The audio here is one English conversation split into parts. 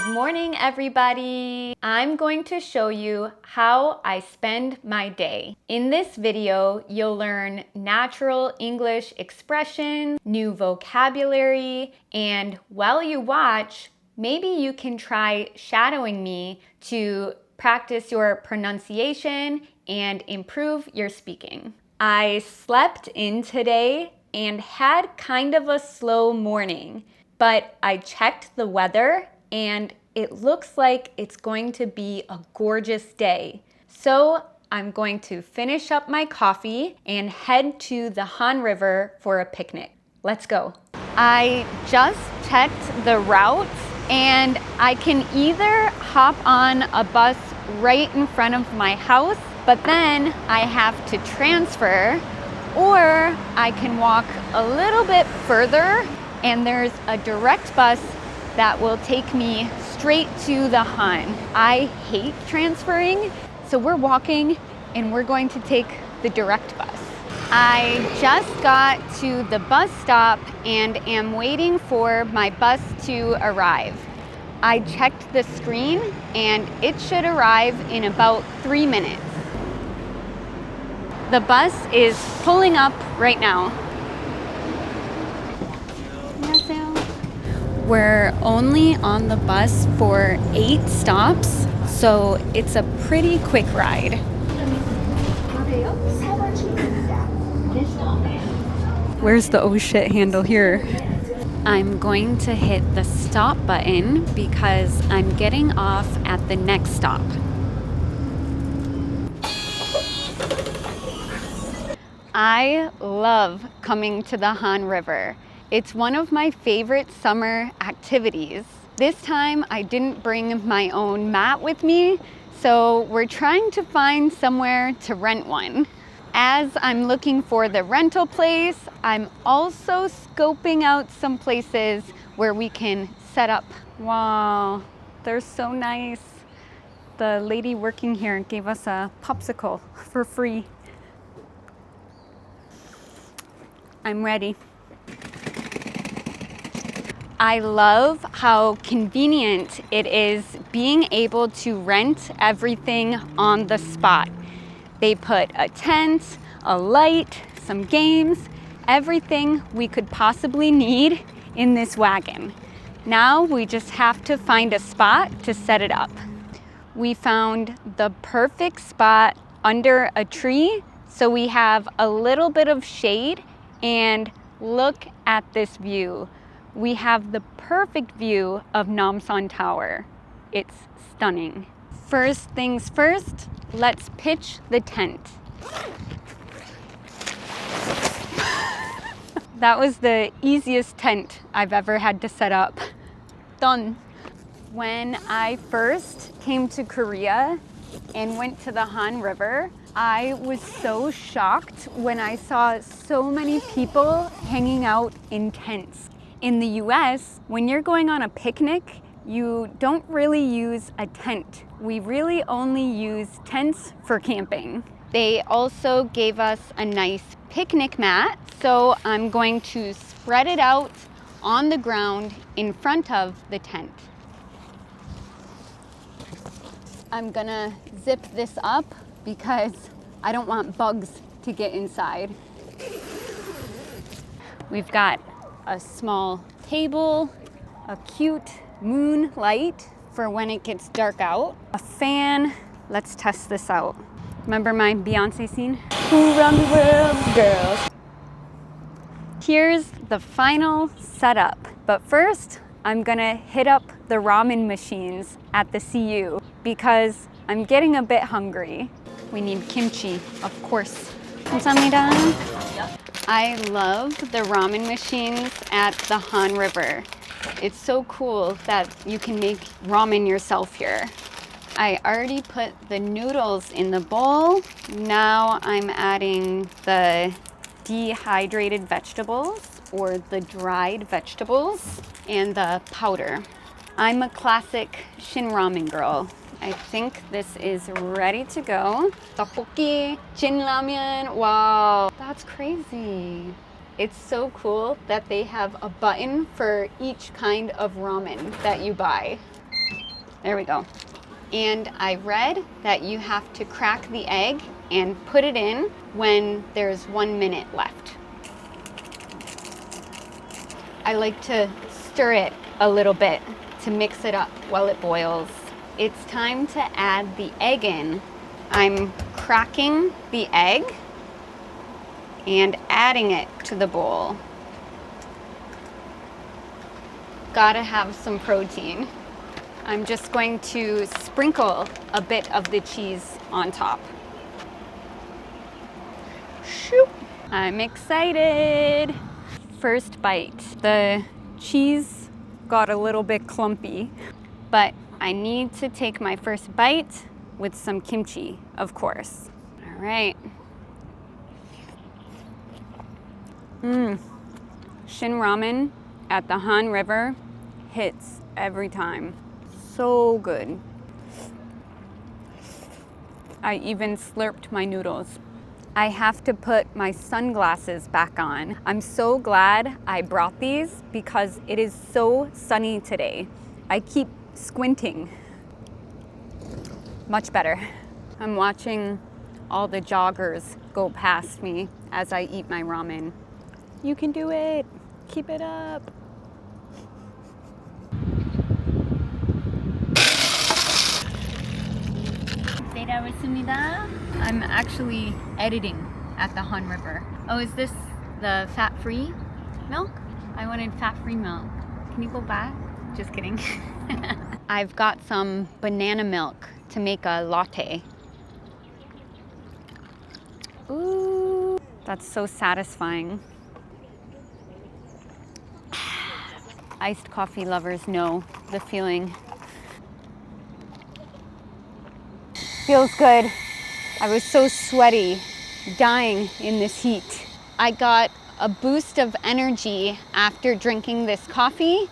Good morning, everybody. I'm going to show you how I spend my day. In this video, you'll learn natural English expressions, new vocabulary, and while you watch, maybe you can try shadowing me to practice your pronunciation and improve your speaking. I slept in today and had kind of a slow morning, but I checked the weather and it looks like it's going to be a gorgeous day. So I'm going to finish up my coffee and head to the Han River for a picnic. Let's go. I just checked the route and I can either hop on a bus right in front of my house, but then I have to transfer, or I can walk a little bit further and there's a direct bus that will take me straight to the Han. I hate transferring, so we're walking and we're going to take the direct bus. I just got to the bus stop and am waiting for my bus to arrive. I checked the screen and it should arrive in about 3 minutes. The bus is pulling up right now. 안녕하세요. We're only on the bus for 8 stops, so it's a pretty quick ride. Where's the oh shit handle here? I'm going to hit the stop button because I'm getting off at the next stop. I love coming to the Han River. It's one of my favorite summer activities. This time I didn't bring my own mat with me, so we're trying to find somewhere to rent one. As I'm looking for the rental place, I'm also scoping out some places where we can set up. Wow, they're so nice. The lady working here gave us a popsicle for free. I'm ready. I love how convenient it is being able to rent everything on the spot. They put a tent, a light, some games, everything we could possibly need in this wagon. Now we just have to find a spot to set it up. We found the perfect spot under a tree, so we have a little bit of shade, and look at this view. We have the perfect view of Namsan Tower. It's stunning. First things first, let's pitch the tent. That was the easiest tent I've ever had to set up. Done. When I first came to Korea and went to the Han River, I was so shocked when I saw so many people hanging out in tents. In the US, when you're going on a picnic, you don't really use a tent. We really only use tents for camping. They also gave us a nice picnic mat, so I'm going to spread it out on the ground in front of the tent. I'm gonna zip this up because I don't want bugs to get inside. We've got a small table, a cute moon light for when it gets dark out, a fan. Let's test this out. Remember my Beyonce scene? Who run the world, girls? Here's the final setup. But first, I'm gonna hit up the ramen machines at the CU because I'm getting a bit hungry. We need kimchi, of course. 감사합니다. I love the ramen machines at the Han River. It's so cool that you can make ramen yourself here. I already put the noodles in the bowl. Now I'm adding the dehydrated vegetables or the dried vegetables and the powder. I'm a classic Shin ramen girl. I think this is ready to go. Tteokbokki, Shin ramen, wow, that's crazy. It's so cool that they have a button for each kind of ramen that you buy. There we go. And I read that you have to crack the egg and put it in when there's 1 minute left. I like to stir it a little bit to mix it up while it boils. It's time to add the egg in. I'm cracking the egg and adding it to the bowl. Gotta have some protein. I'm just going to sprinkle a bit of the cheese on top. Shoop. I'm excited. First bite. The cheese got a little bit clumpy, but I need to take my first bite with some kimchi, of course. All right. Shin ramen at the Han River hits every time. So good. I even slurped my noodles. I have to put my sunglasses back on. I'm so glad I brought these because it is so sunny today. I keep squinting. Much better. I'm watching all the joggers go past me as I eat my ramen. You can do it. Keep it up. I'm actually editing at the Han River. Oh, is this the fat-free milk? I wanted fat-free milk. Can you go back? Just kidding. I've got some banana milk to make a latte. Ooh, that's so satisfying. Iced coffee lovers know the feeling. Feels good. I was so sweaty, dying in this heat. I got a boost of energy after drinking this coffee,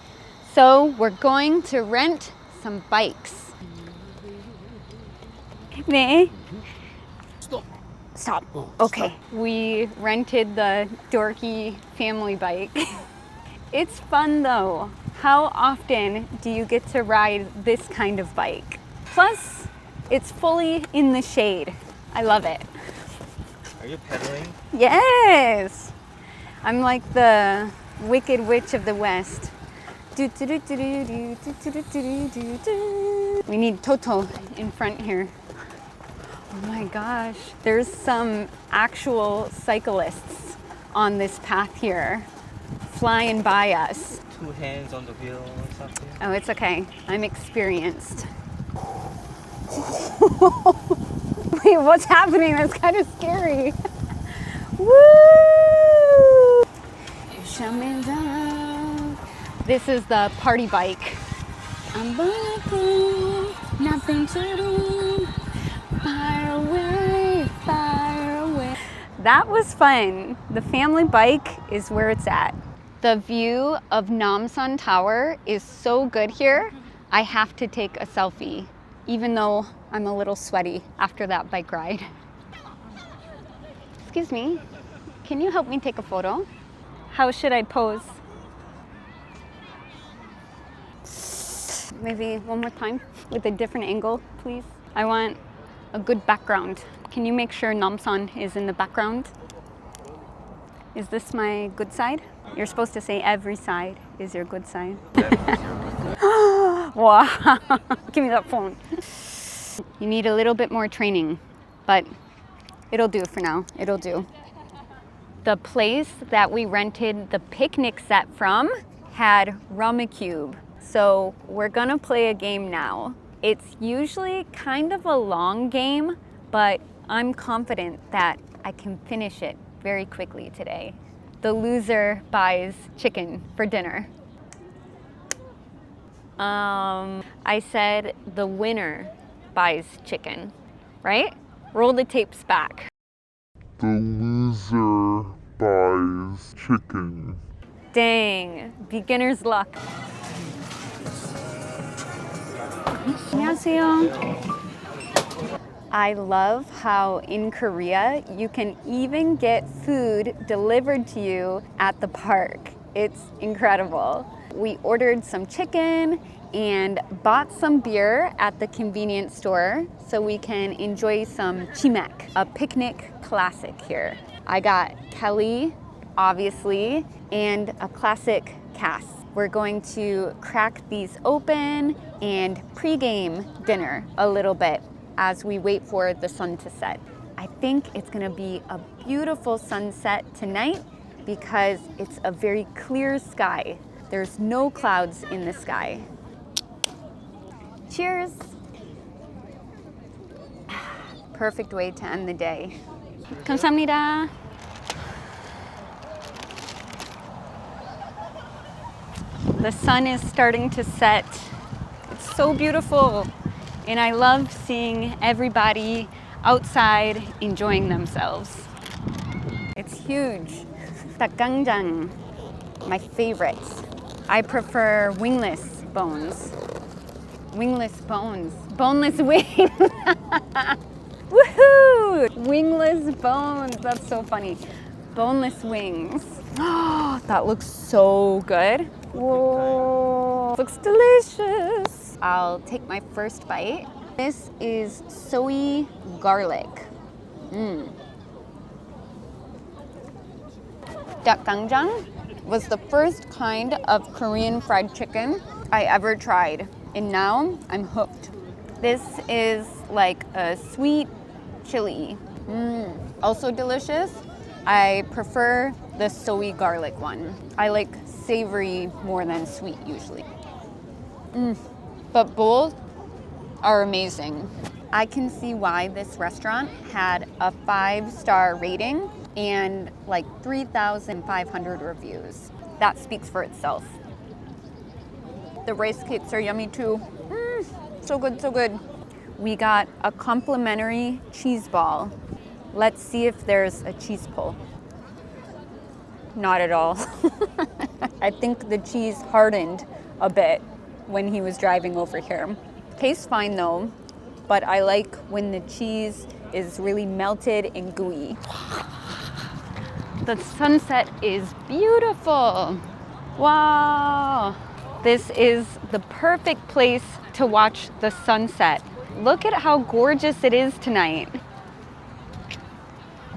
so we're going to rent some bikes. 네. Stop. Okay. We rented the dorky family bike. It's fun though. How often do you get to ride this kind of bike? Plus, it's fully in the shade. I love it. Are you pedaling? Yes! I'm like the Wicked Witch of the West. We need Toto in front here. Oh my gosh, there's some actual cyclists on this path here, flying by us. 2 hands on the wheel or something? Oh, it's okay. I'm experienced. Wait, what's happening? That's kind of scary. Woo! This is the party bike. I'm bulletproof, nothing to do. Fire away, fire away. That was fun. The family bike is where it's at. The view of Namsan Tower is so good here. I have to take a selfie, even though I'm a little sweaty after that bike ride. Excuse me, can you help me take a photo? How should I pose? Maybe one more time with a different angle, please. I want a good background. Can you make sure Namsan is in the background? Is this my good side? You're supposed to say every side is your good side. Wow, give me that phone. You need a little bit more training, but it'll do for now. It'll do. The place that we rented the picnic set from had Rummikub. So we're gonna play a game now. It's usually kind of a long game, but I'm confident that I can finish it very quickly today. The loser buys chicken for dinner. I said the winner buys chicken, right? Roll the tapes back. The loser buys chicken. Dang, beginner's luck. 안녕하세요. I love how in Korea you can even get food delivered to you at the park. It's incredible. We ordered some chicken and bought some beer at the convenience store so we can enjoy some chimek, a picnic classic here. I got Kelly, obviously, and a classic Cass. We're going to crack these open and pregame dinner a little bit as we wait for the sun to set. I think it's gonna be a beautiful sunset tonight because it's a very clear sky. There's no clouds in the sky. Cheers! Perfect way to end the day. 감사합니다. The sun is starting to set. It's so beautiful. And I love seeing everybody outside enjoying themselves. It's huge. 닭강정, my favorite. I prefer wingless bones. Wingless bones. Boneless wings. Woohoo! Wingless bones. That's so funny. Boneless wings. Oh, that looks so good. Whoa, looks delicious. I'll take my first bite. This is soy garlic. Dakgangjang was the first kind of Korean fried chicken I ever tried, and now I'm hooked. This is like a sweet chili. Also delicious. I prefer the soy garlic one. I like savory more than sweet usually. But both are amazing. I can see why this restaurant had a 5-star rating and like 3,500 reviews. That speaks for itself. The rice cakes are yummy too. So good, so good. We got a complimentary cheese ball. Let's see if there's a cheese pull. Not at all. I think the cheese hardened a bit when he was driving over here. Tastes fine though, but I like when the cheese is really melted and gooey. The sunset is beautiful. Wow. This is the perfect place to watch the sunset. Look at how gorgeous it is tonight.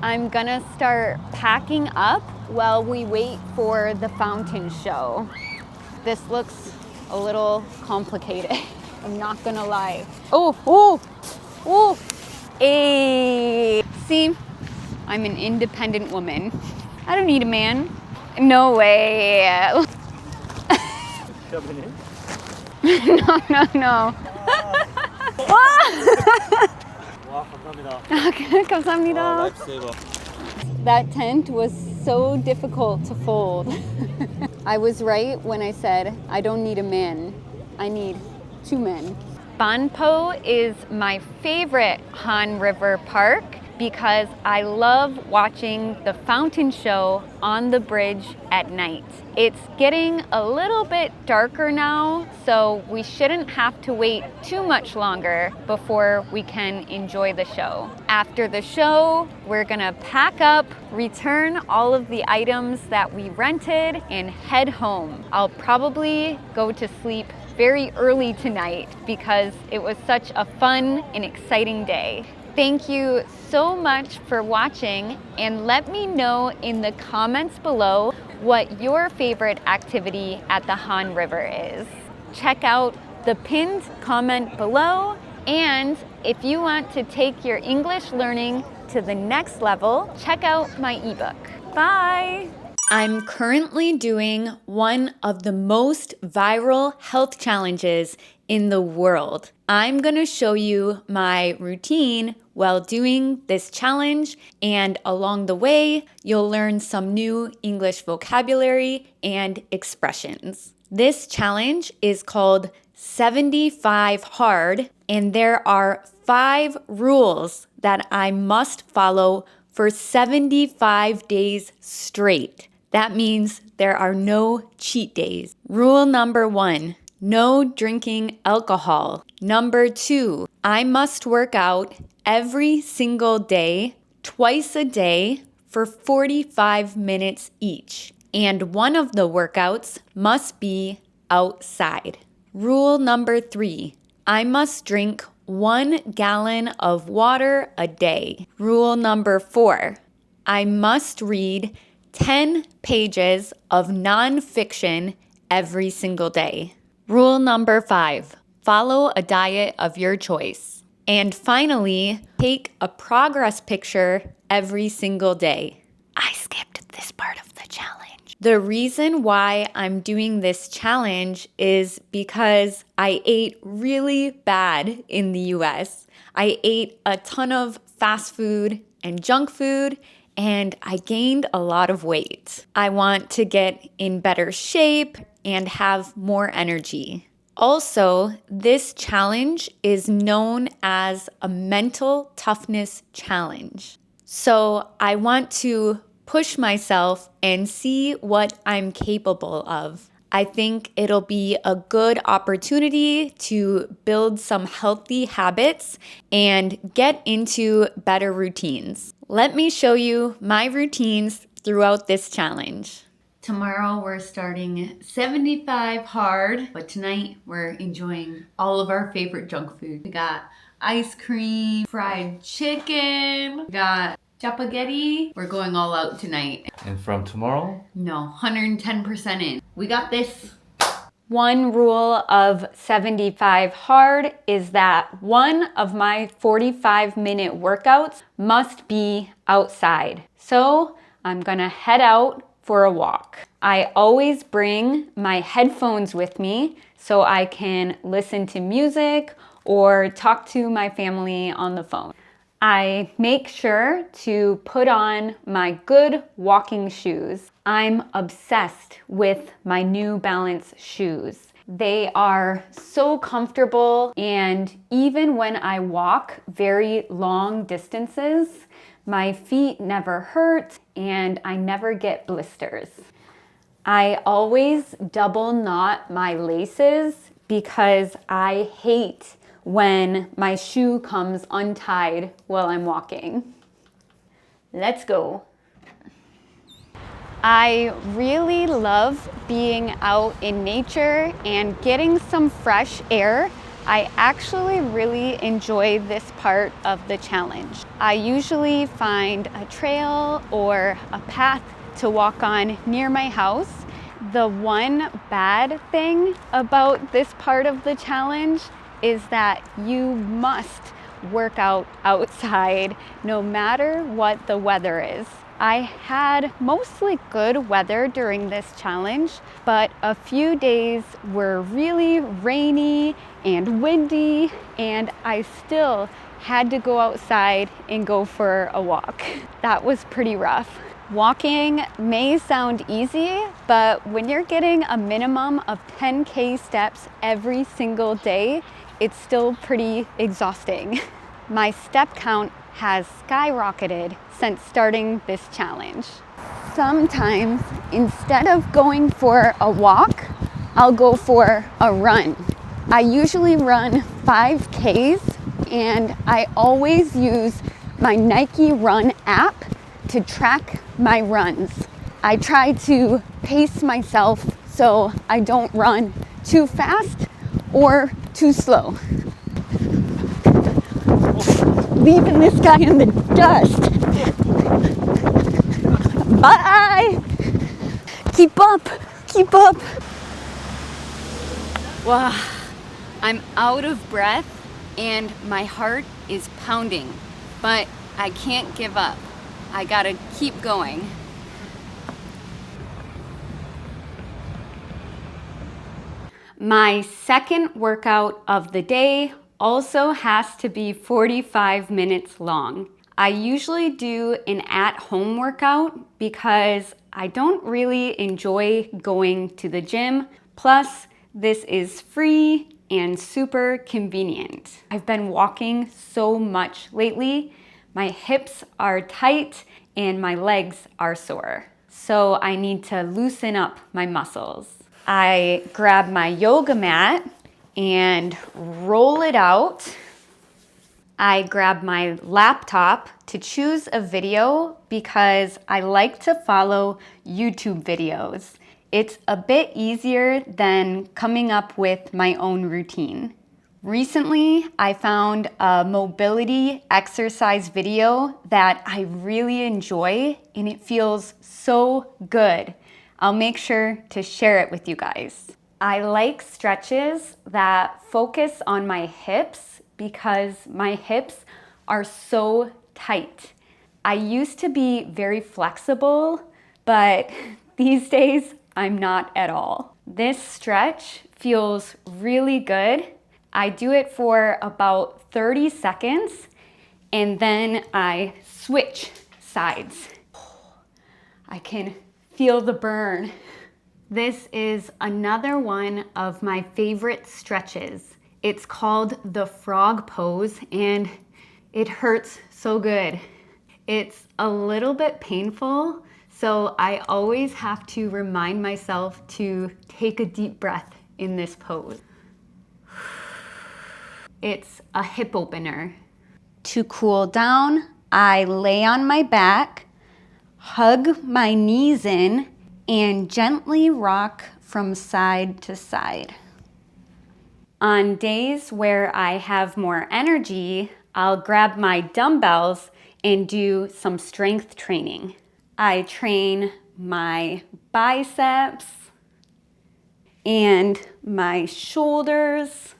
I'm gonna start packing up while we wait for the fountain show. This looks a little complicated. I'm not gonna lie. Oh. Hey. See, I'm an independent woman. I don't need a man. No way. No. 와, 감사합니다. 감사합니다. 라이프 세이버. That tent was so difficult to fold. I was right when I said I don't need a man. I need 2 men. Banpo is my favorite Han River park because I love watching the fountain show on the bridge at night. It's getting a little bit darker now, so we shouldn't have to wait too much longer before we can enjoy the show. After the show, we're gonna pack up, return all of the items that we rented, and head home. I'll probably go to sleep very early tonight because it was such a fun and exciting day. Thank you so much for watching, and let me know in the comments below what your favorite activity at the Han River is. Check out the pinned comment below, and if you want to take your English learning to the next level, check out my ebook. Bye! I'm currently doing one of the most viral health challenges in the world. I'm gonna show you my routine while doing this challenge, and along the way, you'll learn some new English vocabulary and expressions. This challenge is called 75 Hard, and there are 5 rules that I must follow for 75 days straight. That means there are no cheat days. Rule number 1, no drinking alcohol. Number 2, I must work out every single day, twice a day, for 45 minutes each. And one of the workouts must be outside. Rule number 3, I must drink 1 gallon of water a day. Rule number 4, I must read 10 pages of nonfiction every single day. Rule number 5, follow a diet of your choice. And finally, take a progress picture every single day. I skipped this part of the challenge. The reason why I'm doing this challenge is because I ate really bad in the US. I ate a ton of fast food and junk food, and I gained a lot of weight. I want to get in better shape and have more energy. Also, this challenge is known as a mental toughness challenge. So I want to push myself and see what I'm capable of. I think it'll be a good opportunity to build some healthy habits and get into better routines. Let me show you my routines throughout this challenge. Tomorrow we're starting 75 hard, but tonight we're enjoying all of our favorite junk food. We got ice cream, fried chicken, we got spaghetti. We're going all out tonight. And from tomorrow? No, 110% in. We got this. One rule of 75 hard is that one of my 45-minute workouts must be outside. So I'm gonna head out for a walk. I always bring my headphones with me so I can listen to music or talk to my family on the phone. I make sure to put on my good walking shoes. I'm obsessed with my New Balance shoes. They are so comfortable, and even when I walk very long distances, my feet never hurt and I never get blisters. I always double knot my laces because I hate when my shoe comes untied while I'm walking. Let's go. I really love being out in nature and getting some fresh air. I actually really enjoy this part of the challenge. I usually find a trail or a path to walk on near my house. The one bad thing about this part of the challenge is that you must work out outside no matter what the weather is. I had mostly good weather during this challenge, but a few days were really rainy and windy, and I still had to go outside and go for a walk. That was pretty rough. Walking may sound easy, but when you're getting a minimum of 10K steps every single day, it's still pretty exhausting. My step count has skyrocketed since starting this challenge. Sometimes, instead of going for a walk, I'll go for a run. I usually run 5Ks, and I always use my Nike Run app to track my runs. I try to pace myself so I don't run too fast or too slow. Leaving this guy in the dust. Bye! Keep up, keep up. Wow, I'm out of breath and my heart is pounding, but I can't give up. I gotta keep going. My second workout of the day also has to be 45 minutes long. I usually do an at-home workout because I don't really enjoy going to the gym. Plus, this is free and super convenient. I've been walking so much lately. My hips are tight and my legs are sore. So I need to loosen up my muscles. I grab my yoga mat and roll it out. I grab my laptop to choose a video because I like to follow YouTube videos. it's a bit easier than coming up with my own routine. Recently, I found a mobility exercise video that I really enjoy and it feels so good. I'll make sure to share it with you guys. I like stretches that focus on my hips because my hips are so tight. I used to be very flexible, but these days I'm not at all. This stretch feels really good. I do it for about 30 seconds and then I switch sides. I can feel the burn. This is another one of my favorite stretches. It's called the frog pose and it hurts so good. It's a little bit painful, so I always have to remind myself to take a deep breath in this pose. It's a hip opener. To cool down, I lay on my back, hug my knees in, and gently rock from side to side. On days where I have more energy, I'll grab my dumbbells and do some strength training. I train my biceps and my shoulders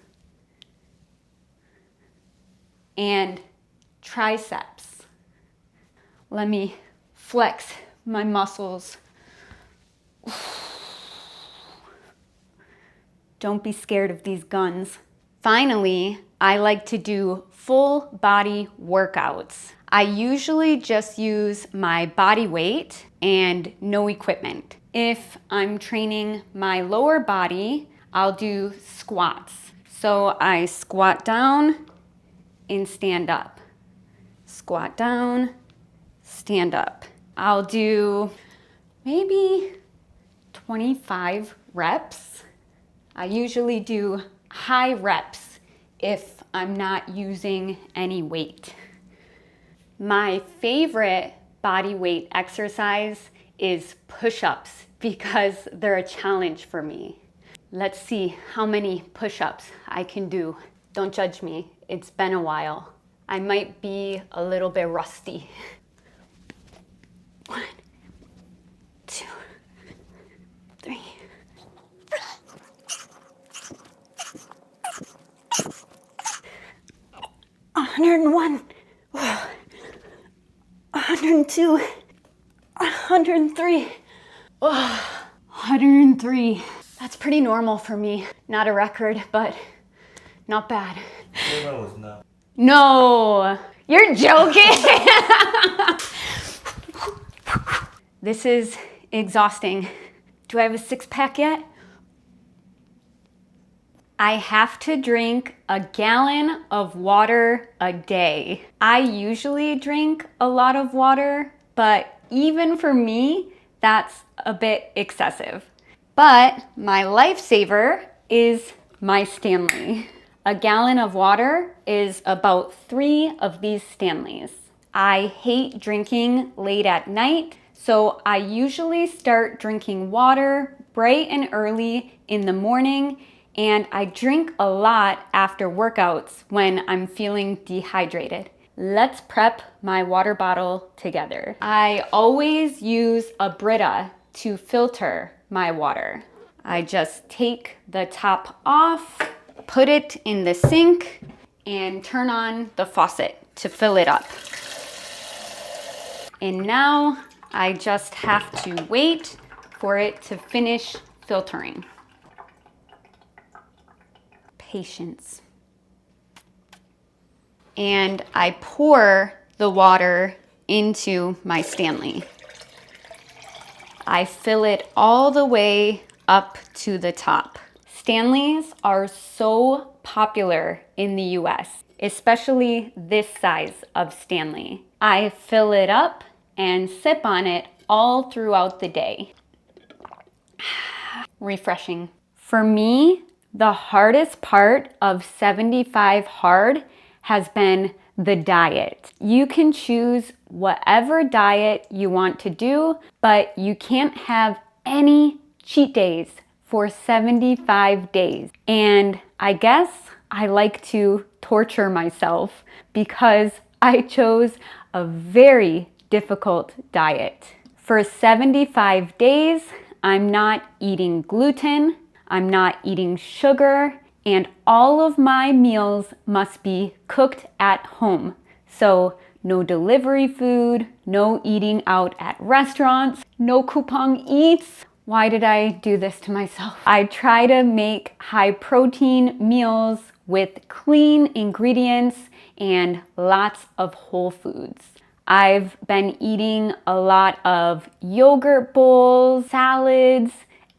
and triceps. Let me flex my muscles. Don't be scared of these guns. Finally, I like to do full body workouts. I usually just use my body weight and no equipment. If I'm training my lower body, I'll do squats. So I squat down and stand up. Squat down, stand up. I'll do maybe 25 reps. I usually do high reps if I'm not using any weight. My favorite body weight exercise is push-ups because they're a challenge for me. Let's see how many push-ups I can do. Don't judge me, it's been a while. I might be a little bit rusty. 1, 2, 3. 101, 102, 103, 103. That's pretty normal for me. Not a record, but not bad. No, you're joking. This is exhausting. Do I have a six-pack yet? I have to drink a gallon of water a day. I usually drink a lot of water, but even for me, that's a bit excessive. But my lifesaver is my Stanley. A gallon of water is about 3 of these Stanleys. I hate drinking late at night, so I usually start drinking water bright and early in the morning, and I drink a lot after workouts when I'm feeling dehydrated. Let's prep my water bottle together. I always use a Brita to filter my water. I just take the top off, put it in the sink, and turn on the faucet to fill it up. And now I just have to wait for it to finish filtering. Patience. And I pour the water into my Stanley. I fill it all the way up to the top. Stanleys are so popular in the US, especially this size of Stanley. I fill it up and sip on it all throughout the day. Refreshing. For me, the hardest part of 75 Hard has been the diet. You can choose whatever diet you want to do, but you can't have any cheat days for 75 days. And I guess I like to torture myself because I chose a very difficult diet. For 75 days, I'm not eating gluten, I'm not eating sugar, and all of my meals must be cooked at home. So no delivery food, no eating out at restaurants, no coupon eats. Why did I do this to myself? I try to make high protein meals with clean ingredients and lots of whole foods. I've been eating a lot of yogurt bowls, salads,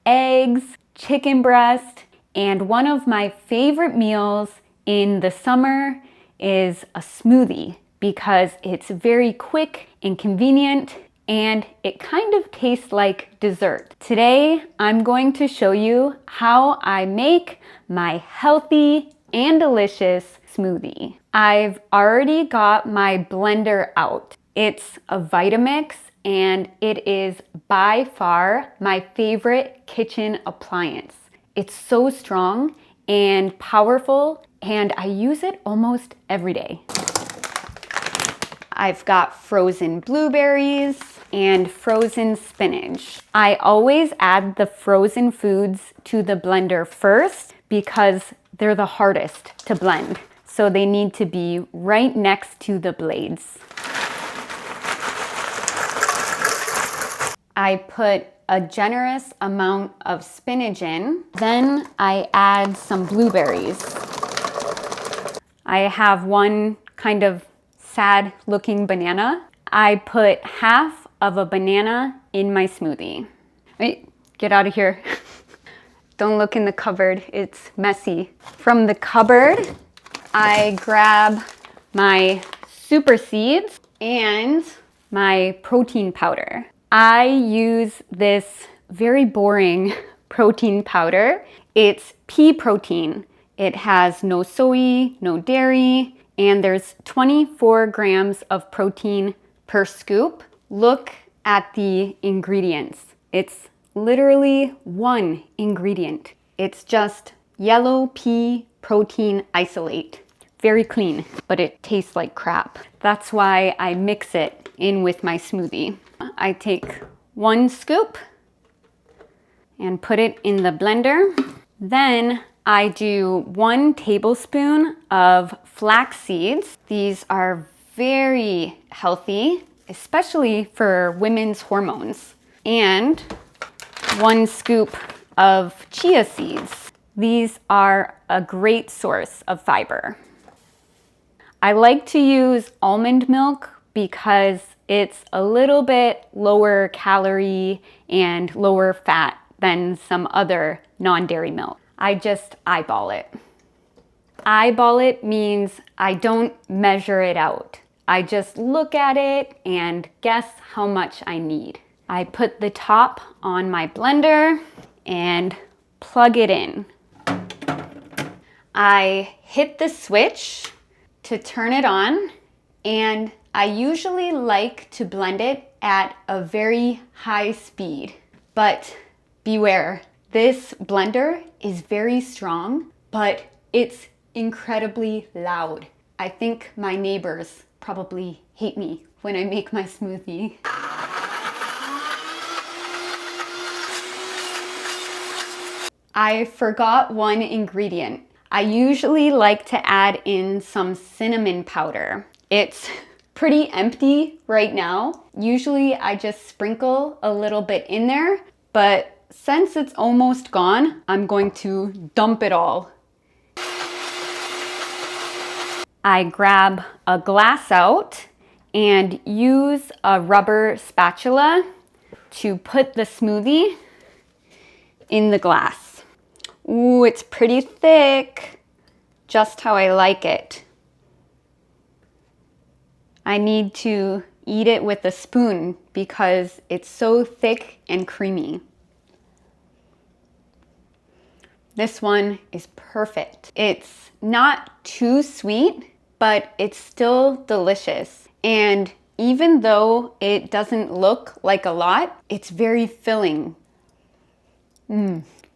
eggs, chicken breast, and one of my favorite meals in the summer is a smoothie because it's very quick and convenient and it kind of tastes like dessert. Today, I'm going to show you how I make my healthy and delicious smoothie. I've already got my blender out. It's a Vitamix and it is by far my favorite kitchen appliance. It's so strong and powerful and I use it almost every day. I've got frozen blueberries and frozen spinach. I always add the frozen foods to the blender first because they're the hardest to blend. So they need to be right next to the blades. I put a generous amount of spinach in. Then I add some blueberries. I have one kind of sad looking banana. I put half of a banana in my smoothie. Wait, get out of here. Don't look in the cupboard, it's messy. From the cupboard, I grab my super seeds and my protein powder. I use this very boring protein powder. It's pea protein. It has no soy, no dairy, and there's 24 grams of protein per scoop. Look at the ingredients. It's literally one ingredient. It's just yellow pea protein isolate. Very clean, but it tastes like crap. That's why I mix it in with my smoothie. I take 1 scoop and put it in the blender. Then I do 1 tablespoon of flax seeds. These are very healthy, especially for women's hormones. And 1 scoop of chia seeds. These are a great source of fiber. I like to use almond milk because it's a little bit lower calorie and lower fat than some other non-dairy milk. I just eyeball it. Eyeball it means I don't measure it out. I just look at it and guess how much I need. I put the top on my blender and plug it in. I hit the switch to turn it on, and I usually like to blend it at a very high speed. But beware, this blender is very strong, but it's incredibly loud. I think my neighbors probably hate me when I make my smoothie. I forgot one ingredient. I usually like to add in some cinnamon powder. It's pretty empty right now. Usually I just sprinkle a little bit in there, but since it's almost gone, I'm going to dump it all. I grab a glass out and use a rubber spatula to put the smoothie in the glass. Ooh, it's pretty thick, just how I like it. I need to eat it with a spoon because it's so thick and creamy. This one is perfect. It's not too sweet, but it's still delicious. And even though it doesn't look like a lot, it's very filling.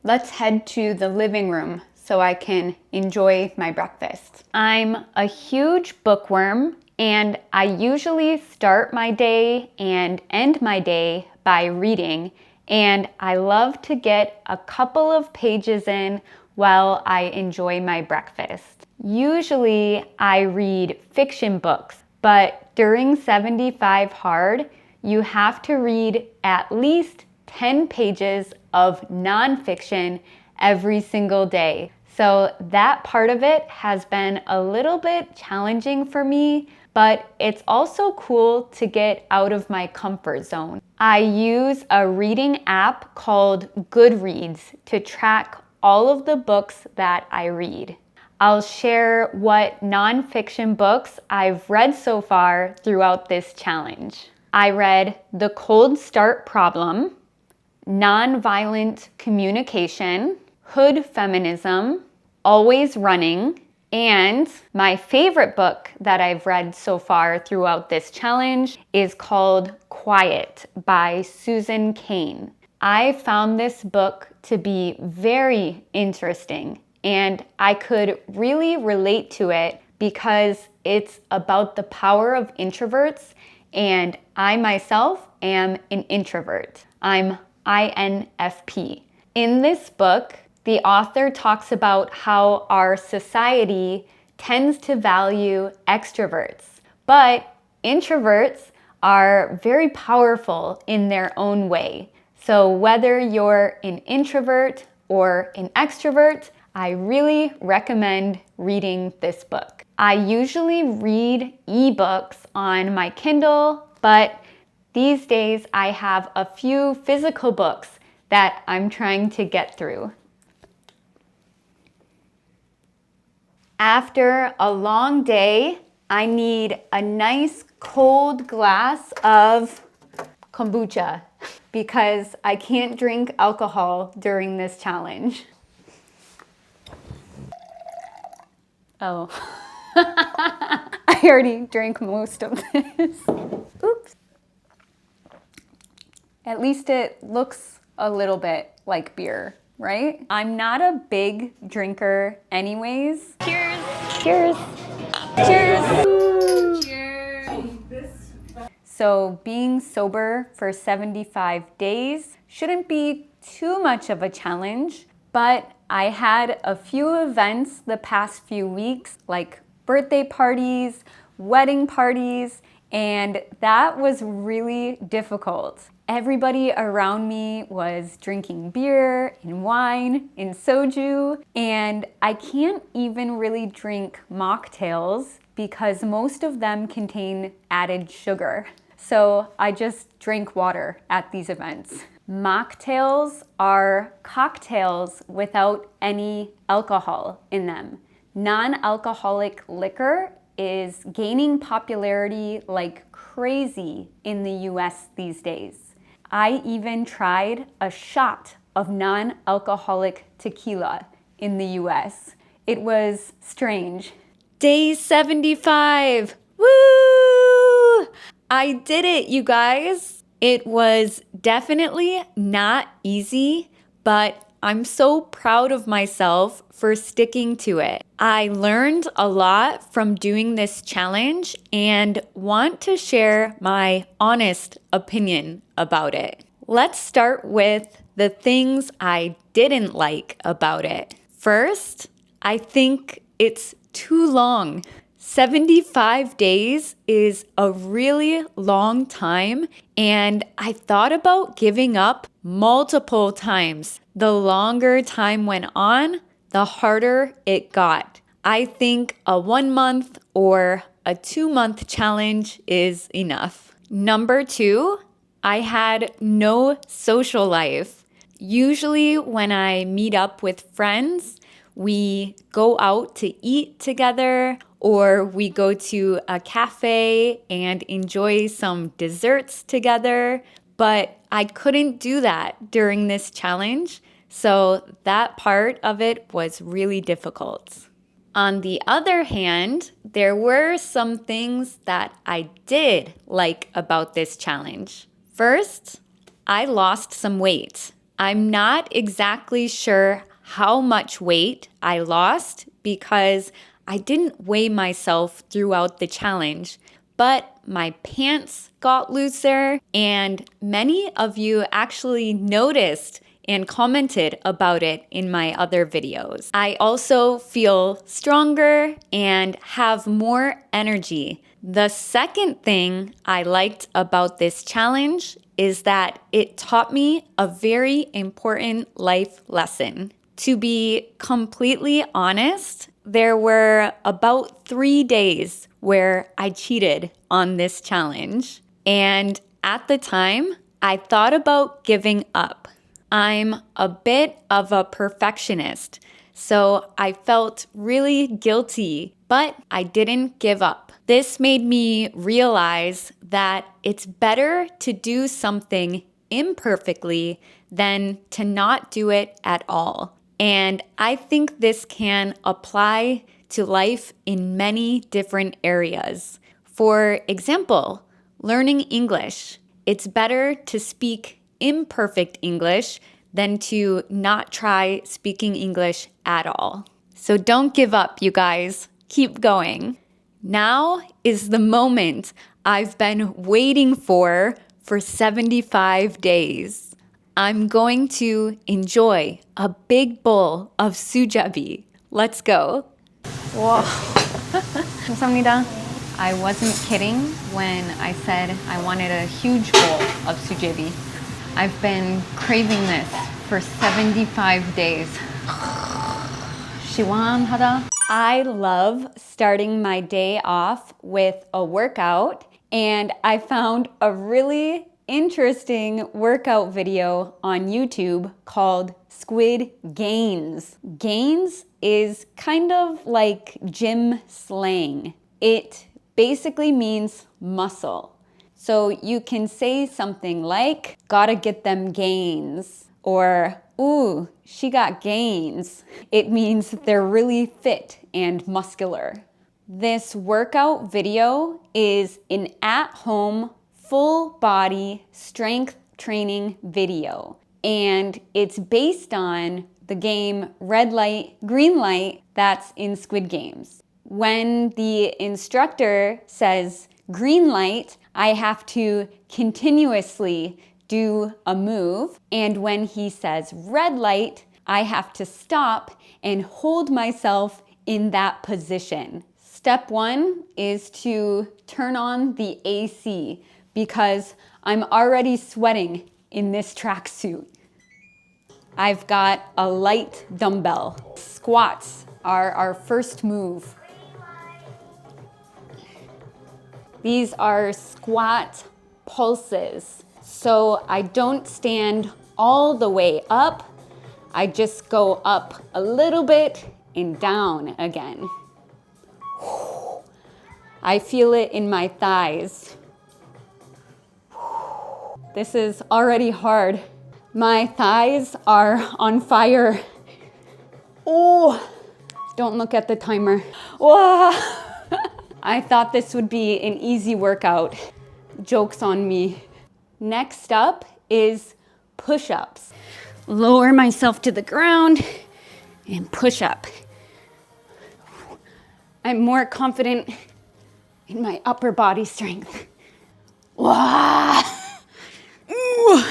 Let's head to the living room so I can enjoy my breakfast. I'm a huge bookworm, and I usually start my day and end my day by reading, and I love to get a couple of pages in while I enjoy my breakfast. Usually I read fiction books, but during 75 Hard, you have to read at least 10 pages of nonfiction every single day. So that part of it has been a little bit challenging for me, but it's also cool to get out of my comfort zone. I use a reading app called Goodreads to track all of the books that I read. I'll share what nonfiction books I've read so far throughout this challenge. I read The Cold Start Problem, Nonviolent Communication, Hood Feminism, Always Running, and my favorite book that I've read so far throughout this challenge is called Quiet by Susan Cain. I found this book to be very interesting, and I could really relate to it because it's about the power of introverts, and I myself am an introvert. I'm INFP. In this book, the author talks about how our society tends to value extroverts, but introverts are very powerful in their own way. So whether you're an introvert or an extrovert, I really recommend reading this book. I usually read ebooks on my Kindle, but these days I have a few physical books that I'm trying to get through. After a long day, I need a nice cold glass of kombucha because I can't drink alcohol during this challenge. Oh, I already drank most of this. Oops. At least it looks a little bit like beer, right? I'm not a big drinker anyways. Cheers! Cheers! Cheers! Cheers! So being sober for 75 days shouldn't be too much of a challenge, but I had a few events the past few weeks, like birthday parties, wedding parties, and that was really difficult. Everybody around me was drinking beer and wine and soju, and I can't even really drink mocktails because most of them contain added sugar. So I just drink water at these events. Mocktails are cocktails without any alcohol in them. Non-alcoholic liquor is gaining popularity like crazy in the US these days. I even tried a shot of non-alcoholic tequila in the US. It was strange. Day 75! Woo! I did it, you guys! It was definitely not easy, but I'm so proud of myself for sticking to it. I learned a lot from doing this challenge and want to share my honest opinion about it. Let's start with the things I didn't like about it. First, I think it's too long. 75 days is a really long time, and I thought about giving up multiple times. The longer time went on, the harder it got. I think a 1 month or a 2 month challenge is enough. Number 2, I had no social life. Usually when I meet up with friends, we go out to eat together, or we go to a cafe and enjoy some desserts together. But I couldn't do that during this challenge, so that part of it was really difficult. On the other hand, there were some things that I did like about this challenge. First, I lost some weight. I'm not exactly sure how much weight I lost because I didn't weigh myself throughout the challenge, but my pants got looser and many of you actually noticed and commented about it in my other videos. I also feel stronger and have more energy. The second thing I liked about this challenge is that it taught me a very important life lesson. To be completely honest, there were about 3 days where I cheated on this challenge. And at the time, I thought about giving up. I'm a bit of a perfectionist, so I felt really guilty, but I didn't give up. This made me realize that it's better to do something imperfectly than to not do it at all. And I think this can apply to life in many different areas. For example, learning English. It's better to speak imperfect English than to not try speaking English at all. So don't give up, you guys. Keep going. Now is the moment I've been waiting for 75 days. I'm going to enjoy a big bowl of sujabi. Let's go. Wow. 감사합니다. I wasn't kidding when I said I wanted a huge bowl of sujebi. I've been craving this for 75 days. 시원하다. I love starting my day off with a workout, and I found a really interesting workout video on YouTube called Squid Gains. Gains is kind of like gym slang. It basically means muscle. So you can say something like, gotta get them gains, or, ooh, she got gains. It means they're really fit and muscular. This workout video is an at-home, full-body strength training video. And it's based on the game red light, green light that's in Squid Games. When the instructor says green light, I have to continuously do a move. And when he says red light, I have to stop and hold myself in that position. Step 1 is to turn on the AC because I'm already sweating in this tracksuit. I've got a light dumbbell. Squats are our first move. These are squat pulses. So I don't stand all the way up. I just go up a little bit and down again. I feel it in my thighs. This is already hard. My thighs are on fire. Oh, don't look at the timer. Whoa. I thought this would be an easy workout. Joke's on me. Next up is push-ups. Lower myself to the ground and push up. I'm more confident in my upper body strength. Wow. Ooh.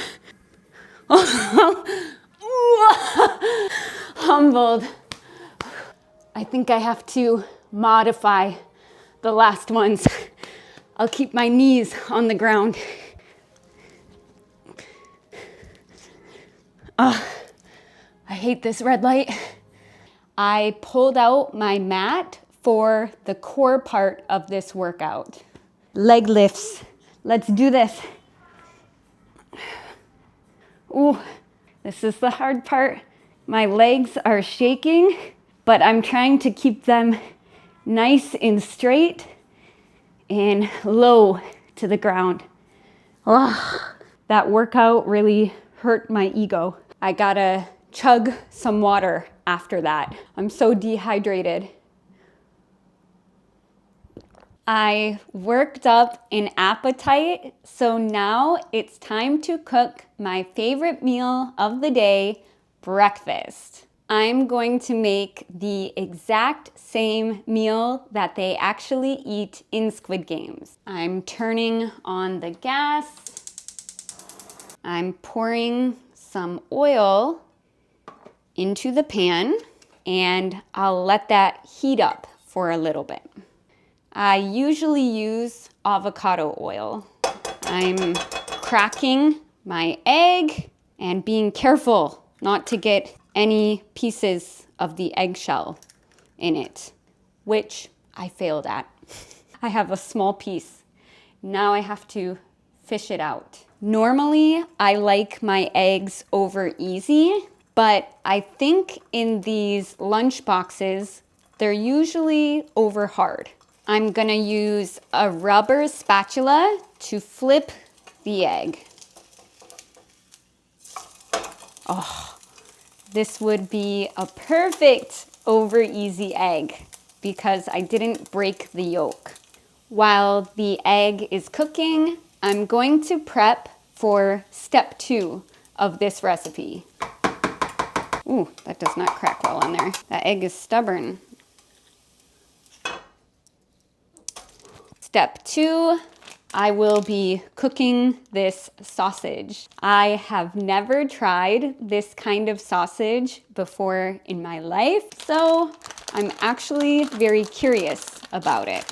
Humbled. I think I have to modify the last ones. I'll keep my knees on the ground. I hate this red light. I pulled out my mat for the core part of this workout. Leg lifts. Let's do this. Ooh, this is the hard part. My legs are shaking, but I'm trying to keep them nice and straight and low to the ground. Oh, that workout really hurt my ego. I gotta chug some water after that. I'm so dehydrated. I worked up an appetite, so now it's time to cook my favorite meal of the day, breakfast. I'm going to make the exact same meal that they actually eat in Squid Games. I'm turning on the gas. I'm pouring some oil into the pan, and I'll let that heat up for a little bit. I usually use avocado oil. I'm cracking my egg and being careful not to get any pieces of the eggshell in it, which I failed at. I have a small piece. Now I have to fish it out. Normally, I like my eggs over easy, but I think in these lunch boxes, they're usually over hard. I'm gonna use a rubber spatula to flip the egg. Oh, this would be a perfect over easy egg because I didn't break the yolk. While the egg is cooking, I'm going to prep for step 2 of this recipe. Ooh, that does not crack well on there. That egg is stubborn. Step 2, I will be cooking this sausage. I have never tried this kind of sausage before in my life, so I'm actually very curious about it.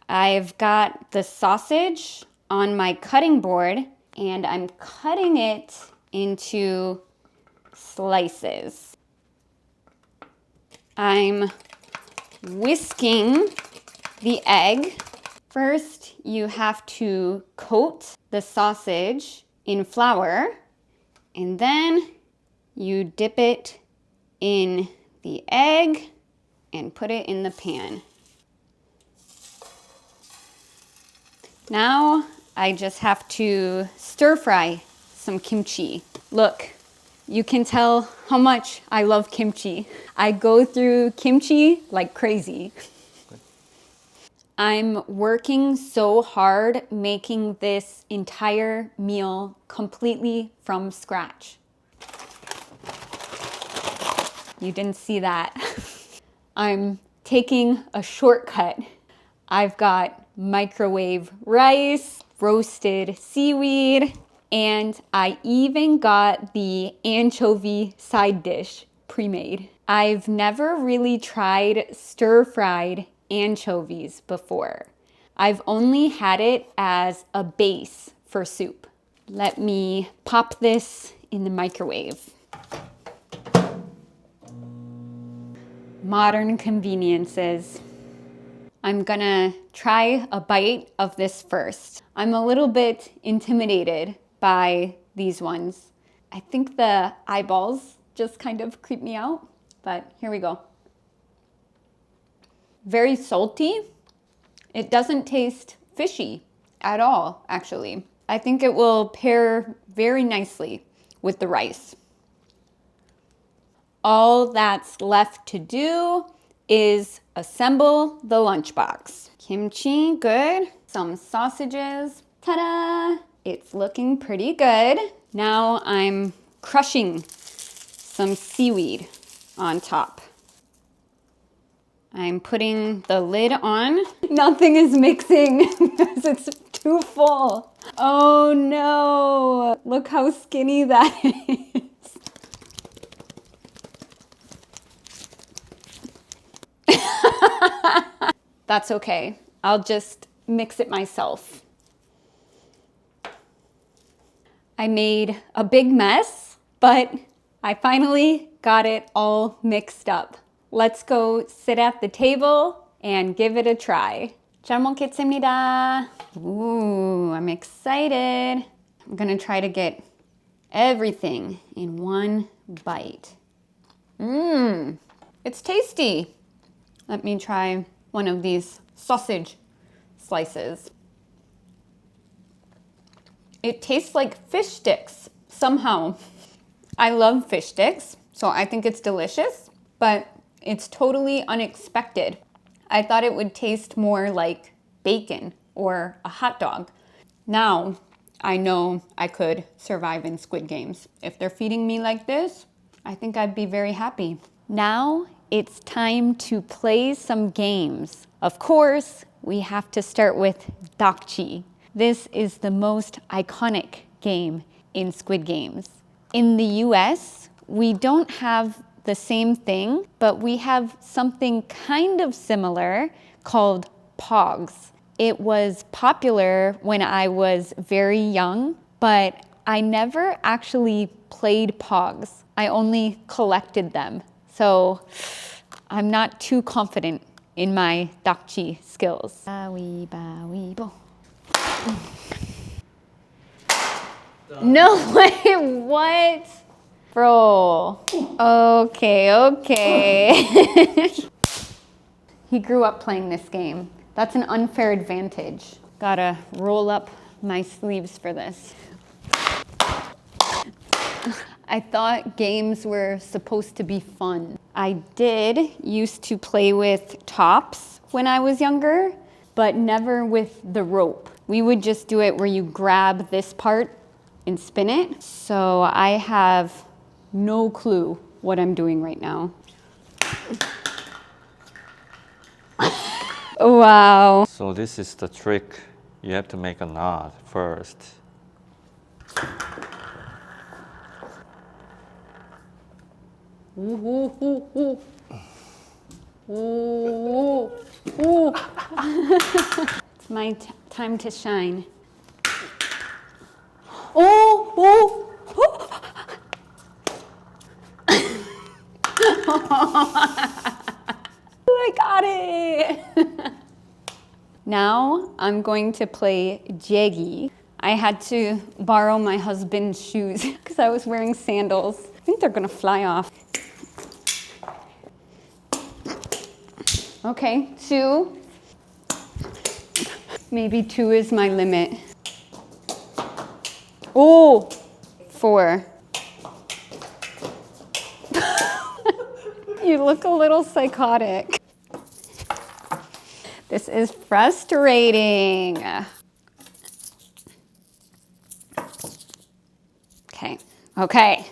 I've got the sausage on my cutting board and I'm cutting it into slices. I'm whisking the egg. First, you have to coat the sausage in flour, and then you dip it in the egg and put it in the pan. Now, I just have to stir fry some kimchi. Look, you can tell how much I love kimchi. I go through kimchi like crazy. I'm working so hard making this entire meal completely from scratch. You didn't see that. I'm taking a shortcut. I've got microwave rice, roasted seaweed, and I even got the anchovy side dish pre-made. I've never really tried stir-fried anchovies before. I've only had it as a base for soup. Let me pop this in the microwave. Modern conveniences. I'm gonna try a bite of this first. I'm a little bit intimidated by these ones. I think the eyeballs just kind of creep me out, but here we go. Very salty. It doesn't taste fishy at all, actually. I think it will pair very nicely with the rice. All that's left to do is assemble the lunchbox. Kimchi, good. Some sausages. Ta-da! It's looking pretty good. Now I'm crushing some seaweed on top. I'm putting the lid on. Nothing is mixing because it's too full. Oh no, look how skinny that is. That's okay. I'll just mix it myself. I made a big mess, but I finally got it all mixed up. Let's go sit at the table and give it a try. 잘 먹겠습니다. Ooh, I'm excited. I'm gonna try to get everything in one bite. It's tasty. Let me try one of these sausage slices. It tastes like fish sticks somehow. I love fish sticks, so I think it's delicious, but it's totally unexpected. I thought it would taste more like bacon or a hot dog. Now, I know I could survive in Squid Games. If they're feeding me like this, I think I'd be very happy. Now, it's time to play some games. Of course, we have to start with dakchi. This is the most iconic game in Squid Games. In the US, we don't have the same thing, but we have something kind of similar called pogs. It was popular when I was very young, but I never actually played pogs. I only collected them. So I'm not too confident in my dakchi skills. Bawi-bawi-bo. No way, what? Bro. Okay. He grew up playing this game. That's an unfair advantage. Gotta roll up my sleeves for this. I thought games were supposed to be fun. I did used to play with tops when I was younger, but never with the rope. We would just do it where you grab this part and spin it. So I have no clue what I'm doing right now. Wow. So this is the trick. You have to make a knot first. Ooh, ooh, ooh. Ooh, ooh. It's my time to shine. Oh, oh, oh. I got it. Now I'm going to play jegi. I had to borrow my husband's shoes because I was wearing sandals. I think they're gonna fly off. Okay, 2. Maybe 2 is my limit. Oh, 4. You look a little psychotic. This is frustrating. Okay.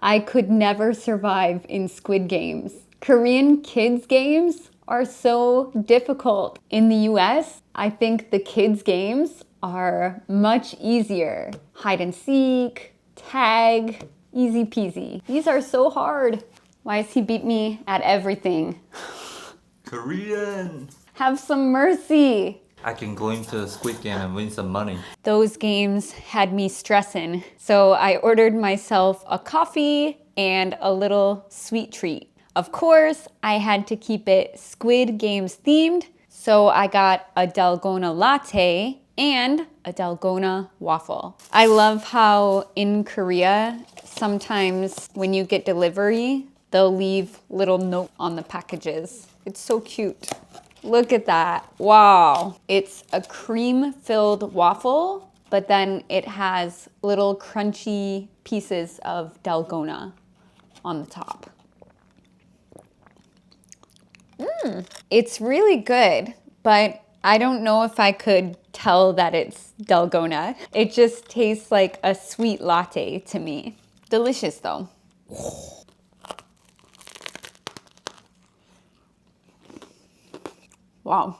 I could never survive in Squid Games. Korean kids games are so difficult. In the US, I think the kids games are much easier. Hide and seek, tag, easy peasy. These are so hard. Why does he beat me at everything? Korean! Have some mercy. I can go into a Squid Game and win some money. Those games had me stressing, so I ordered myself a coffee and a little sweet treat. Of course, I had to keep it Squid Games themed, so I got a dalgona latte and a dalgona waffle. I love how in Korea, sometimes when you get delivery, they'll leave little note on the packages. It's so cute. Look at that. Wow. It's a cream-filled waffle, but then it has little crunchy pieces of dalgona on the top. It's really good, but I don't know if I could tell that it's dalgona. It just tastes like a sweet latte to me. Delicious though. Wow,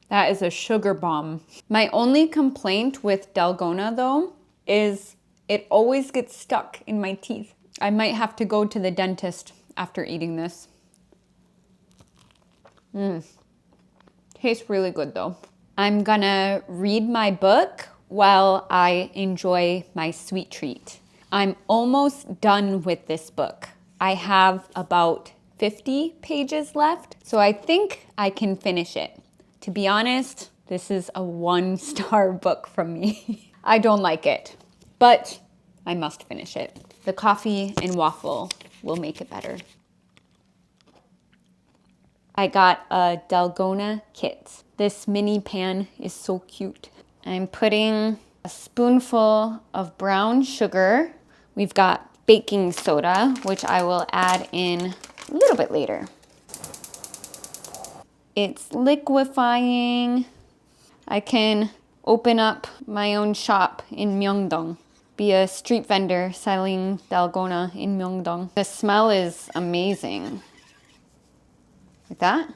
that is a sugar bomb. My only complaint with dalgona though is it always gets stuck in my teeth. I might have to go to the dentist after eating this. Tastes really good though. I'm gonna read my book while I enjoy my sweet treat. I'm almost done with this book. I have about 50 pages left, so I think I can finish it. To be honest, this is a 1-star book from me. I don't like it, but I must finish it. The coffee and waffle will make it better. I got a dalgona kit. This mini pan is so cute. I'm putting a spoonful of brown sugar. We've got baking soda, which I will add in a little bit later. It's liquefying. I can open up my own shop in Myeongdong. Be a street vendor selling dalgona in Myeongdong. The smell is amazing. Like that.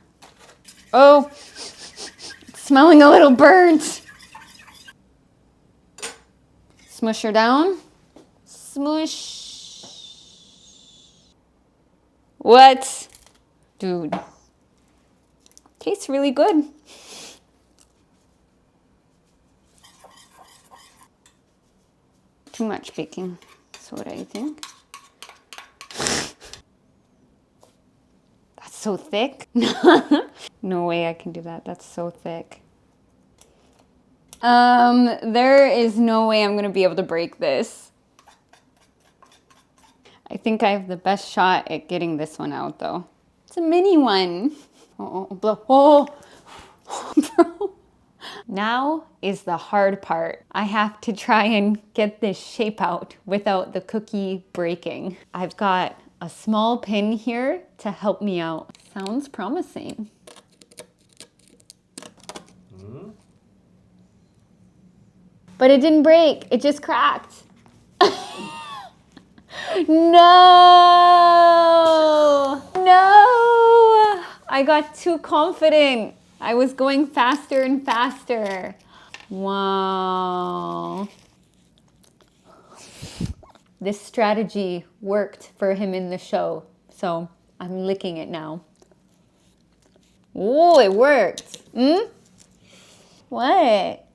Oh, it's smelling a little burnt. Smush her down. Smush. What? Dude. Tastes really good. Too much baking soda, I think. That's so thick. No way I can do that. That's so thick. There is no way I'm gonna be able to break this. I think I have the best shot at getting this one out though. It's a mini one. Oh, bro. Now is the hard part. I have to try and get this shape out without the cookie breaking. I've got a small pin here to help me out. Sounds promising. But it didn't break, it just cracked. No! No! I got too confident. I was going faster and faster. Wow. This strategy worked for him in the show, so I'm licking it now. Oh, it worked. What?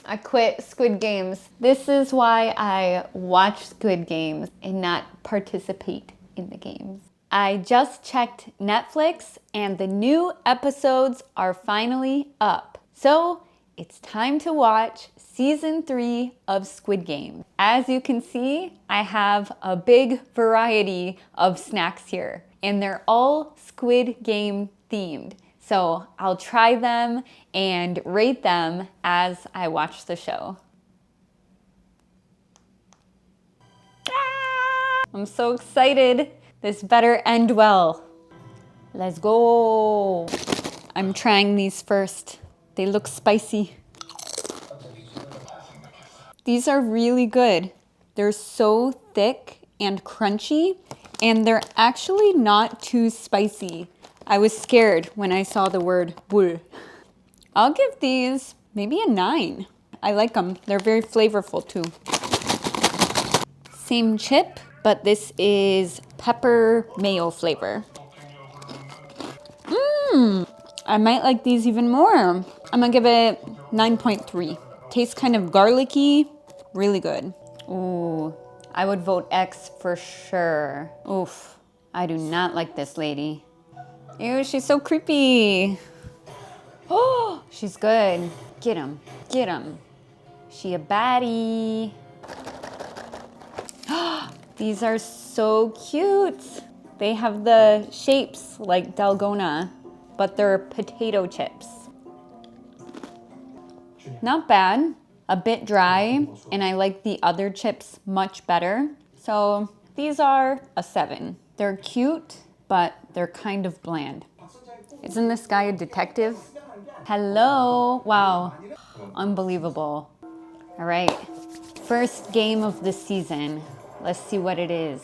I quit Squid Games. This is why I watch Squid Games and not participate in the games. I just checked Netflix and the new episodes are finally up. So it's time to watch season 3 of Squid Game. As you can see, I have a big variety of snacks here and they're all Squid Game themed. So I'll try them and rate them as I watch the show. I'm so excited. This better end well. Let's go. I'm trying these first. They look spicy. These are really good. They're so thick and crunchy, and they're actually not too spicy. I was scared when I saw the word bul. I'll give these maybe a 9. I like them. They're very flavorful too. Same chip, but this is pepper mayo flavor. I might like these even more. I'm gonna give it 9.3. Tastes kind of garlicky, really good. Ooh, I would vote X for sure. Oof, I do not like this lady. Ew, she's so creepy. Oh, she's good. Get him, get him. She a baddie. These are so cute. They have the shapes like dalgona, but they're potato chips. Not bad, a bit dry, and I like the other chips much better. So these are a 7. They're cute, but they're kind of bland. Isn't this guy a detective? Hello, wow, unbelievable. All right, first game of the season. Let's see what it is.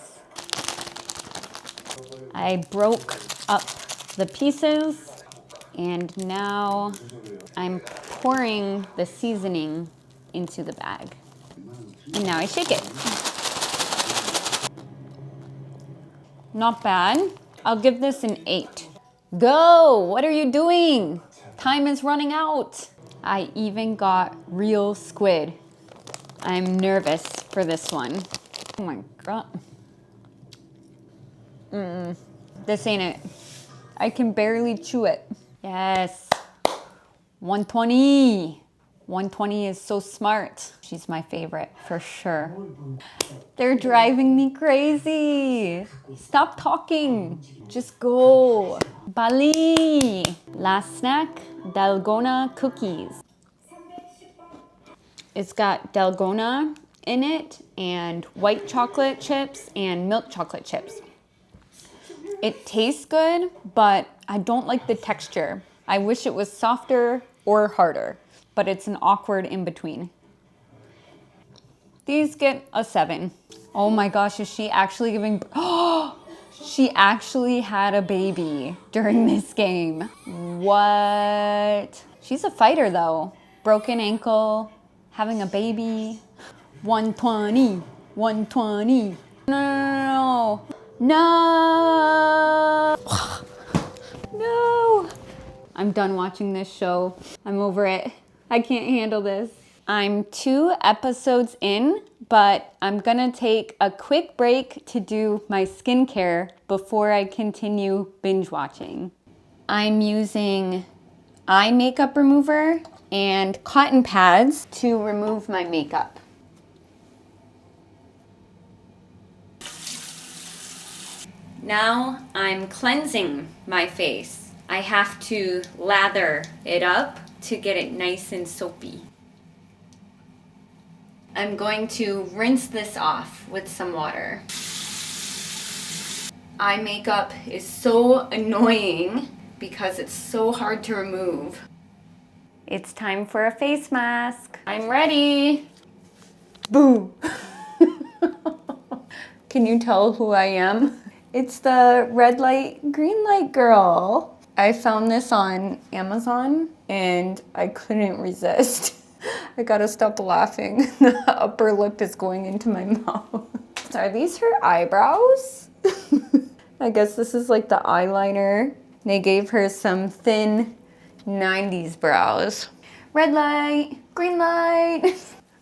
I broke up the pieces and now I'm pouring the seasoning into the bag. And now I shake it. Not bad. I'll give this an 8. Go! What are you doing? Time is running out. I even got real squid. I'm nervous for this one. Oh my God. This ain't it. I can barely chew it. Yes. 120. 120 is so smart. She's my favorite for sure. They're driving me crazy. Stop talking. Just go. Bali. Last snack, dalgona cookies. It's got dalgona in it and white chocolate chips and milk chocolate chips. It tastes good, but I don't like the texture. I wish it was softer or harder, but it's an awkward in between. These get a 7. Oh my gosh, is she actually giving... Oh, she actually had a baby during this game. What? She's a fighter though. Broken ankle, having a baby. 120, 120. No. No. No. I'm done watching this show. I'm over it. I can't handle this. I'm 2 episodes in, but I'm gonna take a quick break to do my skincare before I continue binge watching. I'm using eye makeup remover and cotton pads to remove my makeup. Now I'm cleansing my face. I have to lather it up to get it nice and soapy. I'm going to rinse this off with some water. Eye makeup is so annoying because it's so hard to remove. It's time for a face mask. I'm ready. Boo. Can you tell who I am? It's the red light, green light girl. I found this on Amazon and I couldn't resist. I gotta stop laughing. The upper lip is going into my mouth. Are these her eyebrows? I guess this is like the eyeliner. They gave her some thin 90s brows. Red light, green light.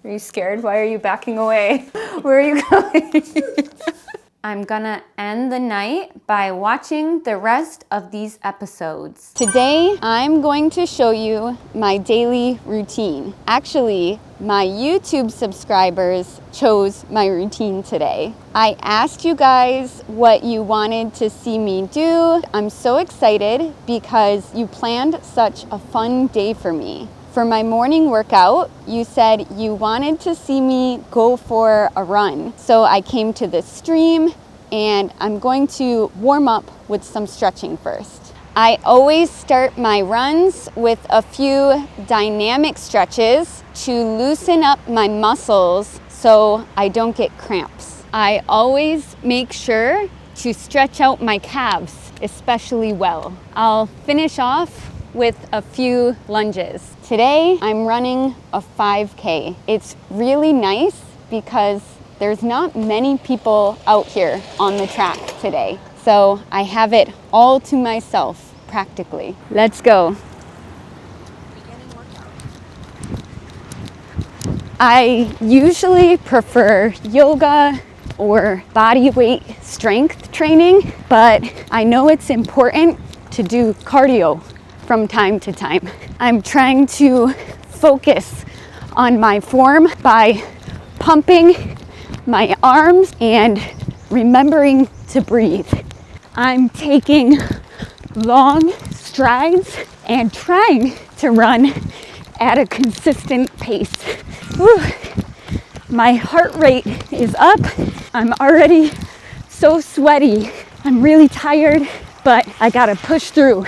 Are you scared? Why are you backing away? Where are you going? I'm gonna end the night by watching the rest of these episodes. Today, I'm going to show you my daily routine. Actually, my YouTube subscribers chose my routine today. I asked you guys what you wanted to see me do. I'm so excited because you planned such a fun day for me. For my morning workout, you said you wanted to see me go for a run. So I came to this stream and I'm going to warm up with some stretching first. I always start my runs with a few dynamic stretches to loosen up my muscles so I don't get cramps. I always make sure to stretch out my calves especially well. I'll finish off with a few lunges. Today, I'm running a 5K. It's really nice because there's not many people out here on the track today. So I have it all to myself, practically. Let's go. I usually prefer yoga or body weight strength training, but I know it's important to do cardio from time to time. I'm trying to focus on my form by pumping my arms and remembering to breathe. I'm taking long strides and trying to run at a consistent pace. Whew. My heart rate is up. I'm already so sweaty. I'm really tired, but I gotta push through.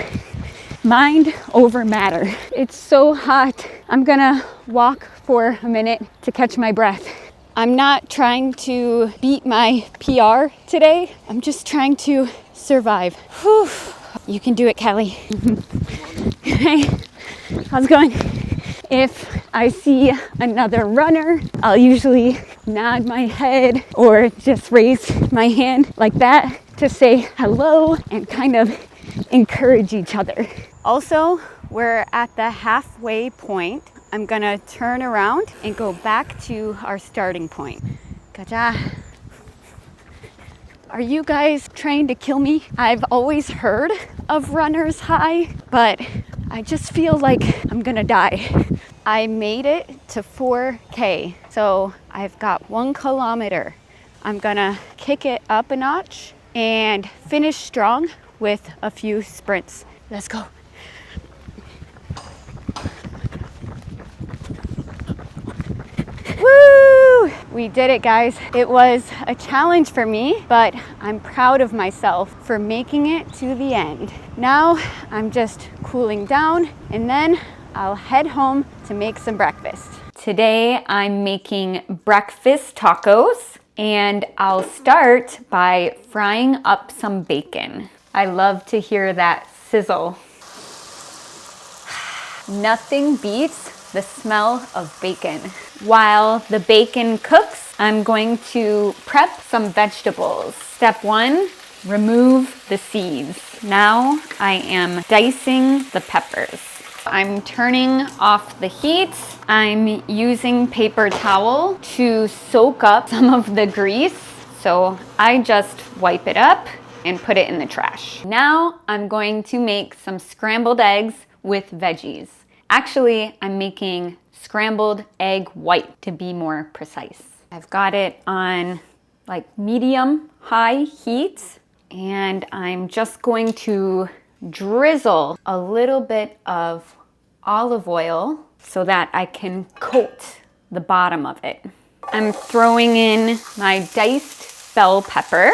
Mind over matter. It's so hot. I'm gonna walk for a minute to catch my breath. I'm not trying to beat my PR today. I'm just trying to survive. Whew. You can do it, Kelly. Hey, how's it going? If I see another runner, I'll usually nod my head or just raise my hand like that to say hello and kind of encourage each other. Also, we're at the halfway point. I'm gonna turn around and go back to our starting point. Gaja. Are you guys trying to kill me? I've always heard of runner's high, but I just feel like I'm gonna die. I made it to 4K, so I've got 1 kilometer. I'm gonna kick it up a notch and finish strong with a few sprints. Let's go. We did it, guys. It was a challenge for me, but I'm proud of myself for making it to the end. Now I'm just cooling down and then I'll head home to make some breakfast. Today I'm making breakfast tacos and I'll start by frying up some bacon. I love to hear that sizzle. Nothing beats the smell of bacon. While the bacon cooks, I'm going to prep some vegetables. Step 1, remove the seeds. Now I am dicing the peppers. I'm turning off the heat. I'm using paper towel to soak up some of the grease. So I just wipe it up and put it in the trash. Now I'm going to make some scrambled eggs with veggies. Actually, I'm making scrambled egg white to be more precise. I've got it on like medium high heat and I'm just going to drizzle a little bit of olive oil so that I can coat the bottom of it. I'm throwing in my diced bell pepper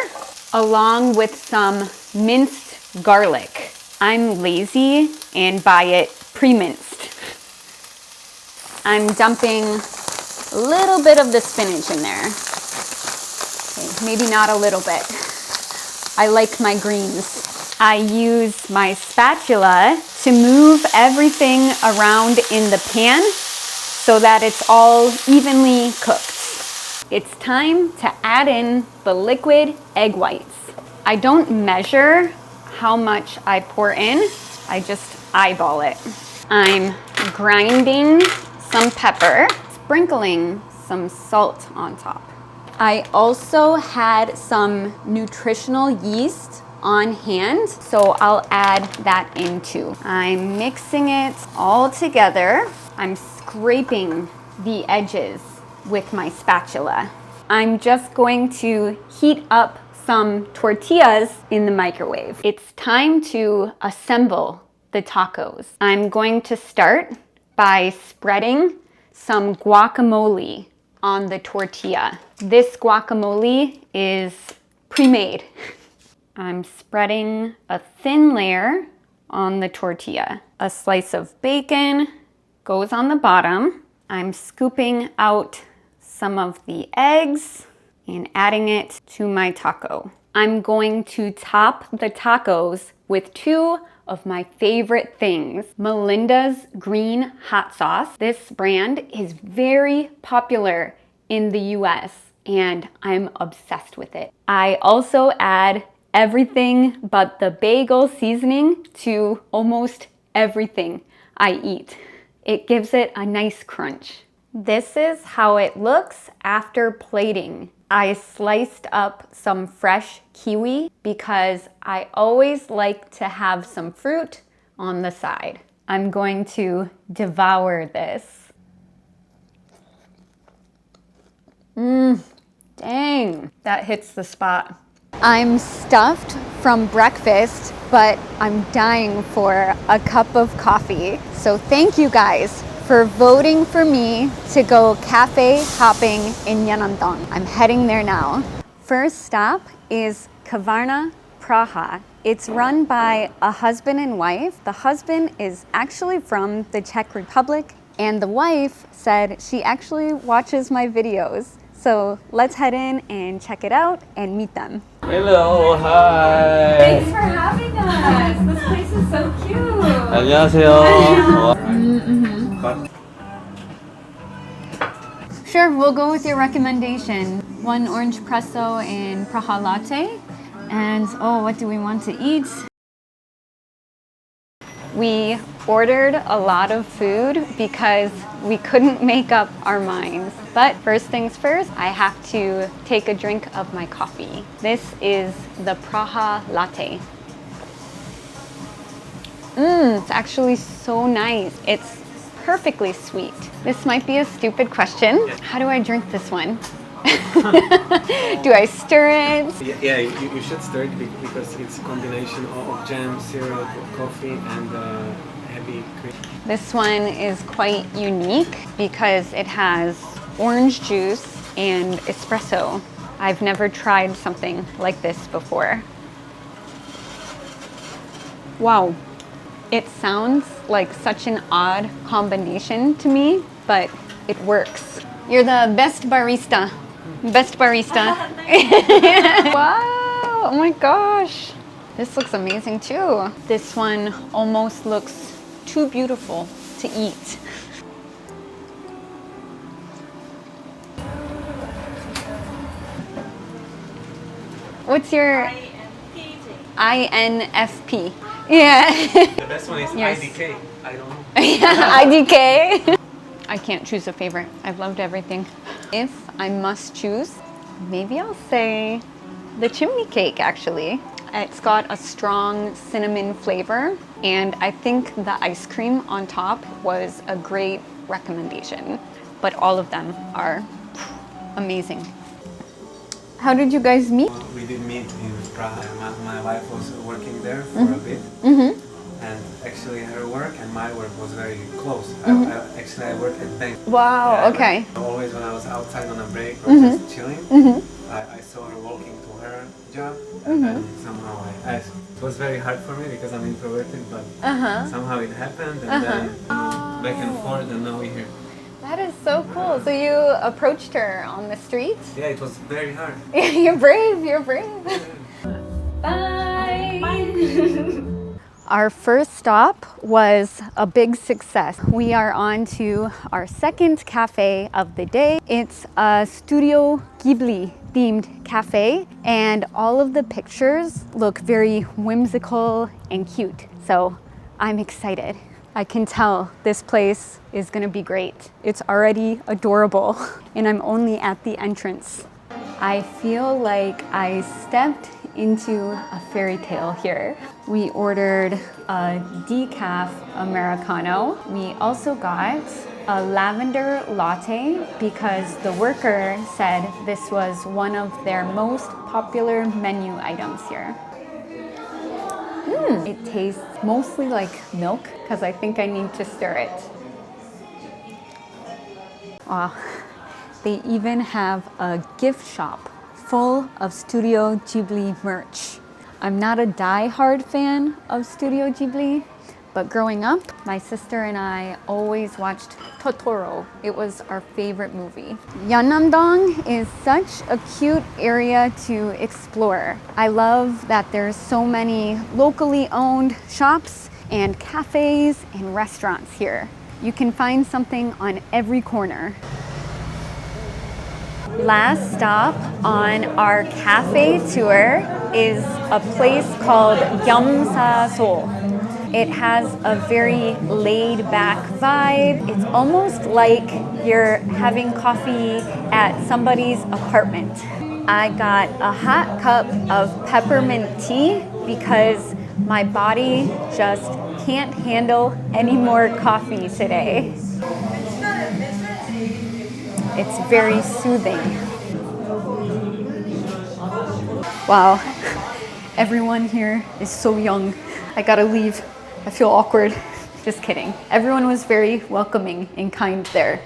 along with some minced garlic. I'm lazy and buy it pre-minced. I'm dumping a little bit of the spinach in there. Okay, maybe not a little bit. I like my greens. I use my spatula to move everything around in the pan so that it's all evenly cooked. It's time to add in the liquid egg whites. I don't measure how much I pour in, I just eyeball it. I'm grinding some pepper, sprinkling some salt on top. I also had some nutritional yeast on hand, so I'll add that in too. I'm mixing it all together. I'm scraping the edges with my spatula. I'm just going to heat up some tortillas in the microwave. It's time to assemble the tacos. I'm going to start by spreading some guacamole on the tortilla. This guacamole is pre-made. I'm spreading a thin layer on the tortilla. A slice of bacon goes on the bottom. I'm scooping out some of the eggs and adding it to my taco. I'm going to top the tacos with 2 of my favorite things. Melinda's green hot sauce. This brand is very popular in the US and I'm obsessed with it. I also add everything but the bagel seasoning to almost everything I eat. It gives it a nice crunch. This is how it looks after plating. I sliced up some fresh kiwi because I always like to have some fruit on the side. I'm going to devour this. Dang, that hits the spot. I'm stuffed from breakfast, but I'm dying for a cup of coffee. So thank you guys for voting for me to go cafe hopping in Yanandong. I'm heading there now. First stop is Kavarna, Praha. It's run by a husband and wife. The husband is actually from the Czech Republic, and the wife said she actually watches my videos. So let's head in and check it out and meet them. Hello, hi. Thanks for having us. This place is so cute. 안녕하세요. Sure, we'll go with your recommendation. 1 orange espresso and Praha latte. And oh, what do we want to eat? We ordered a lot of food because we couldn't make up our minds. But first things first, I have to take a drink of my coffee. This is the Praha latte. It's actually so nice. It's perfectly sweet. This might be a stupid question. How do I drink this one? Do I stir it? Yeah, you should stir it because it's a combination of jam, syrup, coffee, and heavy cream. This one is quite unique because it has orange juice and espresso. I've never tried something like this before. Wow, it sounds like such an odd combination to me, but it works. You're the best barista. Best barista. Wow, oh my gosh. This looks amazing too. This one almost looks too beautiful to eat. What's your INFP? Yeah. The best one is Yes. IDK. I don't know. IDK. I can't choose a favorite. I've loved everything. If I must choose, maybe I'll say the chimney cake actually. It's got a strong cinnamon flavor, and I think the ice cream on top was a great recommendation. But all of them are amazing. How did you guys meet? We did meet in Prague. My wife was working there for a bit. And actually her work and my work was very close. I work at bank. Wow, Yeah, okay. Always when I was outside on a break or just chilling, I saw her walking to her job, and then somehow it was very hard for me because I'm introverted, but somehow it happened, and then back and forth, and now we're here. That is so cool. So you approached her on the street? Yeah, it was very hard. You're brave, you're brave. Bye. Our first stop was a big success. We are on to our second cafe of the day. It's a Studio Ghibli themed cafe, and all of the pictures look very whimsical and cute. So I'm excited. I can tell this place is gonna be great. It's already adorable, and I'm only at the entrance. I feel like I stepped into a fairy tale here. We ordered a decaf Americano. We also got a lavender latte because the worker said this was one of their most popular menu items here. It tastes mostly like milk because I think I need to stir it. Wow. They even have a gift shop full of Studio Ghibli merch. I'm not a die-hard fan of Studio Ghibli, but growing up, my sister and I always watched Totoro. It was our favorite movie. Yeonnam-dong is such a cute area to explore. I love that there's so many locally owned shops and cafes and restaurants here. You can find something on every corner. Last stop on our cafe tour is a place called Yeomsaso. It has a very laid-back vibe. It's almost like you're having coffee at somebody's apartment. I got a hot cup of peppermint tea because my body just can't handle any more coffee today. It's very soothing. Wow, everyone here is so young. I gotta leave. I feel awkward. Just kidding. Everyone was very welcoming and kind there.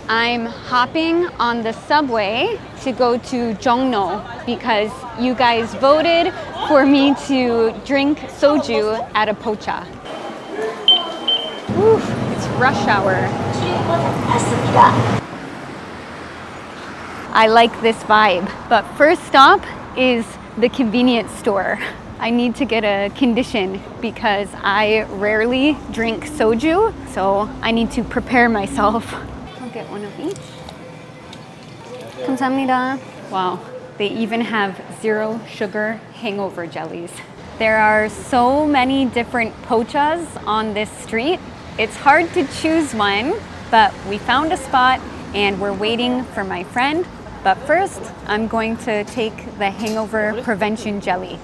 I'm hopping on the subway to go to Jongno because you guys voted for me to drink soju at a pocha. Woo, it's rush hour. I like this vibe, but first stop is the convenience store. I need to get a condition because I rarely drink soju, so I need to prepare myself. I'll get one of each. 감사합니다. Wow, they even have zero sugar hangover jellies. There are so many different pochas on this street. It's hard to choose one, but we found a spot and we're waiting for my friend. But first, I'm going to take the hangover prevention jelly.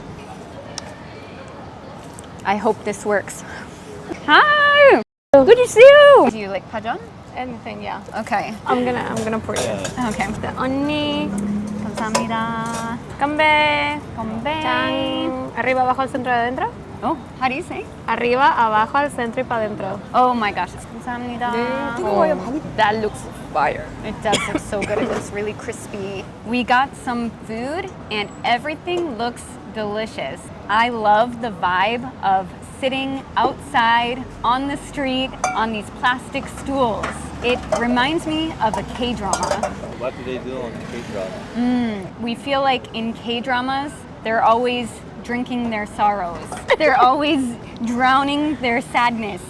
I hope this works. Hi! Good to see you! Do you like pajeon? Anything, yeah. Okay. I'm gonna pour you. Okay. The 언니, 감사합니다. 건배, 건배. 짠. Arriba, abajo, al centro, adentro. Oh, how do you say? Arriba, abajo, al centro y para adentro. Oh my gosh. 감사합니다. 뜨거워요, 많이. That looks Fire. It does look so good. It looks really crispy. We got some food and everything looks delicious. I love the vibe of sitting outside on the street on these plastic stools. It reminds me of a K-drama. What do they do on K-drama? We feel like in K-dramas, they're always drinking their sorrows. They're always drowning their sadness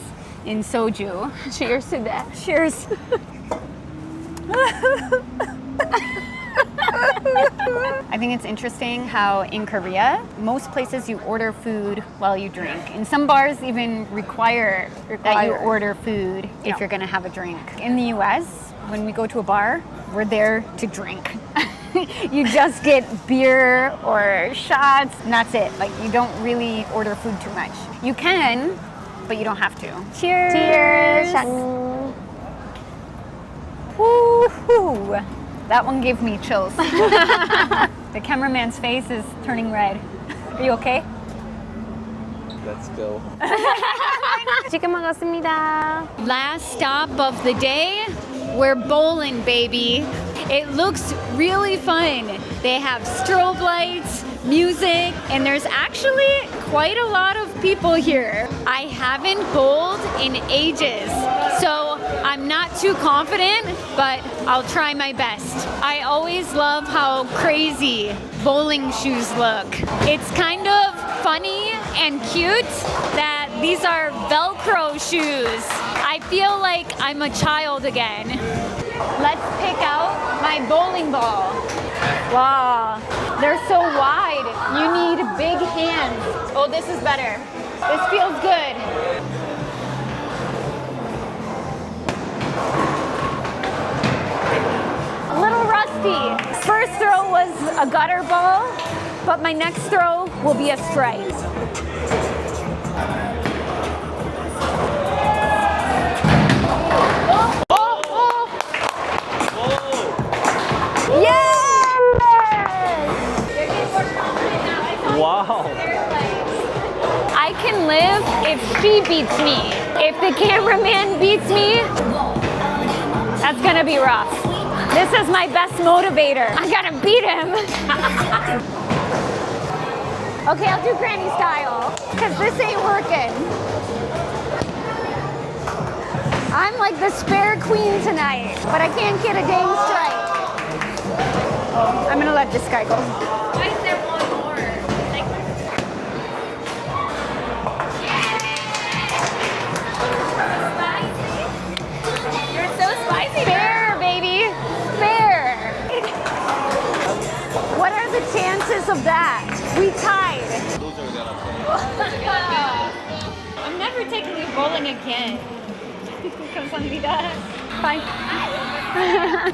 in soju. Cheers to that. Cheers. I think it's interesting how in Korea, most places you order food while you drink. And some bars even require that you order food if you're gonna have a drink. In the US, when we go to a bar, we're there to drink. You just get beer or shots, and that's it. Like, you don't really order food too much. You can, but you don't have to. Cheers! Cheers! Woo-hoo. That one gave me chills. The cameraman's face is turning red. Are you okay? Let's go. 치킨 먹었습니다. Last stop of the day, we're bowling, baby. It looks really fun. They have strobe lights, music, and there's actually quite a lot of people here. I haven't bowled in ages, so I'm not too confident, but I'll try my best. I always love how crazy bowling shoes look. It's kind of funny and cute that these are Velcro shoes. I feel like I'm a child again. Let's pick out my bowling ball. Wow, they're so wide. You need big hands. Oh, this is better. This feels good. A little rusty. First throw was a gutter ball, but my next throw will be a strike. Wow. I can live if she beats me. If the cameraman beats me, that's gonna be rough. This is my best motivator. I gotta beat him. Okay, I'll do granny style, because this ain't working. I'm like the spare queen tonight, but I can't get a dang strike. Oh, I'm gonna let this guy go. Why is there one more? You're so spicy. Fair, baby. Fair. What are the chances of that? We tied. I'm never taking you bowling again. Bye.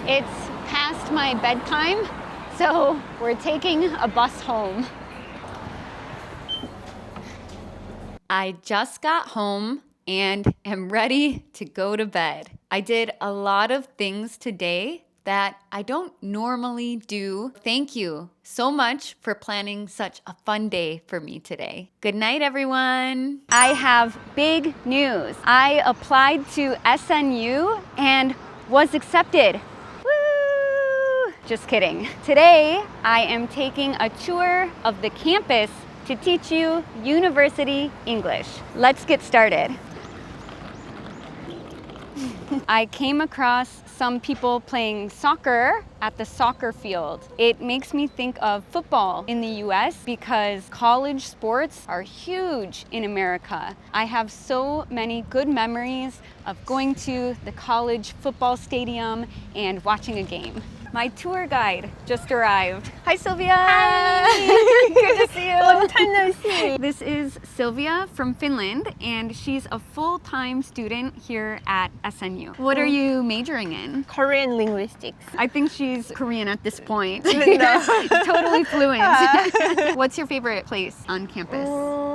It's past my bedtime, so we're taking a bus home. I just got home and am ready to go to bed. I did a lot of things today that I don't normally do. Thank you so much for planning such a fun day for me today. Good night, everyone. I have big news. I applied to SNU and was accepted. Woo! Just kidding. Today, I am taking a tour of the campus to teach you university English. Let's get started. I came across some people playing soccer at the soccer field. It makes me think of football in the US because college sports are huge in America. I have so many good memories of going to the college football stadium and watching a game. My tour guide just arrived. Hi, Sylvia. Hi. Good to see you. Long time no see. This is Sylvia from Finland, and she's a full-time student here at SNU. What are you majoring in? Korean linguistics. I think she's Korean at this point. No. Totally fluent. What's your favorite place on campus?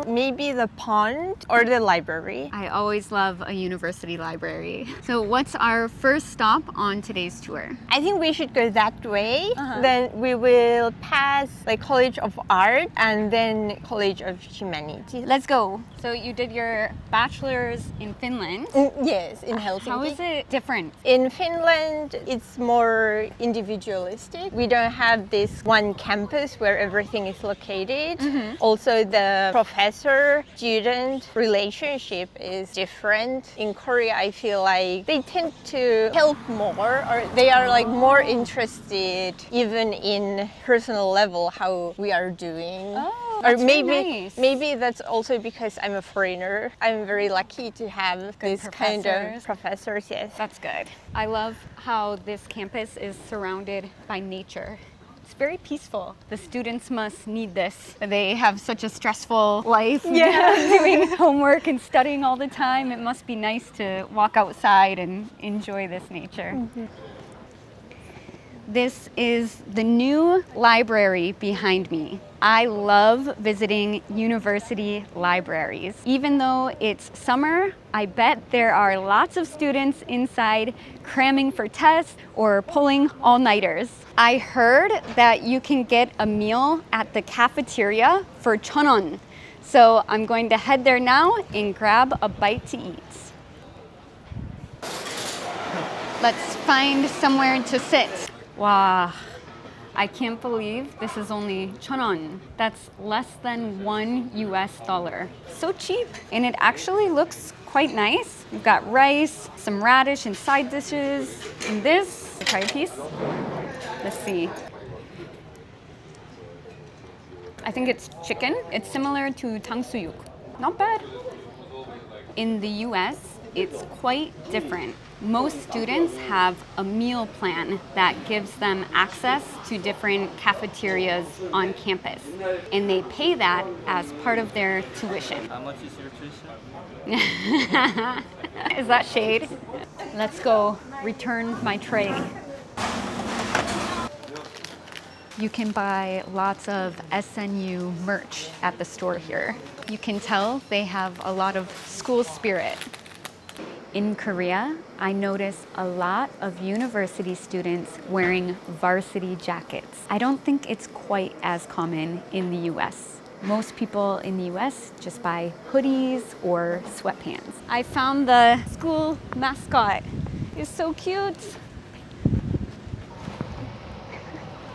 Maybe the pond or the library. I always love a university library. So what's our first stop on today's tour? I think we should go that way. Then we will will pass like College of Art and then College of Humanities. Let's go. So you did your bachelor's in Finland. Yes, in Helsinki. How is it different? In Finland, it's more individualistic. We don't have this one campus where everything is located. Also, the professor-student relationship is different. In Korea, I feel like they tend to help more, or they are like more interested even in personal level how we are doing. Oh, Or that's very maybe nice. that's also because I'm a foreigner. I'm very lucky to have this kind of professors. professors. Yes. That's good. I love how this campus is surrounded by nature. It's very peaceful. The students must need this. They have such a stressful life, doing homework and studying all the time. It must be nice to walk outside and enjoy this nature. This is the new library behind me. I love visiting university libraries. Even though it's summer, I bet there are lots of students inside cramming for tests or pulling all-nighters. I heard that you can get a meal at the cafeteria for 1,000원. So I'm going to head there now and grab a bite to eat. Let's find somewhere to sit. Wow, I can't believe this is only 1,000원. That's less than $1. So cheap. And it actually looks quite nice. We've got rice, some radish and side dishes. And this, try a piece. Let's see. I think it's chicken. It's similar to 탕수육. Not bad. In the US, it's quite different. Most students have a meal plan that gives them access to different cafeterias on campus, and they pay that as part of their tuition. How much is your tuition? Is that shade? Let's go return my tray. You can buy lots of SNU merch at the store here. You can tell they have a lot of school spirit. In Korea, I notice a lot of university students wearing varsity jackets. I don't think it's quite as common in the US. Most people in the US just buy hoodies or sweatpants. I found the school mascot. It's so cute.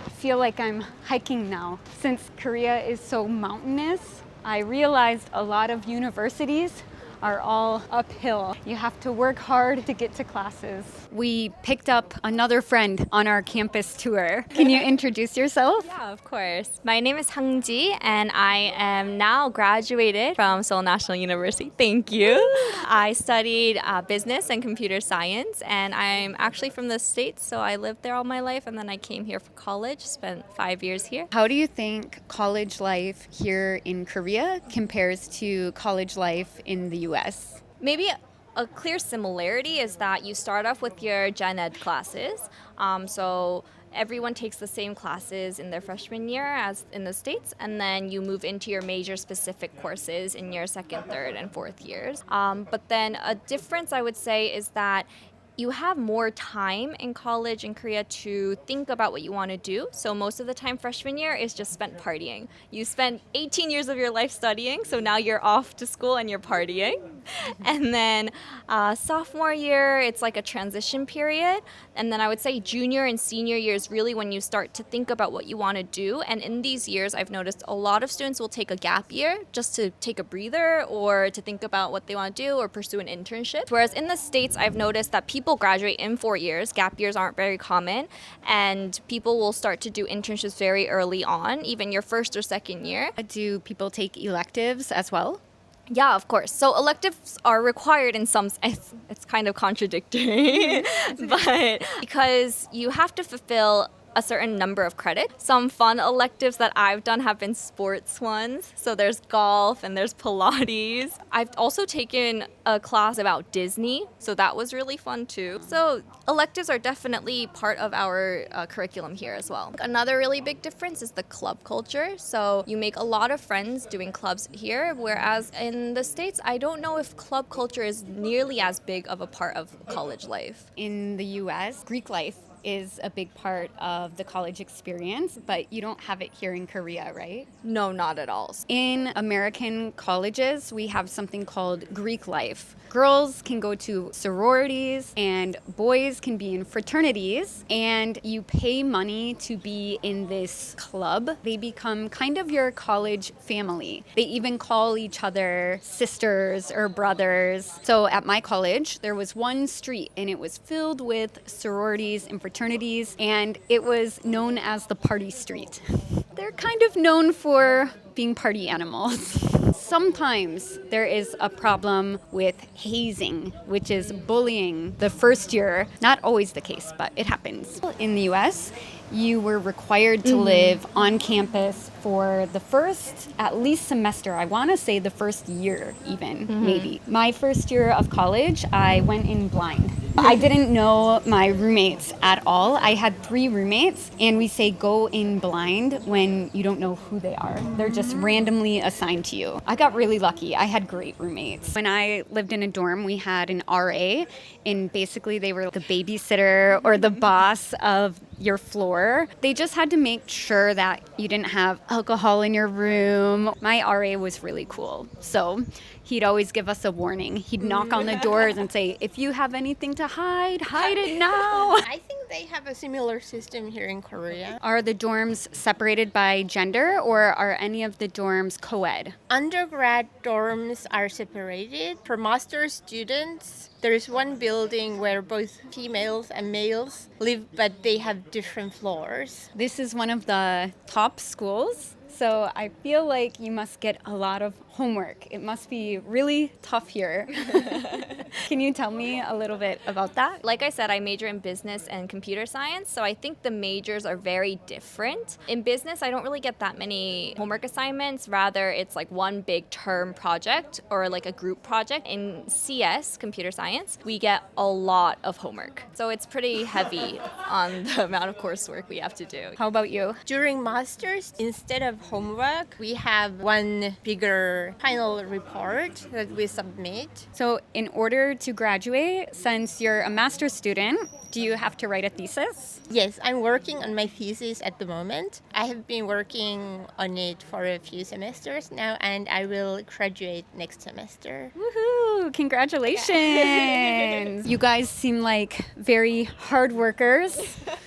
I feel like I'm hiking now. Since Korea is so mountainous, I realized a lot of universities are all uphill. You have to work hard to get to classes. We picked up another friend on our campus tour. Can you introduce yourself? Yeah, of course. My name is Hangji, and I am now graduated from Seoul National University. Thank you. I studied business and computer science, and I'm actually from the States, so I lived there all my life, and then I came here for college, spent 5 years here. How do you think college life here in Korea compares to college life in the US? Maybe a clear similarity is that you start off with your gen ed classes. So everyone takes the same classes in their freshman year as in the States, and then you move into your major specific courses in your second, third, and fourth years. But then a difference I would say is that you have more time in college in Korea to think about what you want to do. So most of the time freshman year is just spent partying. You spend 18 years of your life studying, so now you're off to school and you're partying. And then sophomore year, it's like a transition period. And then I would say junior and senior year is really when you start to think about what you want to do. And in these years, I've noticed a lot of students will take a gap year just to take a breather or to think about what they want to do or pursue an internship. Whereas in the States, I've noticed that people graduate in 4 years. Gap years aren't very common, and people will start to do internships very early on, even your first or second year. Do people take electives as well? Yeah, of course. So electives are required in some sense. It's kind of contradictory, but because you have to fulfill a certain number of credits. Some fun electives that I've done have been sports ones. So there's golf and there's Pilates. I've also taken a class about Disney, so that was really fun too. So electives are definitely part of our curriculum here as well. Another really big difference is the club culture. So you make a lot of friends doing clubs here, whereas in the States, I don't know if club culture is nearly as big of a part of college life. In the US, Greek life is a big part of the college experience, but you don't have it here in Korea, right? No, not at all. In American colleges, we have something called Greek life. Girls can go to sororities and boys can be in fraternities, and you pay money to be in this club. They become kind of your college family. They even call each other sisters or brothers. So at my college, there was one street and it was filled with sororities and fraternities, and it was known as the party street. They're kind of known for being party animals. Sometimes there is a problem with hazing, which is bullying the first year. Not always the case, but it happens. In the US, you were required to live on campus for the first, at least semester. I want to say the first year even, maybe. My first year of college, I went in blind. I didn't know my roommates at all. I had 3 roommates, and we say go in blind when you don't know who they are. They're just randomly assigned to you. I got really lucky. I had great roommates. When I lived in a dorm, we had an RA, and basically they were the babysitter or the boss of your floor. They just had to make sure that you didn't have alcohol in your room. My RA was really cool. So he'd always give us a warning. He'd knock on the doors and say, if you have anything to hide, hide it now. I think they have a similar system here in Korea. Are the dorms separated by gender, or are any of the dorms co-ed? Undergrad dorms are separated. For master's students, there's one building where both females and males live, but they have different floors. This is one of the top schools, so I feel like you must get a lot of homework. It must be really tough here. Can you tell me a little bit about that? Like I said, I major in business and computer science, so I think the majors are very different. In business, I don't really get that many homework assignments. Rather, it's like one big term project or like a group project. In CS, computer science, we get a lot of homework. So it's pretty heavy on the amount of coursework we have to do. How about you? During masters, instead of homework, we have one bigger final report that we submit. So in order to graduate, since you're a master's student, do you have to write a thesis? Yes, I'm working on my thesis at the moment. I have been working on it for a few semesters now, and I will graduate next semester. Woohoo! Congratulations! You guys seem like very hard workers.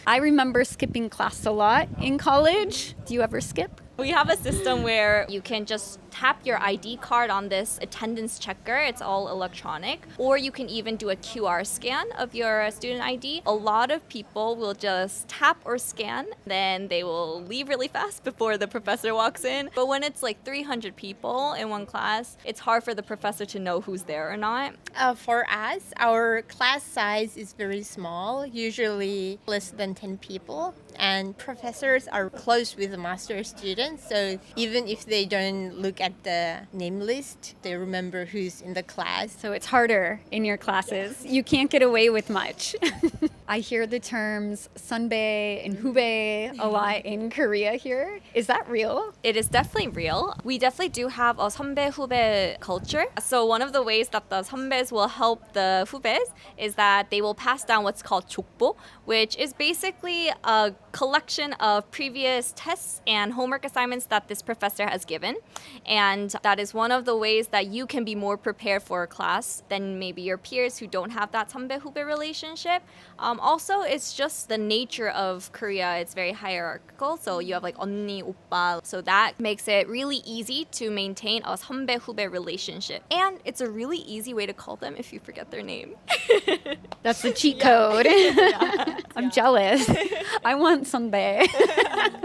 I remember skipping class a lot in college. Do you ever skip? We have a system where you can just tap your ID card on this attendance checker. It's all electronic. Or you can even do a QR scan of your student ID. A lot of people will just tap or scan, then they will leave really fast before the professor walks in. But when it's like 300 people in one class, it's hard for the professor to know who's there or not. For us, our class size is very small, usually less than 10 people. And professors are close with the master students, so even if they don't look at the name list, they remember who's in the class. So it's harder in your classes. You can't get away with much. I hear the terms sunbae and hubae a lot in Korea here. Is that real? It is definitely real. We definitely do have a 선배 후배 culture. So one of the ways that the 선배s will help the 후배s is that they will pass down what's called 족보, which is basically a collection of previous tests and homework assignments that this professor has given. And that is one of the ways that you can be more prepared for a class than maybe your peers who don't have that 선배 후배 relationship. Also, it's just the nature of Korea. It's very hierarchical. So you have like 언니, 오빠. So that makes it really easy to maintain a 선배 후배 relationship. And it's a really easy way to call them if you forget their name. That's the cheat code. I'm jealous. I want sunbae.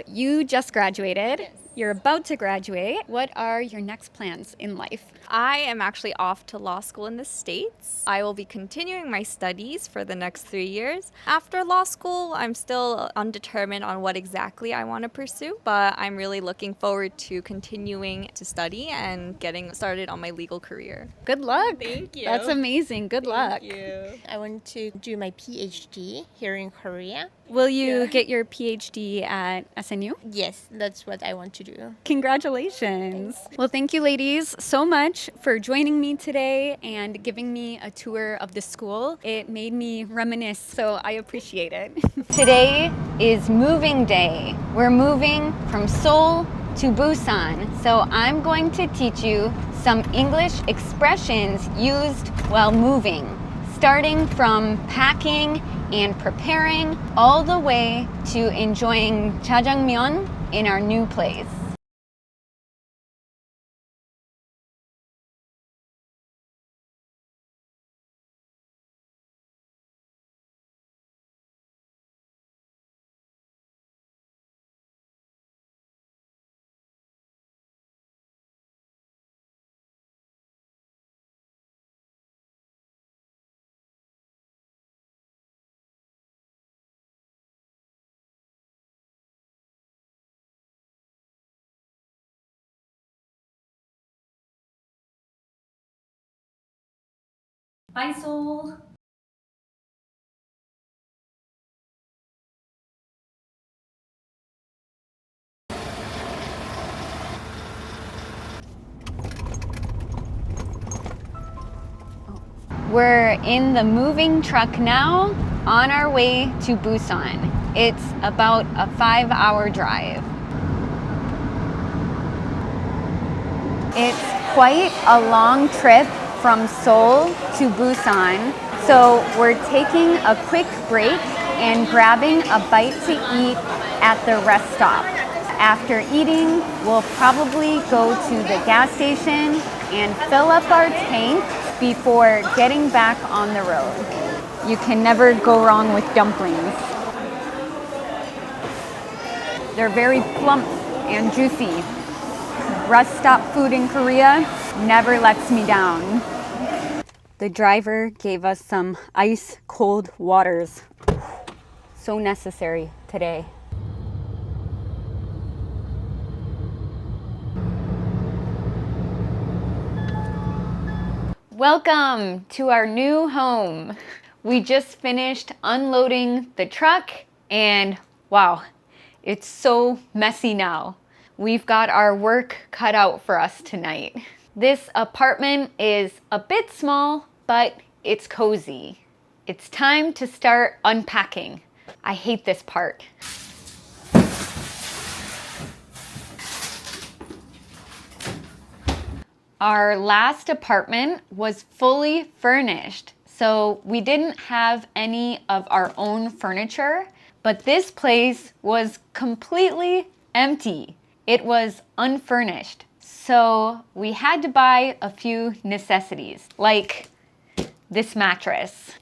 You just graduated. Yes. You're about to graduate. What are your next plans in life? I am actually off to law school in the States. I will be continuing my studies for the next 3 years. After law school, I'm still undetermined on what exactly I want to pursue, but I'm really looking forward to continuing to study and getting started on my legal career. Good luck. Thank you. That's amazing. Good luck. Thank you. I want to do my PhD here in Korea. Will you get your PhD at SNU? Yes, that's what I want to do. Congratulations. Well, thank you, ladies, so much for joining me today and giving me a tour of the school. It made me reminisce, so I appreciate it. Today is moving day. We're moving from Seoul to Busan. So I'm going to teach you some English expressions used while moving, starting from packing and preparing all the way to enjoying jjajangmyeon in our new place. Bye, Seoul. We're in the moving truck now, on our way to Busan. It's about a 5-hour drive. It's quite a long trip from Seoul to Busan, so we're taking a quick break and grabbing a bite to eat at the rest stop. After eating, we'll probably go to the gas station and fill up our tank before getting back on the road. You can never go wrong with dumplings. They're very plump and juicy. Rest stop food in Korea never lets me down. The driver gave us some ice cold waters. So necessary today. Welcome to our new home. We just finished unloading the truck and wow, it's so messy now. We've got our work cut out for us tonight. This apartment is a bit small, but it's cozy. It's time to start unpacking. I hate this part. Our last apartment was fully furnished, so we didn't have any of our own furniture, but this place was completely empty. It was unfurnished, so we had to buy a few necessities, like this mattress.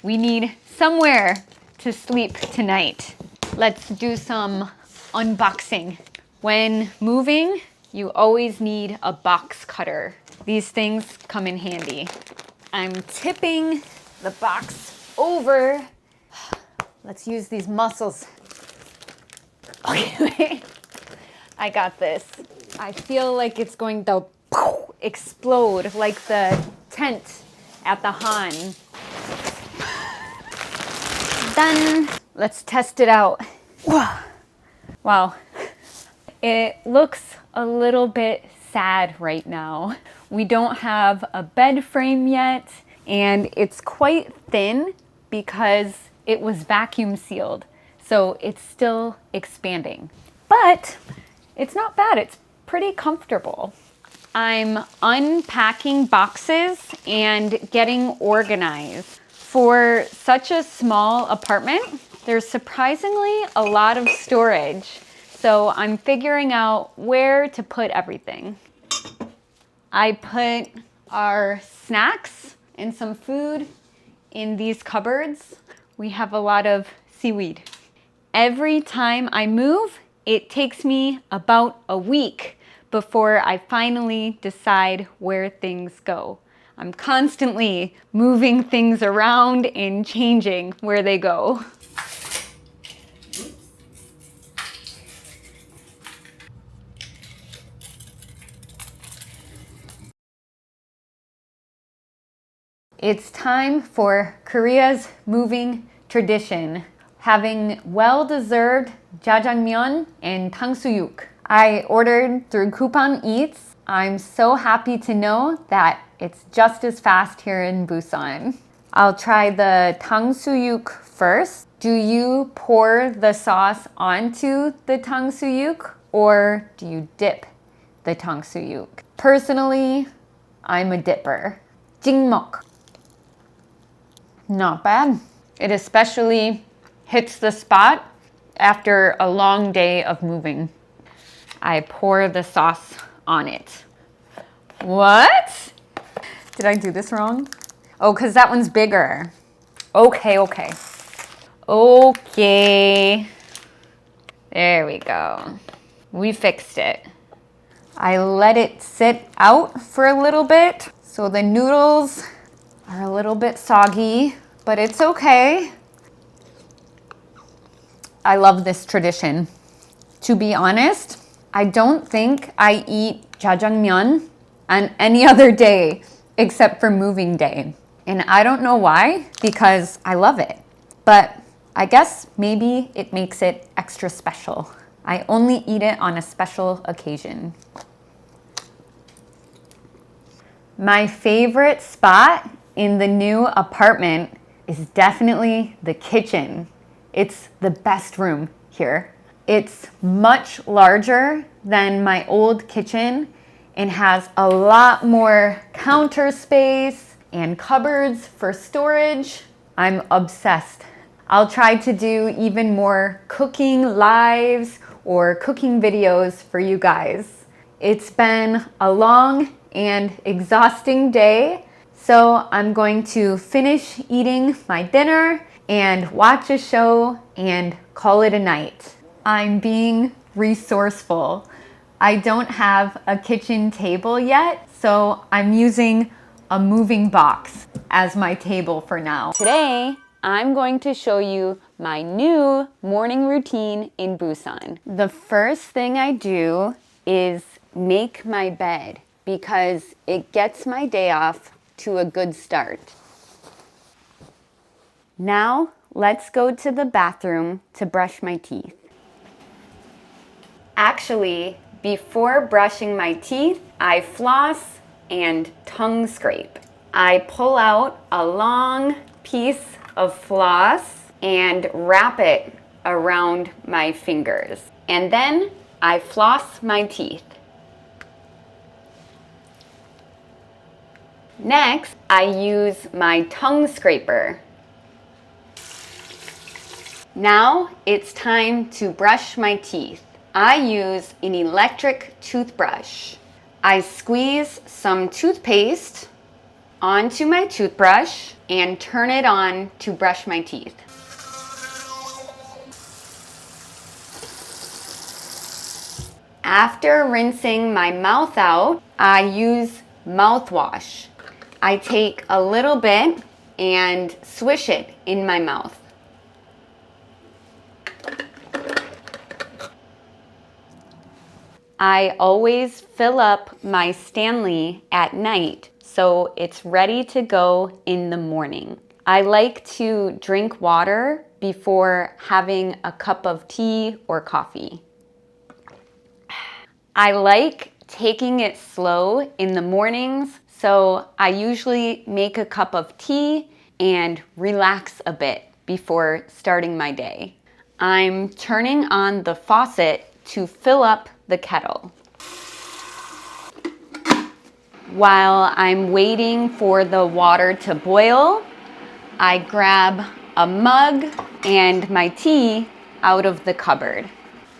We need somewhere to sleep tonight. Let's do some unboxing. When moving, you always need a box cutter. These things come in handy. I'm tipping the box over. Let's use these muscles. Okay, wait. I got this. I feel like it's going to explode like the tent at the Han. Done. Let's test it out. Wow. It looks a little bit sad right now. We don't have a bed frame yet, and it's quite thin because it was vacuum sealed, so it's still expanding. But it's not bad, it's pretty comfortable. I'm unpacking boxes and getting organized. For such a small apartment, there's surprisingly a lot of storage. So I'm figuring out where to put everything. I put our snacks and some food in these cupboards. We have a lot of seaweed. Every time I move, it takes me about a week before I finally decide where things go. I'm constantly moving things around and changing where they go. It's time for Korea's moving tradition, having well-deserved jjajangmyeon and 탕수육. I ordered through Coupon Eats. I'm so happy to know that it's just as fast here in Busan. I'll try the 탕수육 first. Do you pour the sauce onto the 탕수육 or do you dip the 탕수육? Personally, I'm a dipper. 찍먹. Not bad. It especially hits the spot after a long day of moving. I pour the sauce on it. What? Did I do this wrong? Oh, because that one's bigger. Okay. There we go. We fixed it. I let it sit out for a little bit, so the noodles are a little bit soggy, but it's okay. I love this tradition. To be honest, I don't think I eat jjajangmyeon on any other day except for moving day. And I don't know why, because I love it. But I guess maybe it makes it extra special. I only eat it on a special occasion. My favorite spot in the new apartment is definitely the kitchen. It's the best room here. It's much larger than my old kitchen and has a lot more counter space and cupboards for storage. I'm obsessed. I'll try to do even more cooking lives or cooking videos for you guys. It's been a long and exhausting day, so I'm going to finish eating my dinner and watch a show and call it a night. I'm being resourceful. I don't have a kitchen table yet, so I'm using a moving box as my table for now. Today, I'm going to show you my new morning routine in Busan. The first thing I do is make my bed because it gets my day off to a good start. Now, let's go to the bathroom to brush my teeth. Actually, before brushing my teeth, I floss and tongue scrape. I pull out a long piece of floss and wrap it around my fingers. And then I floss my teeth. Next, I use my tongue scraper. Now it's time to brush my teeth. I use an electric toothbrush. I squeeze some toothpaste onto my toothbrush and turn it on to brush my teeth. After rinsing my mouth out, I use mouthwash. I take a little bit and swish it in my mouth. I always fill up my Stanley at night so it's ready to go in the morning. I like to drink water before having a cup of tea or coffee. I like taking it slow in the mornings, so I usually make a cup of tea and relax a bit before starting my day. I'm turning on the faucet to fill up the kettle. While I'm waiting for the water to boil, I grab a mug and my tea out of the cupboard.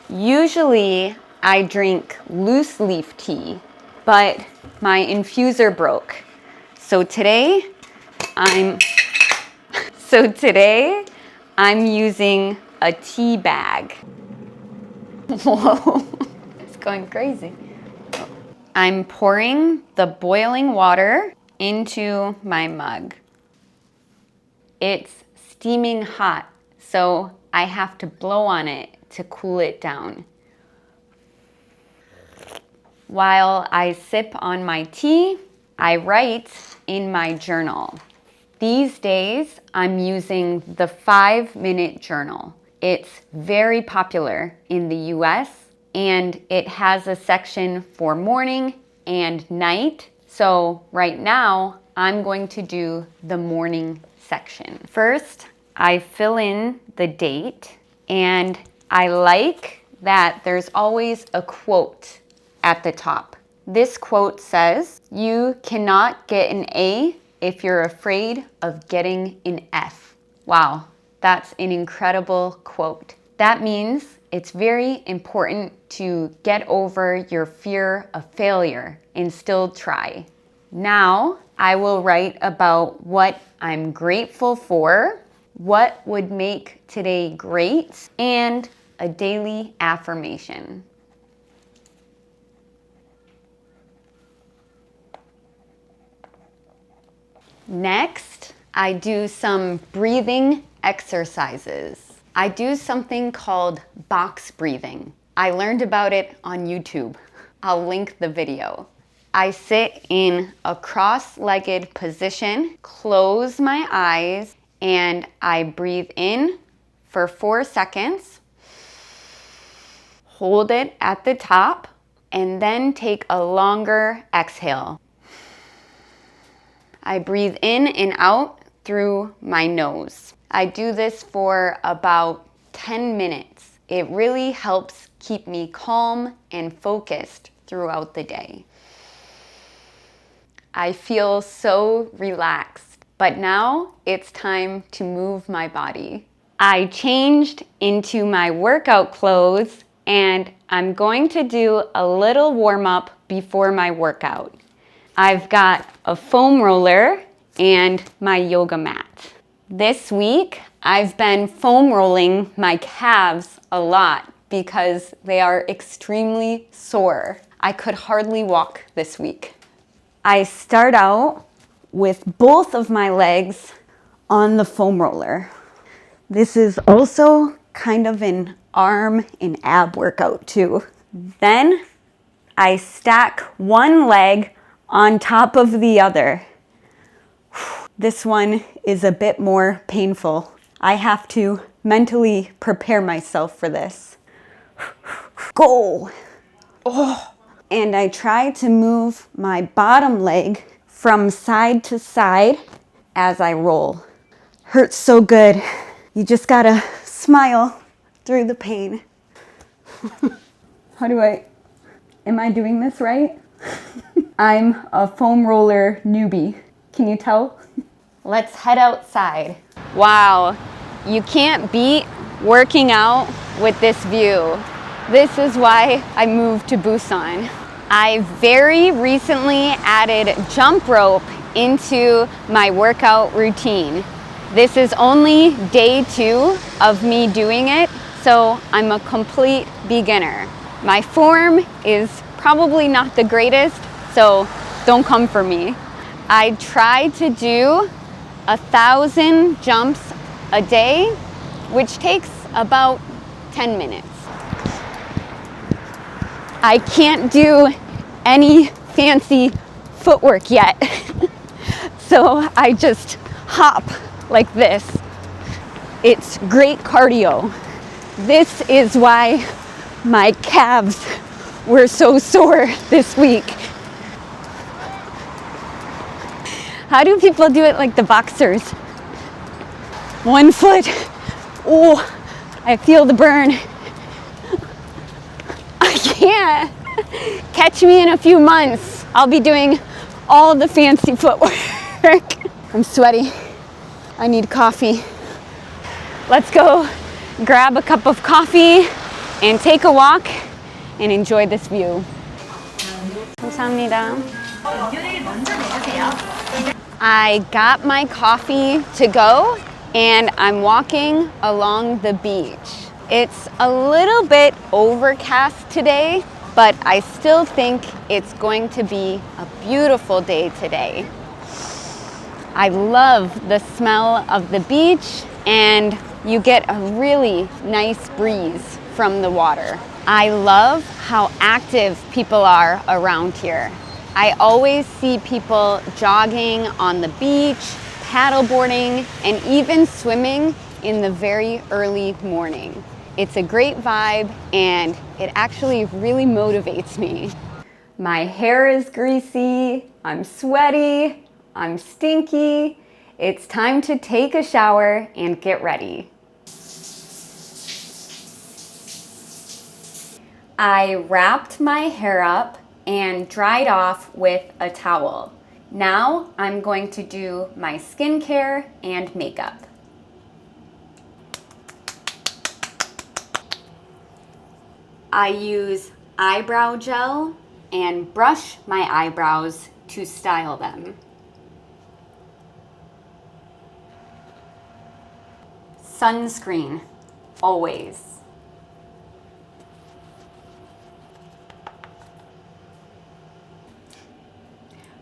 Usually I drink loose leaf tea, but my infuser broke. So today I'm using a tea bag. Whoa, it's going crazy. I'm pouring the boiling water into my mug. It's steaming hot, so I have to blow on it to cool it down. While I sip on my tea, I write in my journal. These days, I'm using the 5-minute journal. It's very popular in the US, and it has a section for morning and night. So right now, I'm going to do the morning section. First, I fill in the date, and I like that there's always a quote at the top. This quote says, "You cannot get an A if you're afraid of getting an F." Wow, that's an incredible quote. That means it's very important to get over your fear of failure and still try. Now, I will write about what I'm grateful for, what would make today great, and a daily affirmation. Next, I do some breathing exercises. I do something called box breathing. I learned about it on YouTube. I'll link the video. I sit in a cross-legged position, close my eyes, and I breathe in for 4 seconds, hold it at the top, and then take a longer exhale. I breathe in and out through my nose. I do this for about 10 minutes. It really helps keep me calm and focused throughout the day. I feel so relaxed, but now it's time to move my body. I changed into my workout clothes, and I'm going to do a little warm-up before my workout. I've got a foam roller and my yoga mat. This week, I've been foam rolling my calves a lot because they are extremely sore. I could hardly walk this week. I start out with both of my legs on the foam roller. This is also kind of an arm and ab workout too. Then I stack one leg on top of the other. This one is a bit more painful. I have to mentally prepare myself for this. Go! Oh. And I try to move my bottom leg from side to side as I roll. Hurts so good. You just gotta smile through the pain. Am I doing this right? I'm a foam roller newbie. Can you tell? Let's head outside. Wow, you can't beat working out with this view. This is why I moved to Busan. I very recently added jump rope into my workout routine. This is only day 2 of me doing it, so I'm a complete beginner. My form is probably not the greatest, so don't come for me. I try to do 1,000 jumps a day, which takes about 10 minutes. I can't do any fancy footwork yet, so I just hop like this. It's great cardio. This is why my calves were so sore this week. How do people do it like the boxers? One foot. Oh, I feel the burn. I can't. Catch me in a few months. I'll be doing all the fancy footwork. I'm sweaty. I need coffee. Let's go grab a cup of coffee and take a walk and enjoy this view. 감사합니다. I got my coffee to go and I'm walking along the beach. It's a little bit overcast today, but I still think it's going to be a beautiful day today. I love the smell of the beach, and you get a really nice breeze from the water. I love how active people are around here. I always see people jogging on the beach, paddleboarding, and even swimming in the very early morning. It's a great vibe and it actually really motivates me. My hair is greasy, I'm sweaty, I'm stinky. It's time to take a shower and get ready. I wrapped my hair up and dried off with a towel. Now I'm going to do my skincare and makeup. I use eyebrow gel and brush my eyebrows to style them. Sunscreen, always.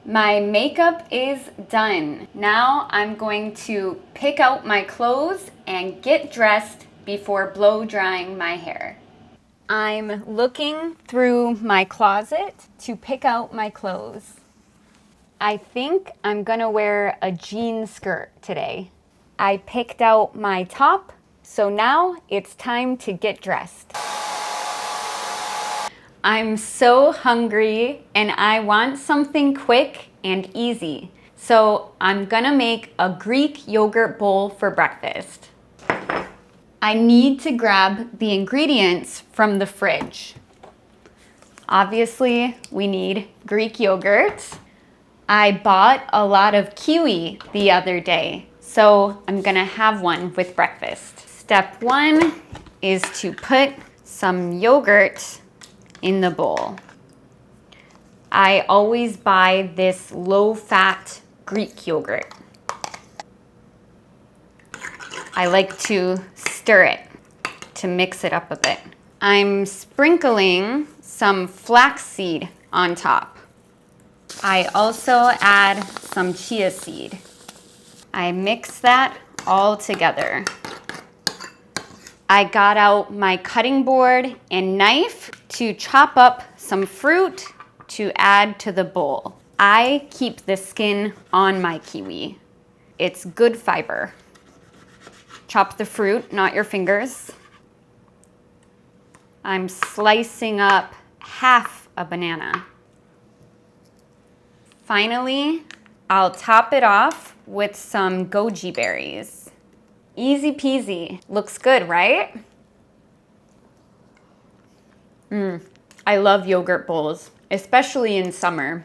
My makeup is done. Now I'm going to pick out my clothes and get dressed before blow drying my hair. I'm looking through my closet to pick out my clothes. I think I'm gonna wear a jean skirt today. I picked out my top, so now it's time to get dressed. I'm so hungry and I want something quick and easy. So I'm gonna make a Greek yogurt bowl for breakfast. I need to grab the ingredients from the fridge. Obviously, we need Greek yogurt. I bought a lot of kiwi the other day, so I'm gonna have one with breakfast. Step 1 is to put some yogurt in the bowl. I always buy this low-fat Greek yogurt. I like to stir it to mix it up a bit. I'm sprinkling some flaxseed on top. I also add some chia seed. I mix that all together. I got out my cutting board and knife to chop up some fruit to add to the bowl. I keep the skin on my kiwi. It's good fiber. Chop the fruit, not your fingers. I'm slicing up half a banana. Finally, I'll top it off with some goji berries. Easy peasy. Looks good, right? I love yogurt bowls, especially in summer.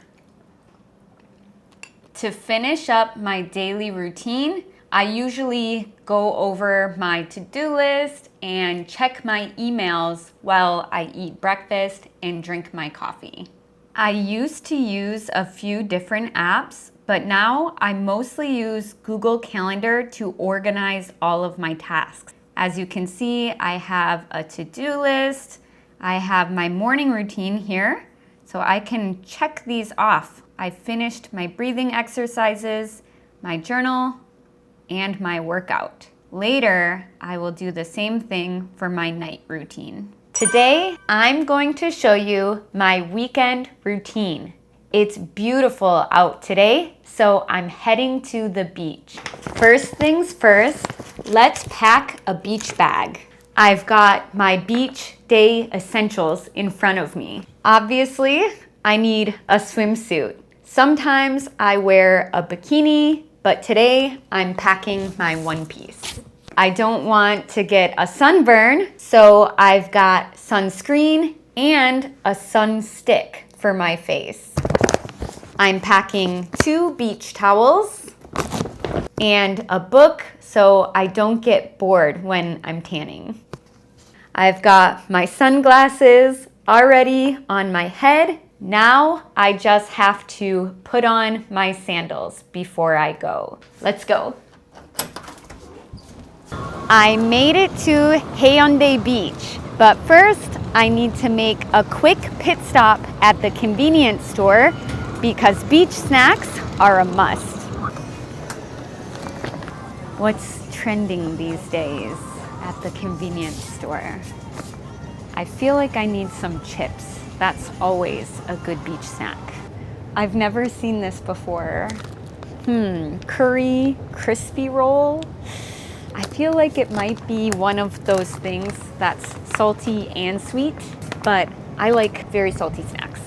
To finish up my daily routine, I usually go over my to-do list and check my emails while I eat breakfast and drink my coffee. I used to use a few different apps, but now I mostly use Google Calendar to organize all of my tasks. As you can see, I have a to-do list. I have my morning routine here, so I can check these off. I finished my breathing exercises, my journal, and my workout. Later, I will do the same thing for my night routine. Today, I'm going to show you my weekend routine. It's beautiful out today, so I'm heading to the beach. First things first, let's pack a beach bag. I've got my beach day essentials in front of me. Obviously, I need a swimsuit. Sometimes I wear a bikini, but today I'm packing my one piece. I don't want to get a sunburn, so I've got sunscreen and a sun stick for my face. I'm packing 2 beach towels and a book so I don't get bored when I'm tanning. I've got my sunglasses already on my head. Now I just have to put on my sandals before I go. Let's go. I made it to Haeundae Beach, but first I need to make a quick pit stop at the convenience store because beach snacks are a must. What's trending these days at the convenience store? I feel like I need some chips. That's always a good beach snack. I've never seen this before. Curry crispy roll. I feel like it might be one of those things that's salty and sweet, but I like very salty snacks.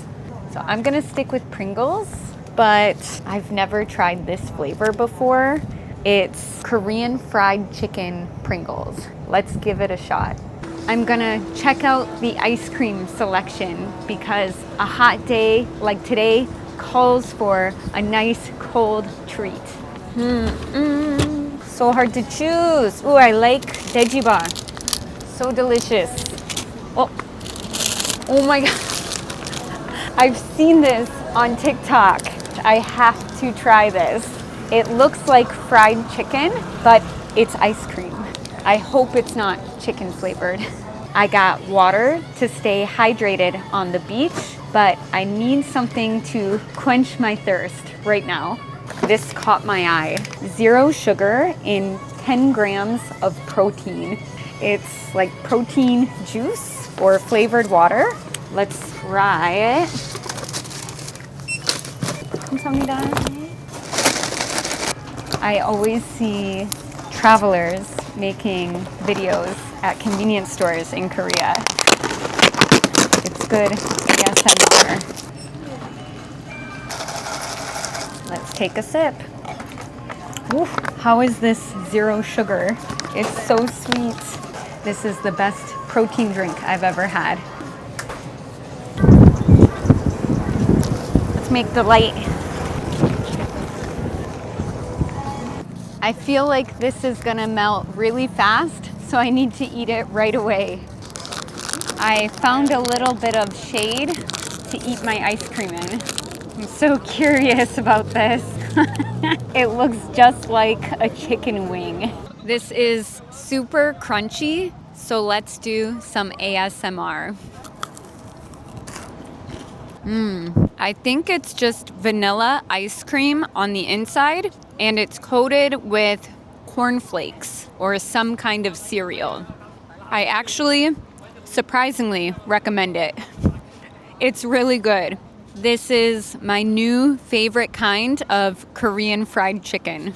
So I'm gonna stick with Pringles, but I've never tried this flavor before. It's Korean fried chicken Pringles. Let's give it a shot. I'm gonna check out the ice cream selection because a hot day like today calls for a nice cold treat. So hard to choose. Ooh, I like daejiba. So delicious. Oh my god. I've seen this on TikTok. I have to try this. It looks like fried chicken, but it's ice cream. I hope it's not chicken flavored. I got water to stay hydrated on the beach, but I need something to quench my thirst right now. This caught my eye. 0 sugar in 10 grams of protein. It's like protein juice or flavored water. Let's try it. 감사합니다. I always see travelers making videos at convenience stores in Korea. It's good ASMR. Let's take a sip. Ooh, how is this 0 sugar? It's so sweet. This is the best protein drink I've ever had. Let's make the light. I feel like this is gonna melt really fast, so I need to eat it right away. I found a little bit of shade to eat my ice cream in. I'm so curious about this. It looks just like a chicken wing. This is super crunchy, so let's do some ASMR. I think it's just vanilla ice cream on the inside, and it's coated with cornflakes or some kind of cereal. I actually, surprisingly, recommend it. It's really good. This is my new favorite kind of Korean fried chicken.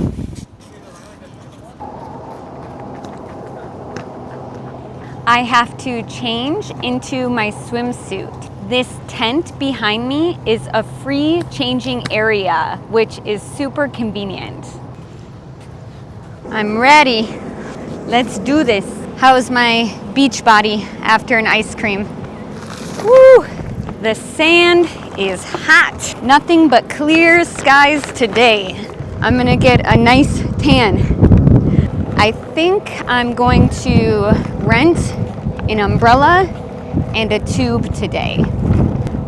I have to change into my swimsuit. This tent behind me is a free changing area, which is super convenient. I'm ready. Let's do this. How's my beach body after an ice cream? Woo! The sand is hot. Nothing but clear skies today. I'm gonna get a nice tan. I think I'm going to rent an umbrella and a tube today.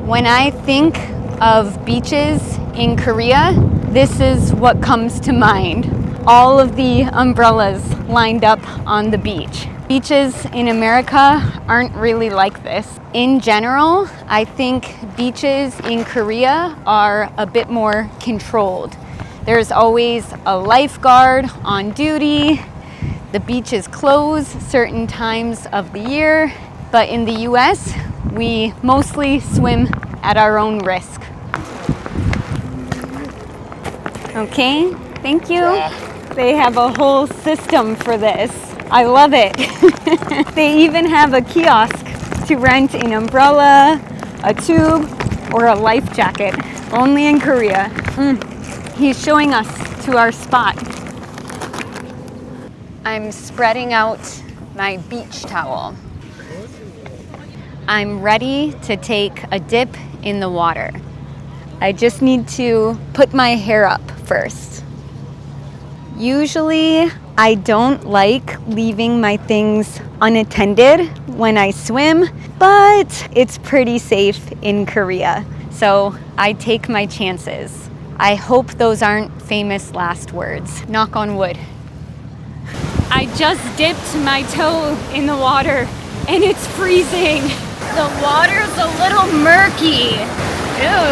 When I think of beaches in Korea, this is what comes to mind. All of the umbrellas lined up on the beach. Beaches in America aren't really like this. In general, I think beaches in Korea are a bit more controlled. There's always a lifeguard on duty. The beach is closed certain times of the year, but in the US, we mostly swim at our own risk. Okay, thank you. They have a whole system for this. I love it. They even have a kiosk to rent an umbrella, a tube, or a life jacket. Only in Korea. He's showing us to our spot. I'm spreading out my beach towel. I'm ready to take a dip in the water. I just need to put my hair up first. Usually, I don't like leaving my things unattended when I swim, but it's pretty safe in Korea, so I take my chances. I hope those aren't famous last words. Knock on wood. I just dipped my toe in the water and it's freezing. The water's a little murky. Ew.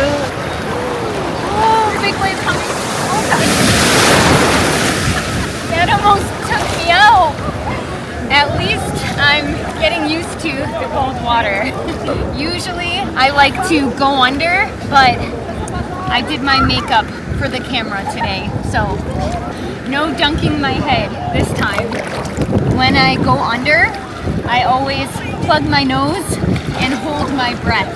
Oh, big wave coming. Oh god. That almost took me out. At least I'm getting used to the cold water. Usually I like to go under, but I did my makeup for the camera today, so no dunking my head this time. When I go under, I always plug my nose and hold my breath.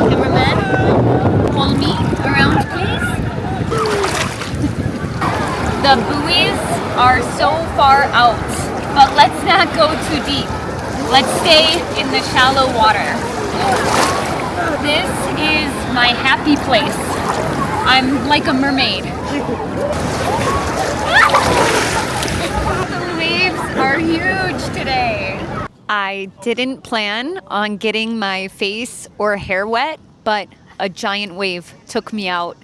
Cameraman, hold me around, please. The buoys are so far out, but let's not go too deep. Let's stay in the shallow water. This is my happy place. I'm like a mermaid. The waves are huge today. I didn't plan on getting my face or hair wet, but a giant wave took me out.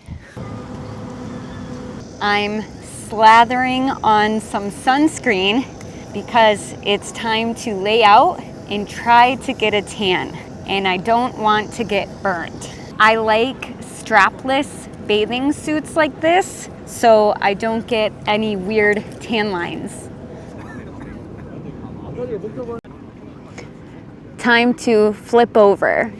I'm slathering on some sunscreen because it's time to lay out and try to get a tan, and I don't want to get burned. I like strapless bathing suits like this so I don't get any weird tan lines. Time to flip over.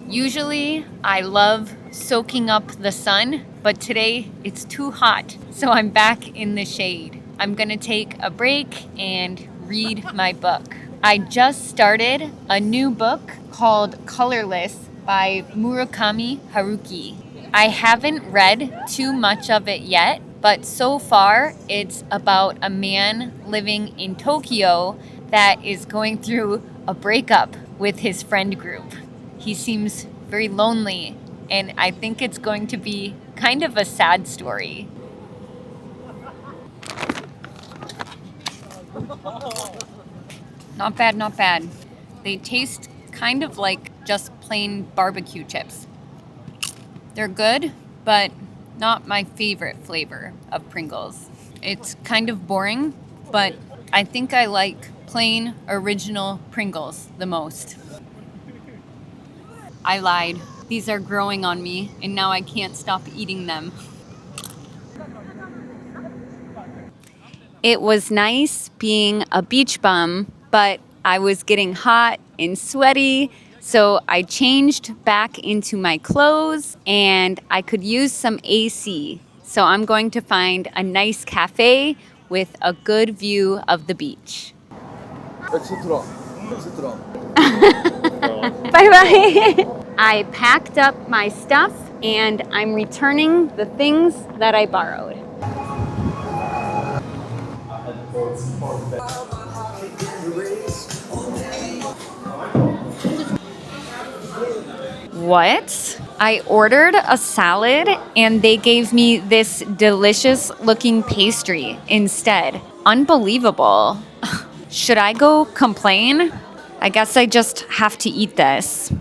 Usually I love soaking up the sun, but today it's too hot, so I'm back in the shade. I'm gonna take a break and read my book. I just started a new book called Colorless by Murakami Haruki. I haven't read too much of it yet, but so far it's about a man living in Tokyo that is going through a breakup with his friend group. He seems very lonely, and I think it's going to be kind of a sad story. Not bad, not bad. They taste kind of like just plain barbecue chips. They're good, but not my favorite flavor of Pringles. It's kind of boring, but I think I like plain original Pringles the most. I lied. These are growing on me, and now I can't stop eating them. It was nice being a beach bum, but I was getting hot and sweaty, so I changed back into my clothes, and I could use some AC. So I'm going to find a nice cafe with a good view of the beach. Bye-bye. I packed up my stuff, and I'm returning the things that I borrowed. What? I ordered a salad and they gave me this delicious looking pastry instead. Unbelievable. Should I go complain? I guess I just have to eat this.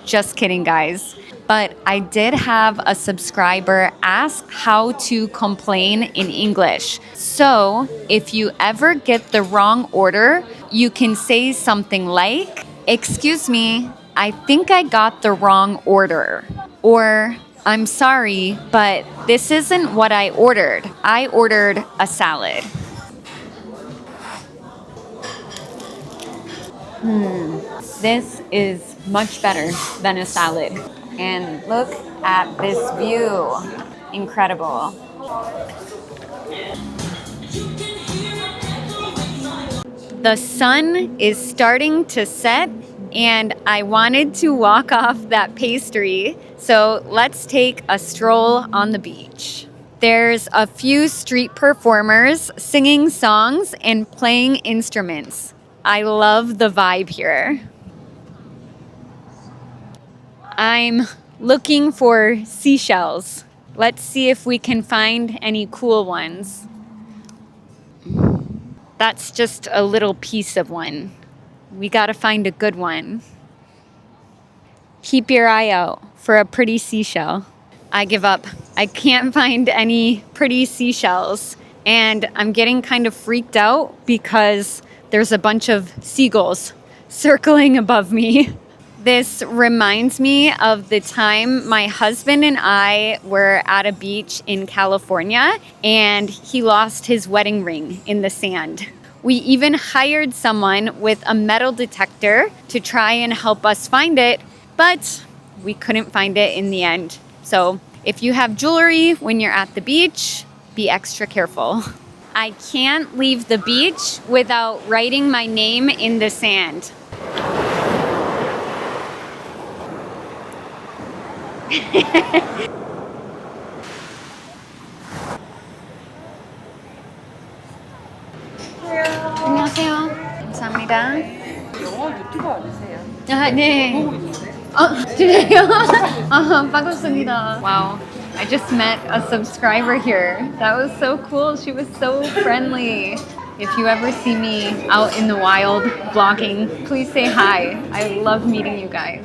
Just kidding, guys. But I did have a subscriber ask how to complain in English. So if you ever get the wrong order, you can say something like, "Excuse me, I think I got the wrong order." Or, "I'm sorry, but this isn't what I ordered. I ordered a salad." This is much better than a salad. And look at this view. Incredible. The sun is starting to set, and I wanted to walk off that pastry, so let's take a stroll on the beach. There's a few street performers singing songs and playing instruments. I love the vibe here. I'm looking for seashells. Let's see if we can find any cool ones. That's just a little piece of one. We gotta find a good one. Keep your eye out for a pretty seashell. I give up. I can't find any pretty seashells, and I'm getting kind of freaked out because there's a bunch of seagulls circling above me. This reminds me of the time my husband and I were at a beach in California, and he lost his wedding ring in the sand. We even hired someone with a metal detector to try and help us find it, but we couldn't find it in the end. So if you have jewelry when you're at the beach, be extra careful. I can't leave the beach without writing my name in the sand. 안녕하세요. 감사합니다. 영어 유튜버 아니세요? 아, 네. 보고 있는데? 진짜요? 반갑습니다. Wow. I just met a subscriber here. That was so cool. She was so friendly. If you ever see me out in the wild vlogging, please say hi. I love meeting you guys.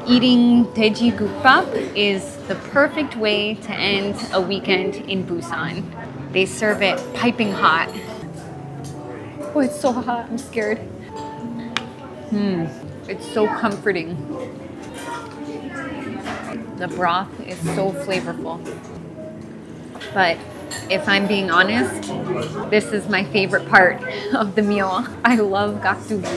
Eating 돼지국밥 is the perfect way to end a weekend in Busan. They serve it piping hot. Oh, it's so hot. I'm scared. It's so comforting. The broth is so flavorful. But if I'm being honest, this is my favorite part of the meal. I love gakdugu.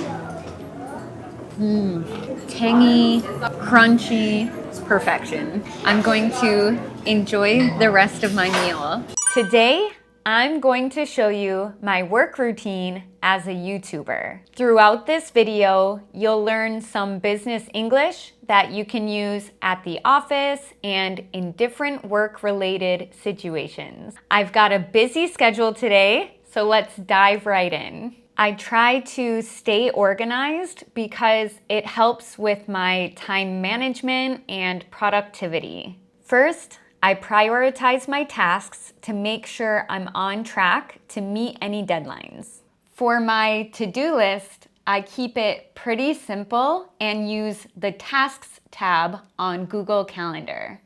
Tangy, crunchy, perfection. I'm going to enjoy the rest of my meal. Today, I'm going to show you my work routine as a YouTuber. Throughout this video, you'll learn some business English that you can use at the office and in different work-related situations. I've got a busy schedule today, so let's dive right in. I try to stay organized because it helps with my time management and productivity. First, I prioritize my tasks to make sure I'm on track to meet any deadlines. For my to-do list, I keep it pretty simple and use the Tasks tab on Google Calendar.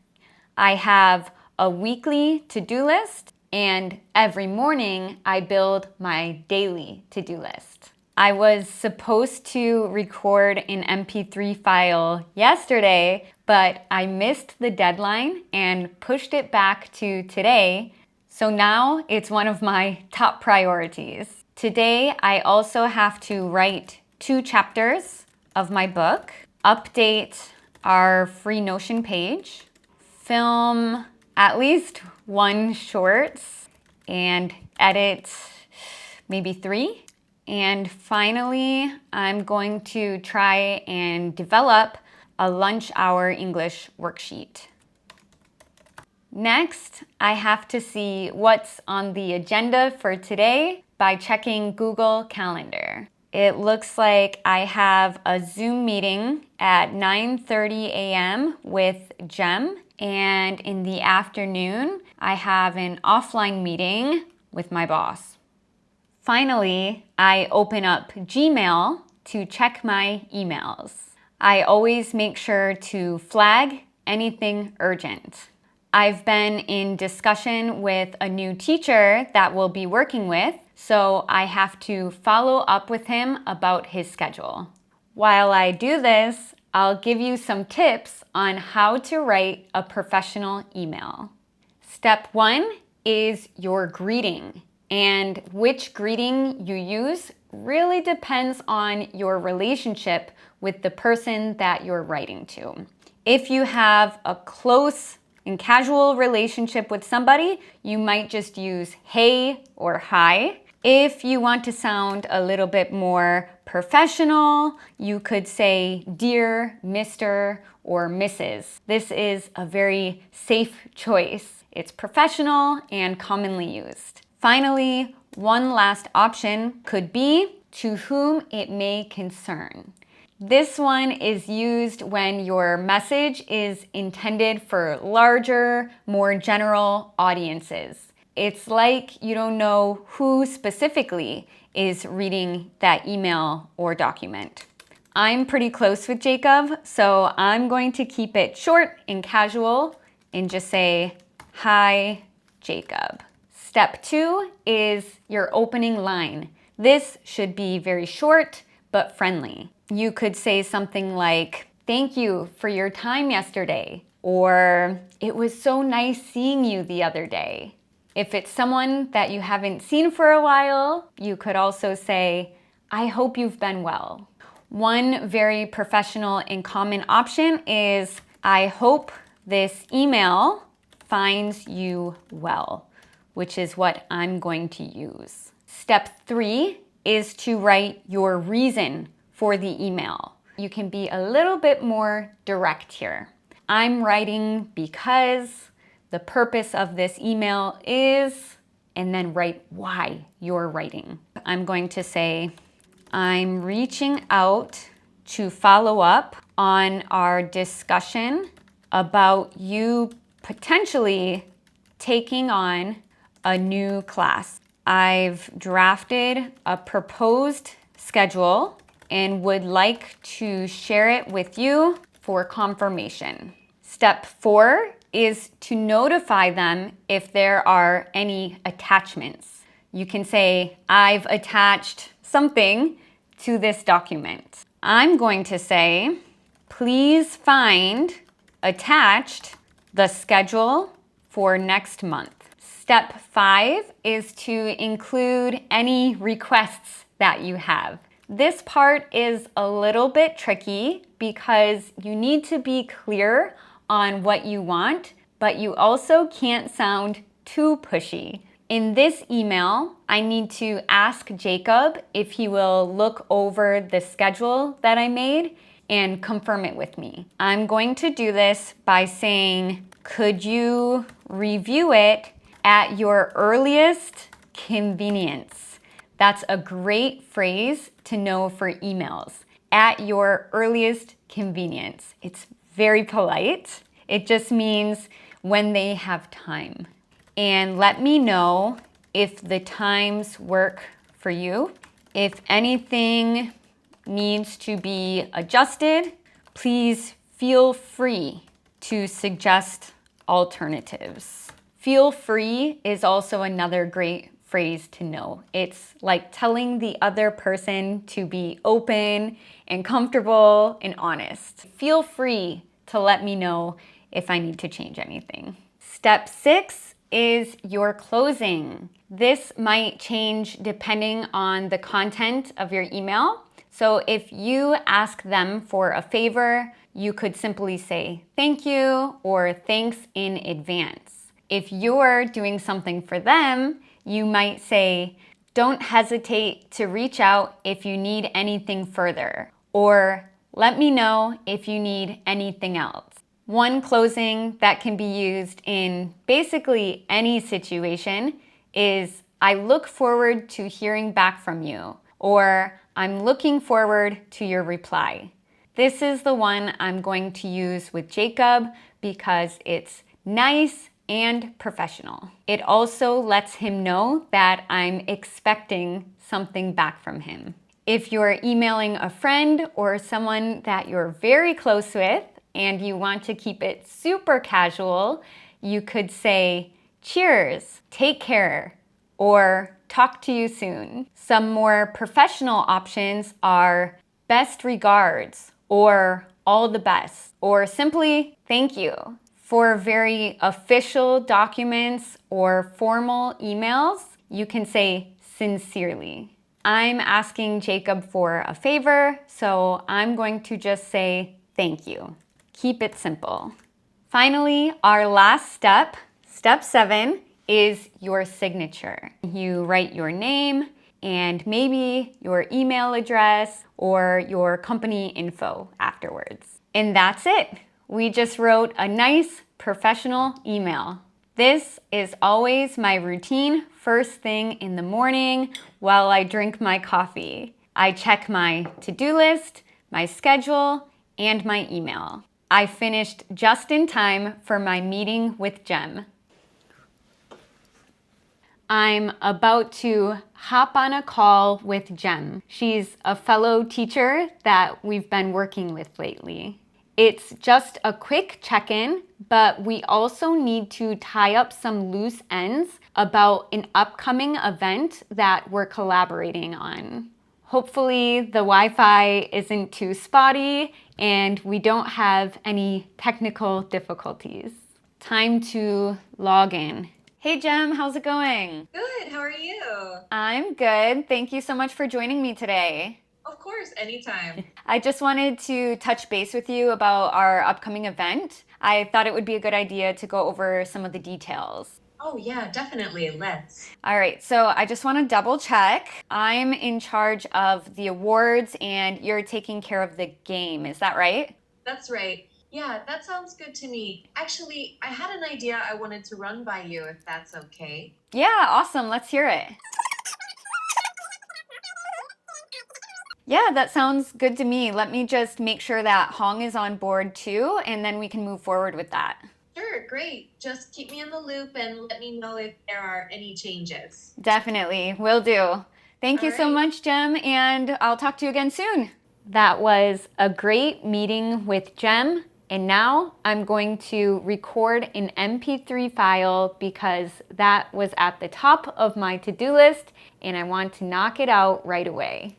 I have a weekly to-do list, and every morning I build my daily to-do list. I was supposed to record an MP3 file yesterday, but I missed the deadline and pushed it back to today, so now it's one of my top priorities. Today, I also have to write 2 chapters of my book, update our free Notion page, film at least 1 shorts, and edit maybe 3. And finally, I'm going to try and develop a lunch hour English worksheet. Next, I have to see what's on the agenda for today by checking Google Calendar. It looks like I have a Zoom meeting at 9:30 a.m. with Jem, and in the afternoon, I have an offline meeting with my boss. Finally, I open up Gmail to check my emails. I always make sure to flag anything urgent. I've been in discussion with a new teacher that we'll be working with, so I have to follow up with him about his schedule. While I do this, I'll give you some tips on how to write a professional email. Step 1 is your greeting. And which greeting you use really depends on your relationship with the person that you're writing to. If you have a close and casual relationship with somebody, you might just use hey or hi. If you want to sound a little bit more professional, you could say dear, Mr., or Mrs. This is a very safe choice. It's professional and commonly used. Finally, one last option could be to whom it may concern. This one is used when your message is intended for larger, more general audiences. It's like you don't know who specifically is reading that email or document. I'm pretty close with Jacob, so I'm going to keep it short and casual and just say, hi, Jacob. Step 2 is your opening line. This should be very short but friendly. You could say something like, thank you for your time yesterday, or it was so nice seeing you the other day. If it's someone that you haven't seen for a while, you could also say, I hope you've been well. One very professional and common option is, I hope this email finds you well, which is what I'm going to use. Step 3 is to write your reason for the email. You can be a little bit more direct here. I'm writing because the purpose of this email is, and then write why you're writing. I'm going to say, I'm reaching out to follow up on our discussion about you potentially taking on a new class. I've drafted a proposed schedule and would like to share it with you for confirmation. Step 4 is to notify them if there are any attachments. You can say, I've attached something to this document. I'm going to say, please find attached the schedule for next month. Step 5 is to include any requests that you have. This part is a little bit tricky because you need to be clear on what you want, but you also can't sound too pushy. In this email, I need to ask Jacob if he will look over the schedule that I made and confirm it with me. I'm going to do this by saying, could you review it at your earliest convenience? That's a great phrase to know for emails. At your earliest convenience. It's very polite. It just means when they have time. And let me know if the times work for you. If anything needs to be adjusted, please feel free to suggest alternatives. Feel free is also another great phrase to know. It's like telling the other person to be open and comfortable and honest. Feel free to let me know if I need to change anything. Step 6 is your closing. This might change depending on the content of your email. So if you ask them for a favor, you could simply say thank you or thanks in advance. If you're doing something for them, you might say, don't hesitate to reach out if you need anything further, or let me know if you need anything else. One closing that can be used in basically any situation is, I look forward to hearing back from you, or I'm looking forward to your reply. This is the one I'm going to use with Jacob because it's nice and professional. It also lets him know that I'm expecting something back from him. If you're emailing a friend or someone that you're very close with and you want to keep it super casual, you could say, cheers, take care, or talk to you soon. Some more professional options are best regards, or all the best, or simply thank you. For very official documents or formal emails, you can say sincerely. I'm asking Jacob for a favor, so I'm going to just say thank you. Keep it simple. Finally, our last step, step 7, is your signature. You write your name and maybe your email address or your company info afterwards. And that's it. We just wrote a nice professional email. This is always my routine first thing in the morning while I drink my coffee. I check my to-do list, my schedule, and my email. I finished just in time for my meeting with Jem. I'm about to hop on a call with Jem. She's a fellow teacher that we've been working with lately. It's just a quick check-in, but we also need to tie up some loose ends about an upcoming event that we're collaborating on. Hopefully the Wi-Fi isn't too spotty and we don't have any technical difficulties. Time to log in. Hey Jem, how's it going? Good, how are you? I'm good. Thank you so much for joining me today. Of course, anytime. I just wanted to touch base with you about our upcoming event. I thought it would be a good idea to go over some of the details. Oh, yeah, definitely. Let's. All right, so I just want to double check. I'm in charge of the awards and you're taking care of the game. Is that right? That's right. Yeah, that sounds good to me. Actually, I had an idea I wanted to run by you if that's okay. Yeah, awesome. Let's hear it. Yeah, that sounds good to me. Let me just make sure that Hong is on board too, and then we can move forward with that. Sure, great. Just keep me in the loop and let me know if there are any changes. Definitely, will do. Thank you so All right. much, Jem, and I'll talk to you again soon. That was a great meeting with Jem, and now I'm going to record an MP3 file because that was at the top of my to-do list, and I want to knock it out right away.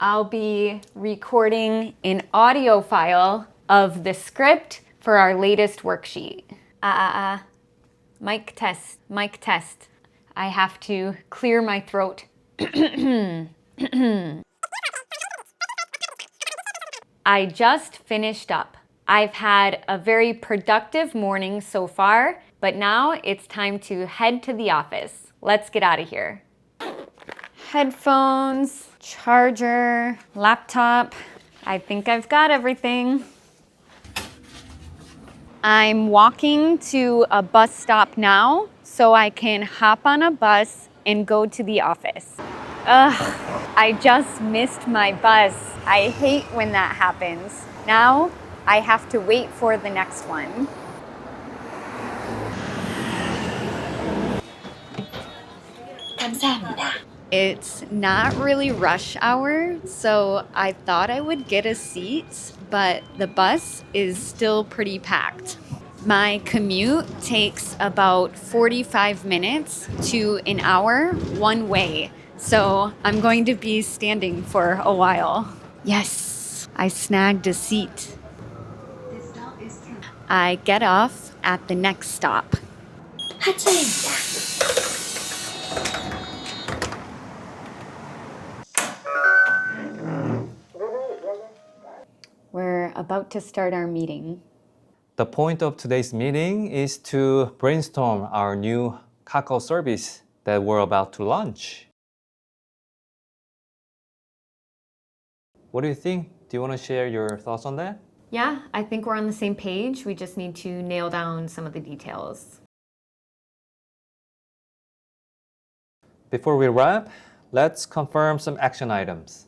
I'll be recording an audio file of the script for our latest worksheet. Mic test, mic test. I have to clear my throat. I just finished up. I've had a very productive morning so far, but now it's time to head to the office. Let's get out of here. Headphones, charger, laptop. I think I've got everything. I'm walking to a bus stop now so I can hop on a bus and go to the office. I just missed my bus. I hate when that happens. Now I have to wait for the next one. It's not really rush hour, so I thought I would get a seat, but the bus is still pretty packed. My commute takes about 45 minutes to an hour one way, so I'm going to be standing for a while. Yes, I snagged a seat. I get off at the next stop. We're about to start our meeting. The point of today's meeting is to brainstorm our new Kakao service that we're about to launch. What do you think? Do you want to share your thoughts on that? Yeah, I think we're on the same page. We just need to nail down some of the details. Before we wrap, let's confirm some action items.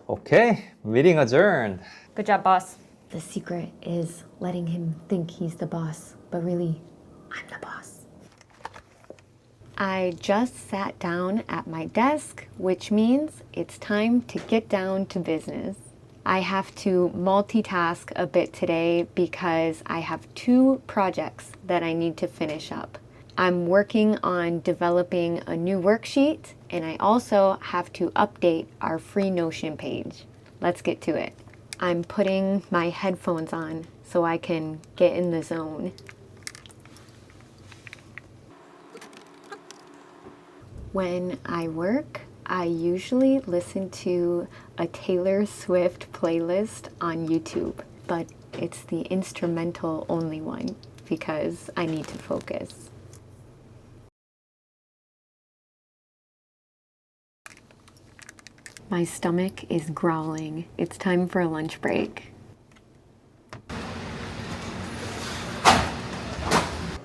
Okay, meeting adjourned. Good job, boss. The secret is letting him think he's the boss, but really, I'm the boss. I just sat down at my desk, which means it's time to get down to business. I have to multitask a bit today because I have 2 projects that I need to finish up. I'm working on developing a new worksheet, and I also have to update our free Notion page. Let's get to it. I'm putting my headphones on so I can get in the zone. When I work, I usually listen to a Taylor Swift playlist on YouTube, but it's the instrumental only one because I need to focus. My stomach is growling. It's time for a lunch break.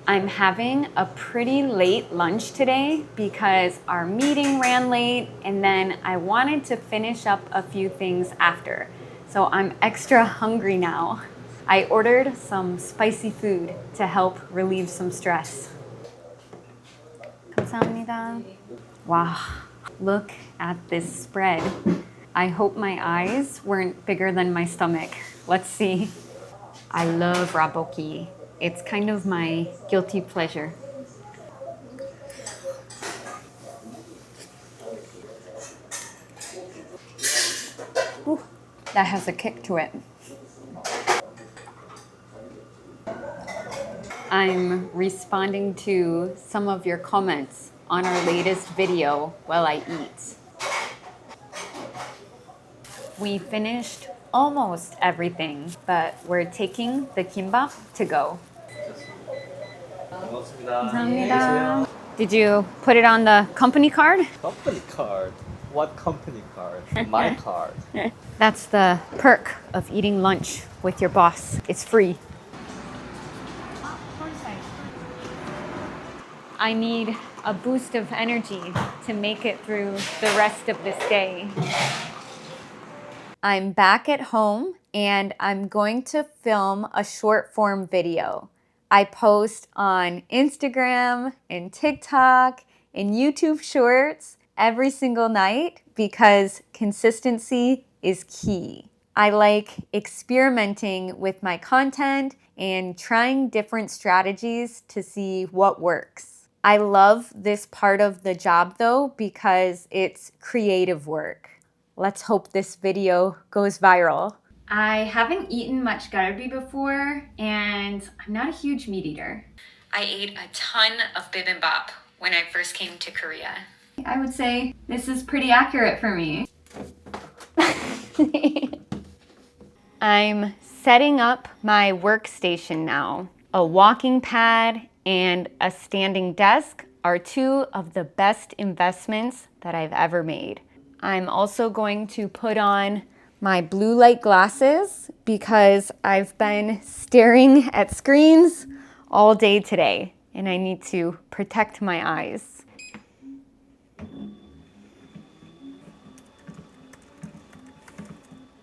I'm having a pretty late lunch today because our meeting ran late and then I wanted to finish up a few things after. So I'm extra hungry now. I ordered some spicy food to help relieve some stress. 감사합니다. Wow. Look at this spread. I hope my eyes weren't bigger than my stomach. Let's see. I love raboki. It's kind of my guilty pleasure. Ooh, that has a kick to it. I'm responding to some of your comments on our latest video while I eat. We finished almost everything, but we're taking the kimbap to go. 감사합니다. Did you put it on the company card? Company card? What company card? My card. That's the perk of eating lunch with your boss. It's free. I need a boost of energy to make it through the rest of this day. I'm back at home and I'm going to film a short form video. I post on Instagram and TikTok and YouTube Shorts every single night because consistency is key. I like experimenting with my content and trying different strategies to see what works. I love this part of the job though because it's creative work. Let's hope this video goes viral. I haven't eaten much galbi before, and I'm not a huge meat eater. I ate a ton of bibimbap when I first came to Korea. I would say this is pretty accurate for me. I'm setting up my workstation now. A walking pad and a standing desk are two of the best investments that I've ever made. I'm also going to put on my blue light glasses because I've been staring at screens all day today and I need to protect my eyes.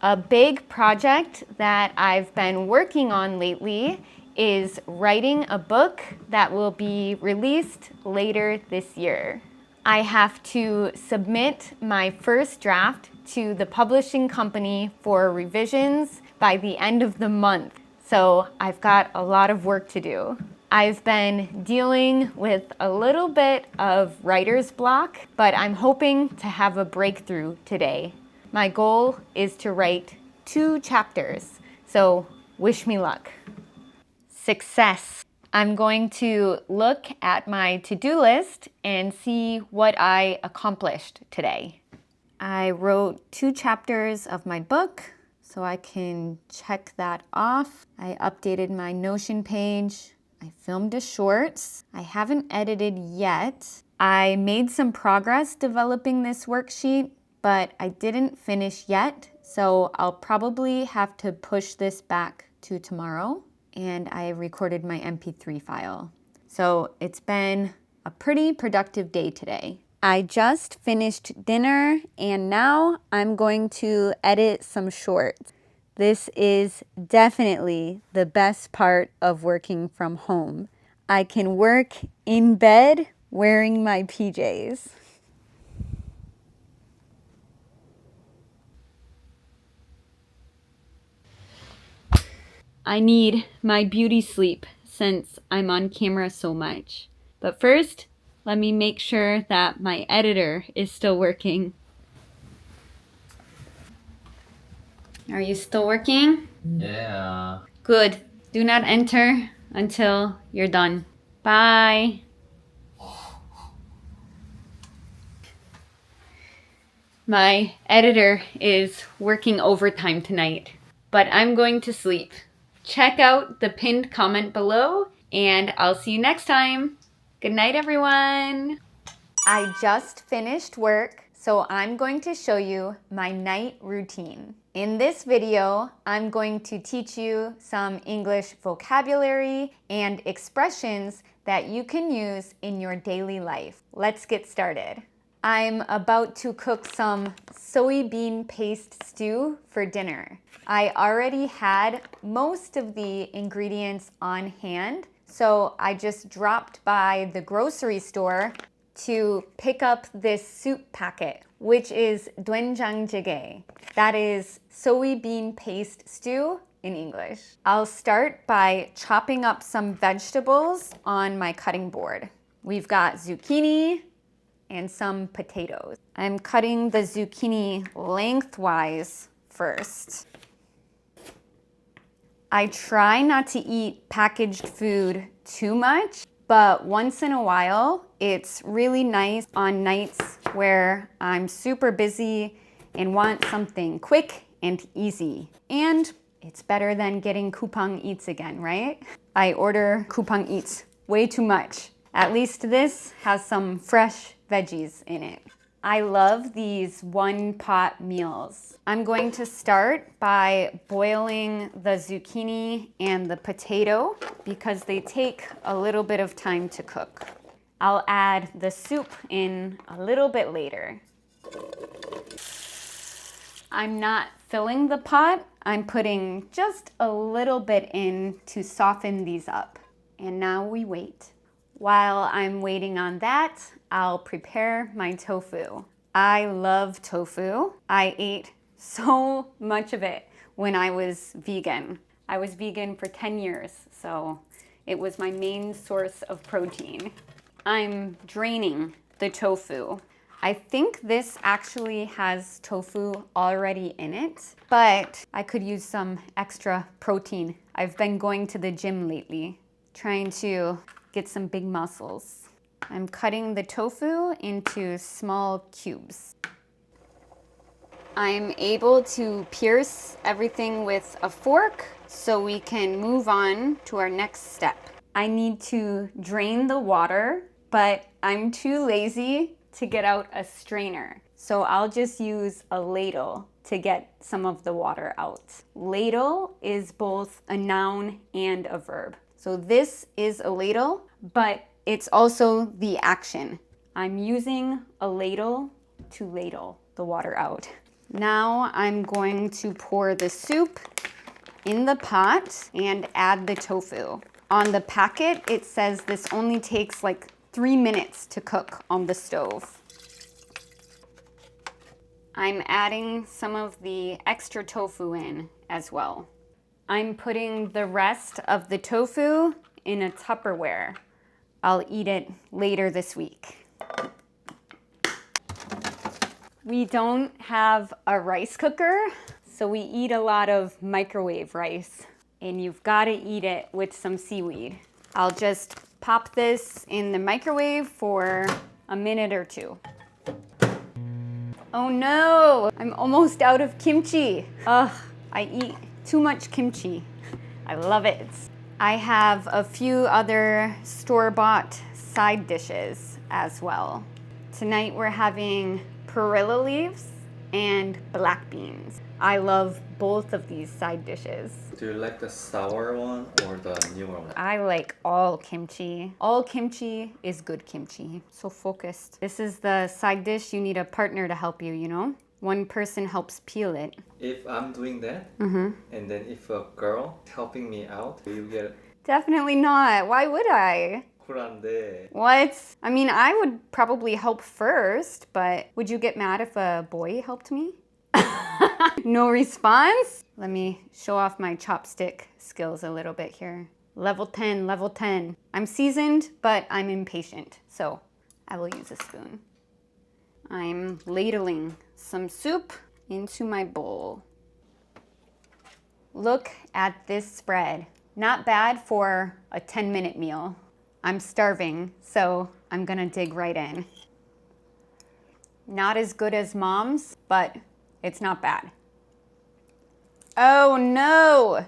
A big project that I've been working on lately is writing a book that will be released later this year. I have to submit my first draft to the publishing company for revisions by the end of the month, so I've got a lot of work to do. I've been dealing with a little bit of writer's block, but I'm hoping to have a breakthrough today. My goal is to write 2 chapters, so wish me luck. Success. I'm going to look at my to-do list and see what I accomplished today. I wrote 2 chapters of my book, so I can check that off. I updated my Notion page. I filmed a shorts. I haven't edited yet. I made some progress developing this worksheet, but I didn't finish yet, so I'll probably have to push this back to tomorrow. And I recorded my MP3 file. So it's been a pretty productive day today. I just finished dinner and now I'm going to edit some shorts. This is definitely the best part of working from home. I can work in bed wearing my PJs. I need my beauty sleep since I'm on camera so much. But first, let me make sure that my editor is still working. Are you still working? Yeah. Good. Do not enter until you're done. Bye. My editor is working overtime tonight, but I'm going to sleep. Check out the pinned comment below, and I'll see you next time. Good night, everyone. I just finished work, so I'm going to show you my night routine. In this video, I'm going to teach you some English vocabulary and expressions that you can use in your daily life. Let's get started. I'm about to cook some soybean paste stew for dinner. I already had most of the ingredients on hand, so I just dropped by the grocery store to pick up this soup packet, which is doenjangjjigae. That is soybean paste stew in English. I'll start by chopping up some vegetables on my cutting board. We've got zucchini and some potatoes. I'm cutting the zucchini lengthwise first. I try not to eat packaged food too much, but once in a while, it's really nice on nights where I'm super busy and want something quick and easy. And it's better than getting coupon eats again, right? I order coupon eats way too much. At least this has some fresh veggies in it. I love these one-pot meals. I'm going to start by boiling the zucchini and the potato because they take a little bit of time to cook. I'll add the soup in a little bit later. I'm not filling the pot. I'm putting just a little bit in to soften these up. And now we wait. While I'm waiting on that, I'll prepare my tofu. I love tofu. I ate so much of it when I was vegan. I was vegan for 10 years, so it was my main source of protein. I'm draining the tofu. I think this actually has tofu already in it, but I could use some extra protein. I've been going to the gym lately, trying to get some big muscles. I'm cutting the tofu into small cubes. I'm able to pierce everything with a fork so we can move on to our next step. I need to drain the water, but I'm too lazy to get out a strainer. So I'll just use a ladle to get some of the water out. Ladle is both a noun and a verb. So this is a ladle, but it's also the action. I'm using a ladle to ladle the water out. Now I'm going to pour the soup in the pot and add the tofu. On the packet, it says this only takes like 3 minutes to cook on the stove. I'm adding some of the extra tofu in as well. I'm putting the rest of the tofu in a Tupperware. I'll eat it later this week. We don't have a rice cooker, so we eat a lot of microwave rice, and you've got to eat it with some seaweed. I'll just pop this in the microwave for a minute or two. Oh no, I'm almost out of kimchi. Ugh, I eat too much kimchi. I love it. I have a few other store-bought side dishes as well. Tonight we're having perilla leaves and black beans. I love both of these side dishes. Do you like the sour one or the newer one? I like all kimchi. All kimchi is good kimchi. So focused. This is the side dish. You need a partner to help you, you know? One person helps peel it. If I'm doing that, and then if a girl helping me out, will you get Definitely not. Why would I? 쿨한데? What? I mean, I would probably help first, but would you get mad if a boy helped me? No response? Let me show off my chopstick skills a little bit here. Level 10, level 10. I'm seasoned, but I'm impatient, so I will use a spoon. I'm ladling some soup into my bowl. Look at this spread. Not bad for a 10-minute meal. I'm starving, so I'm gonna dig right in. Not as good as mom's, but it's not bad. Oh no!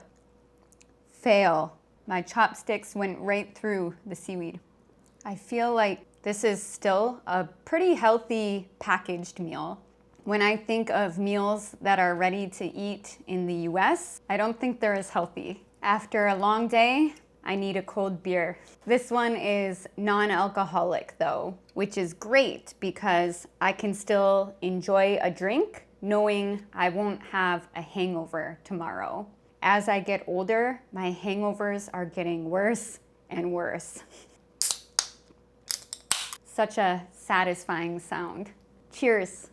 Fail. My chopsticks went right through the seaweed. I feel like this is still a pretty healthy packaged meal. When I think of meals that are ready to eat in the US, I don't think they're as healthy. After a long day, I need a cold beer. This one is non-alcoholic though, which is great because I can still enjoy a drink knowing I won't have a hangover tomorrow. As I get older, my hangovers are getting worse and worse. Such a satisfying sound. Cheers.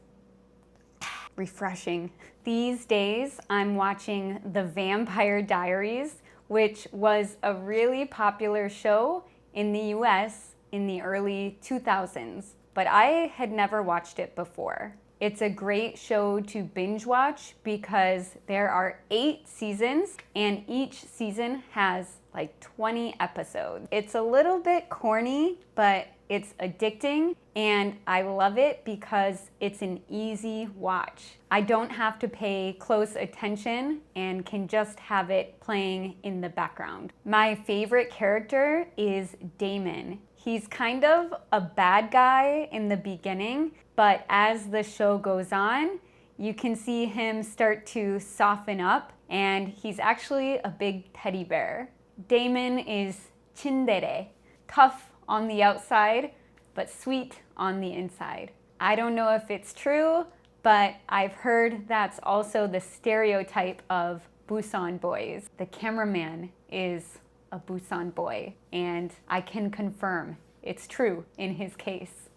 Refreshing. These days, I'm watching The Vampire Diaries, which was a really popular show in the US in the early 2000s, but I had never watched it before. It's a great show to binge watch because there are 8 seasons and each season has like 20 episodes. It's a little bit corny, but it's addicting and I love it because it's an easy watch. I don't have to pay close attention and can just have it playing in the background. My favorite character is Damon. He's kind of a bad guy in the beginning, but as the show goes on, you can see him start to soften up, and he's actually a big teddy bear. Damon is tsundere, tough on the outside, but sweet on the inside. I don't know if it's true, but I've heard that's also the stereotype of Busan boys. The cameraman is a Busan boy, and I can confirm it's true in his case.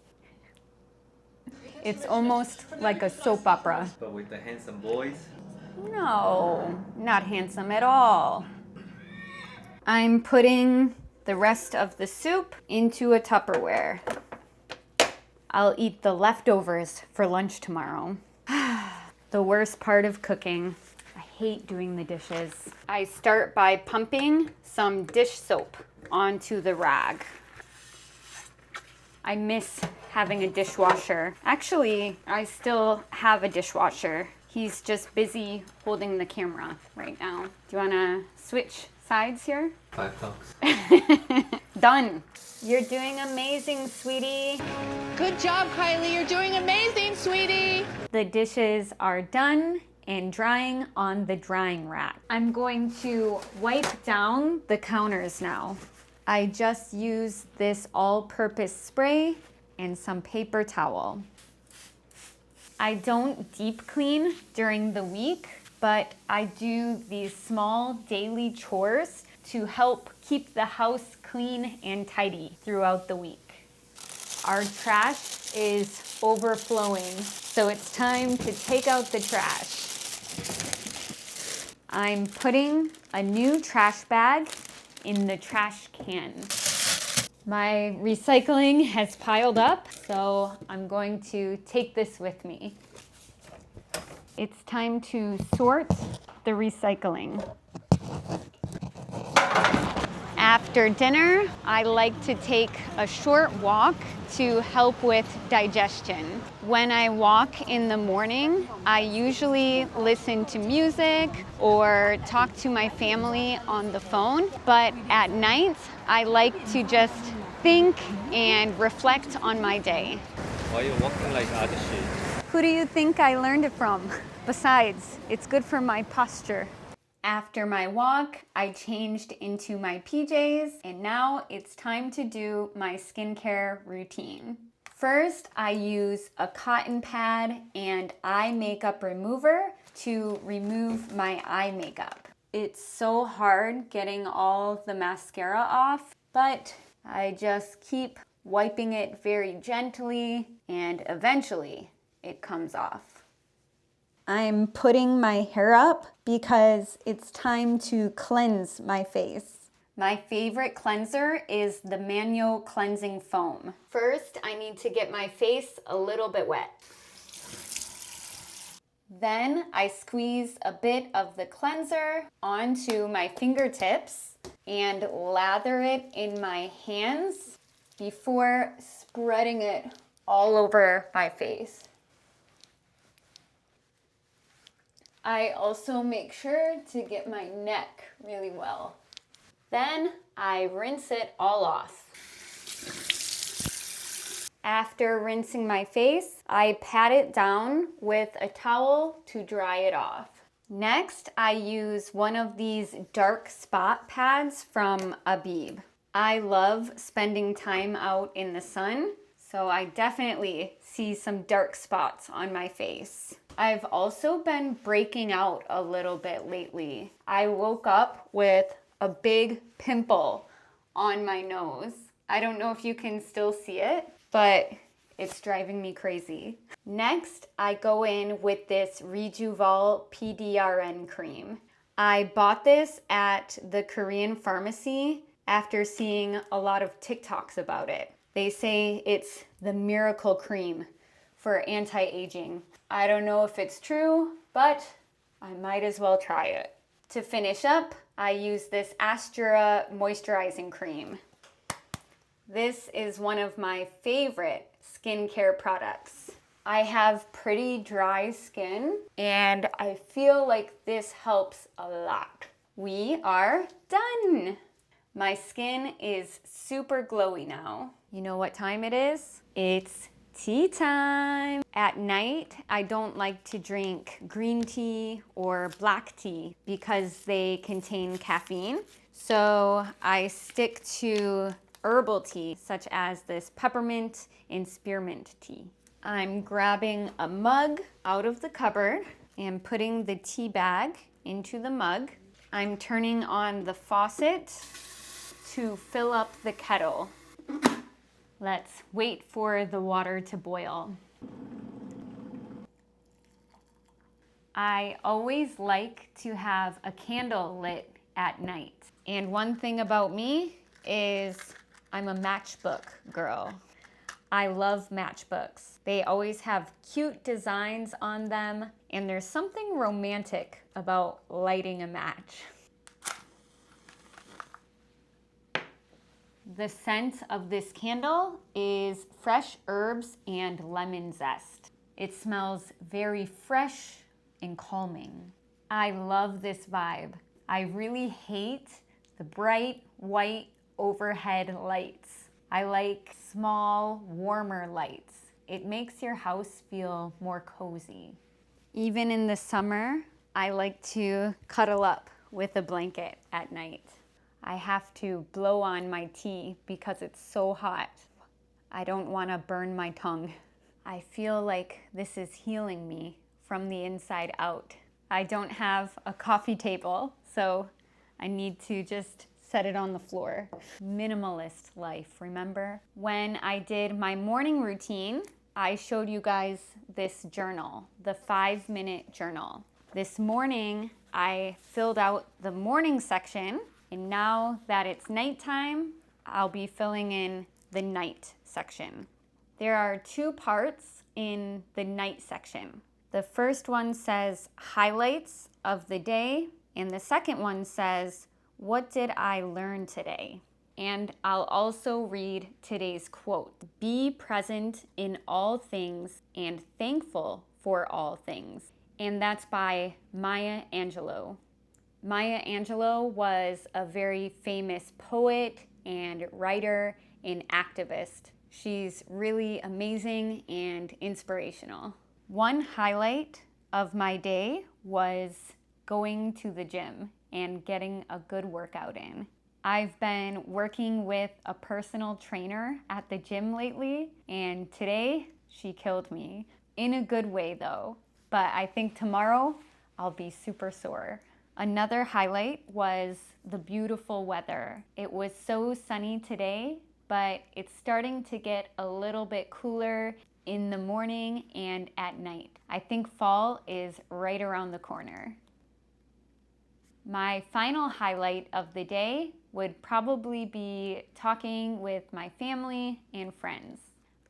It's almost like a soap opera. But with the handsome boys. No, not handsome at all. I'm putting the rest of the soup into a Tupperware. I'll eat the leftovers for lunch tomorrow. The worst part of cooking. I hate doing the dishes. I start by pumping some dish soap onto the rag. I miss having a dishwasher. Actually, I still have a dishwasher. He's just busy holding the camera right now. Do you wanna switch sides here? 5 bucks. Done. You're doing amazing, sweetie. Good job, Kylie. You're doing amazing, sweetie. The dishes are done and drying on the drying rack. I'm going to wipe down the counters now. I just use this all-purpose spray and some paper towel. I don't deep clean during the week, but I do these small daily chores to help keep the house clean and tidy throughout the week. Our trash is overflowing, so it's time to take out the trash. I'm putting a new trash bag in the trash can. My recycling has piled up, so I'm going to take this with me. It's time to sort the recycling. After dinner, I like to take a short walk to help with digestion. When I walk in the morning, I usually listen to music or talk to my family on the phone, but at night, I like to just think and reflect on my day. Why are you walking like ajashi? Who do you think I learned it from? Besides, it's good for my posture. After my walk, I changed into my PJs, and now it's time to do my skincare routine. First, I use a cotton pad and eye makeup remover to remove my eye makeup. It's so hard getting all the mascara off, but I just keep wiping it very gently, and eventually it comes off. I'm putting my hair up because it's time to cleanse my face. My favorite cleanser is the manual cleansing foam. First, I need to get my face a little bit wet. Then I squeeze a bit of the cleanser onto my fingertips and lather it in my hands before spreading it all over my face. I also make sure to get my neck really well. Then I rinse it all off. After rinsing my face, I pat it down with a towel to dry it off. Next, I use one of these dark spot pads from Abib. I love spending time out in the sun, so I definitely see some dark spots on my face. I've also been breaking out a little bit lately. I woke up with a big pimple on my nose. I don't know if you can still see it, but it's driving me crazy. Next, I go in with this Rejuval PDRN cream. I bought this at the Korean pharmacy after seeing a lot of TikToks about it. They say it's the miracle cream for anti-aging. I don't know if it's true, but I might as well try it. To finish up, I use this Astura moisturizing cream. This is one of my favorite skincare products. I have pretty dry skin and I feel like this helps a lot. We are done. My skin is super glowy now. You know what time it is? It's tea time. At night, I don't like to drink green tea or black tea because they contain caffeine. So I stick to herbal tea, such as this peppermint and spearmint tea. I'm grabbing a mug out of the cupboard and putting the tea bag into the mug. I'm turning on the faucet to fill up the kettle. Let's wait for the water to boil. I always like to have a candle lit at night. And one thing about me is I'm a matchbook girl. I love matchbooks. They always have cute designs on them, and there's something romantic about lighting a match. The scent of this candle is fresh herbs and lemon zest. It smells very fresh and calming. I love this vibe. I really hate the bright white overhead lights. I like small, warmer lights. It makes your house feel more cozy. Even in the summer, I like to cuddle up with a blanket at night. I have to blow on my tea because it's so hot. I don't want to burn my tongue. I feel like this is healing me from the inside out. I don't have a coffee table, so I need to just set it on the floor. Minimalist life, remember? When I did my morning routine, I showed you guys this journal, the 5-minute journal. This morning, I filled out the morning section, and now that it's nighttime, I'll be filling in the night section. There are 2 parts in the night section. The first one says highlights of the day, and the second one says, what did I learn today? And I'll also read today's quote. Be present in all things and thankful for all things. And that's by Maya Angelou. Maya Angelou was a very famous poet and writer and activist. She's really amazing and inspirational. One highlight of my day was going to the gym and getting a good workout in. I've been working with a personal trainer at the gym lately, and today she killed me. In a good way though, but I think tomorrow I'll be super sore. Another highlight was the beautiful weather. It was so sunny today, but it's starting to get a little bit cooler in the morning and at night. I think fall is right around the corner. My final highlight of the day would probably be talking with my family and friends.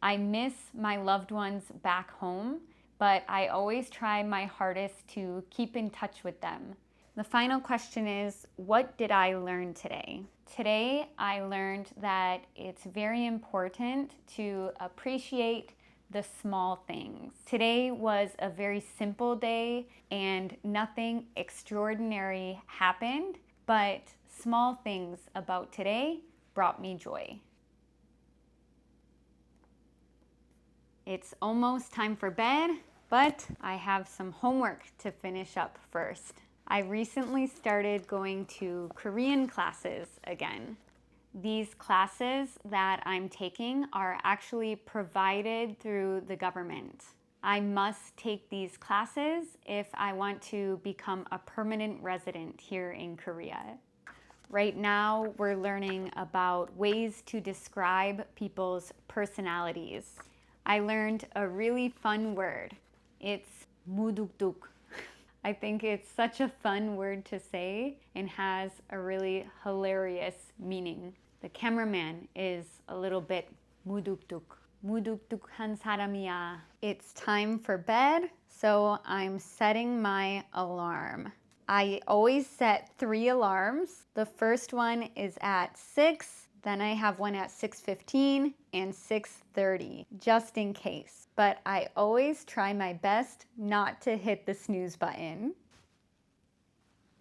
I miss my loved ones back home, but I always try my hardest to keep in touch with them. The final question is, what did I learn today? Today, I learned that it's very important to appreciate the small things. Today was a very simple day and nothing extraordinary happened, but small things about today brought me joy. It's almost time for bed, but I have some homework to finish up first. I recently started going to Korean classes again. These classes that I'm taking are actually provided through the government. I must take these classes if I want to become a permanent resident here in Korea. Right now, we're learning about ways to describe people's personalities. I learned a really fun word. It's 무뚝뚝. I think it's such a fun word to say and has a really hilarious meaning. The cameraman is a little bit 무뚝뚝. 무뚝뚝한 사람이야. It's time for bed, so I'm setting my alarm. I always set 3 alarms. The first one is at 6, then I have one at 6:15 and 6:30, just in case. But I always try my best not to hit the snooze button.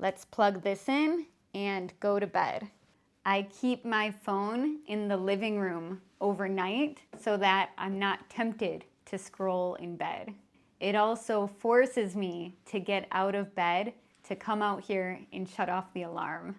Let's plug this in and go to bed. I keep my phone in the living room overnight so that I'm not tempted to scroll in bed. It also forces me to get out of bed to come out here and shut off the alarm.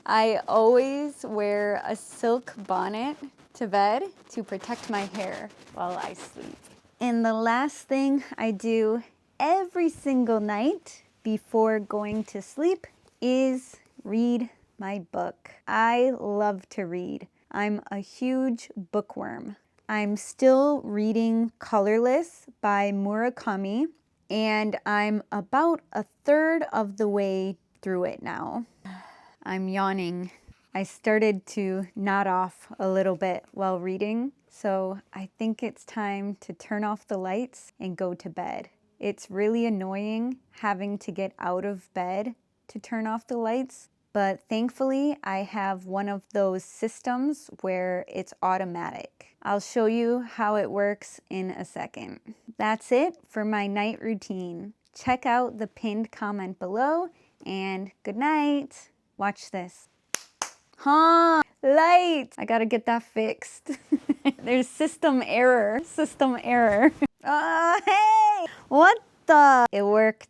I always wear a silk bonnet to bed to protect my hair while I sleep. And the last thing I do every single night before going to sleep is read my book. I love to read. I'm a huge bookworm. I'm still reading Colorless by Murakami, and I'm about a third of the way through it now. I'm yawning. I started to nod off a little bit while reading, so I think it's time to turn off the lights and go to bed. It's really annoying having to get out of bed to turn off the lights, but thankfully I have one of those systems where it's automatic. I'll show you how it works in a second. That's it for my night routine. Check out the pinned comment below, and good night. Watch this. Huh? Light! I gotta get that fixed. There's system error. System error. Hey! What the? It worked.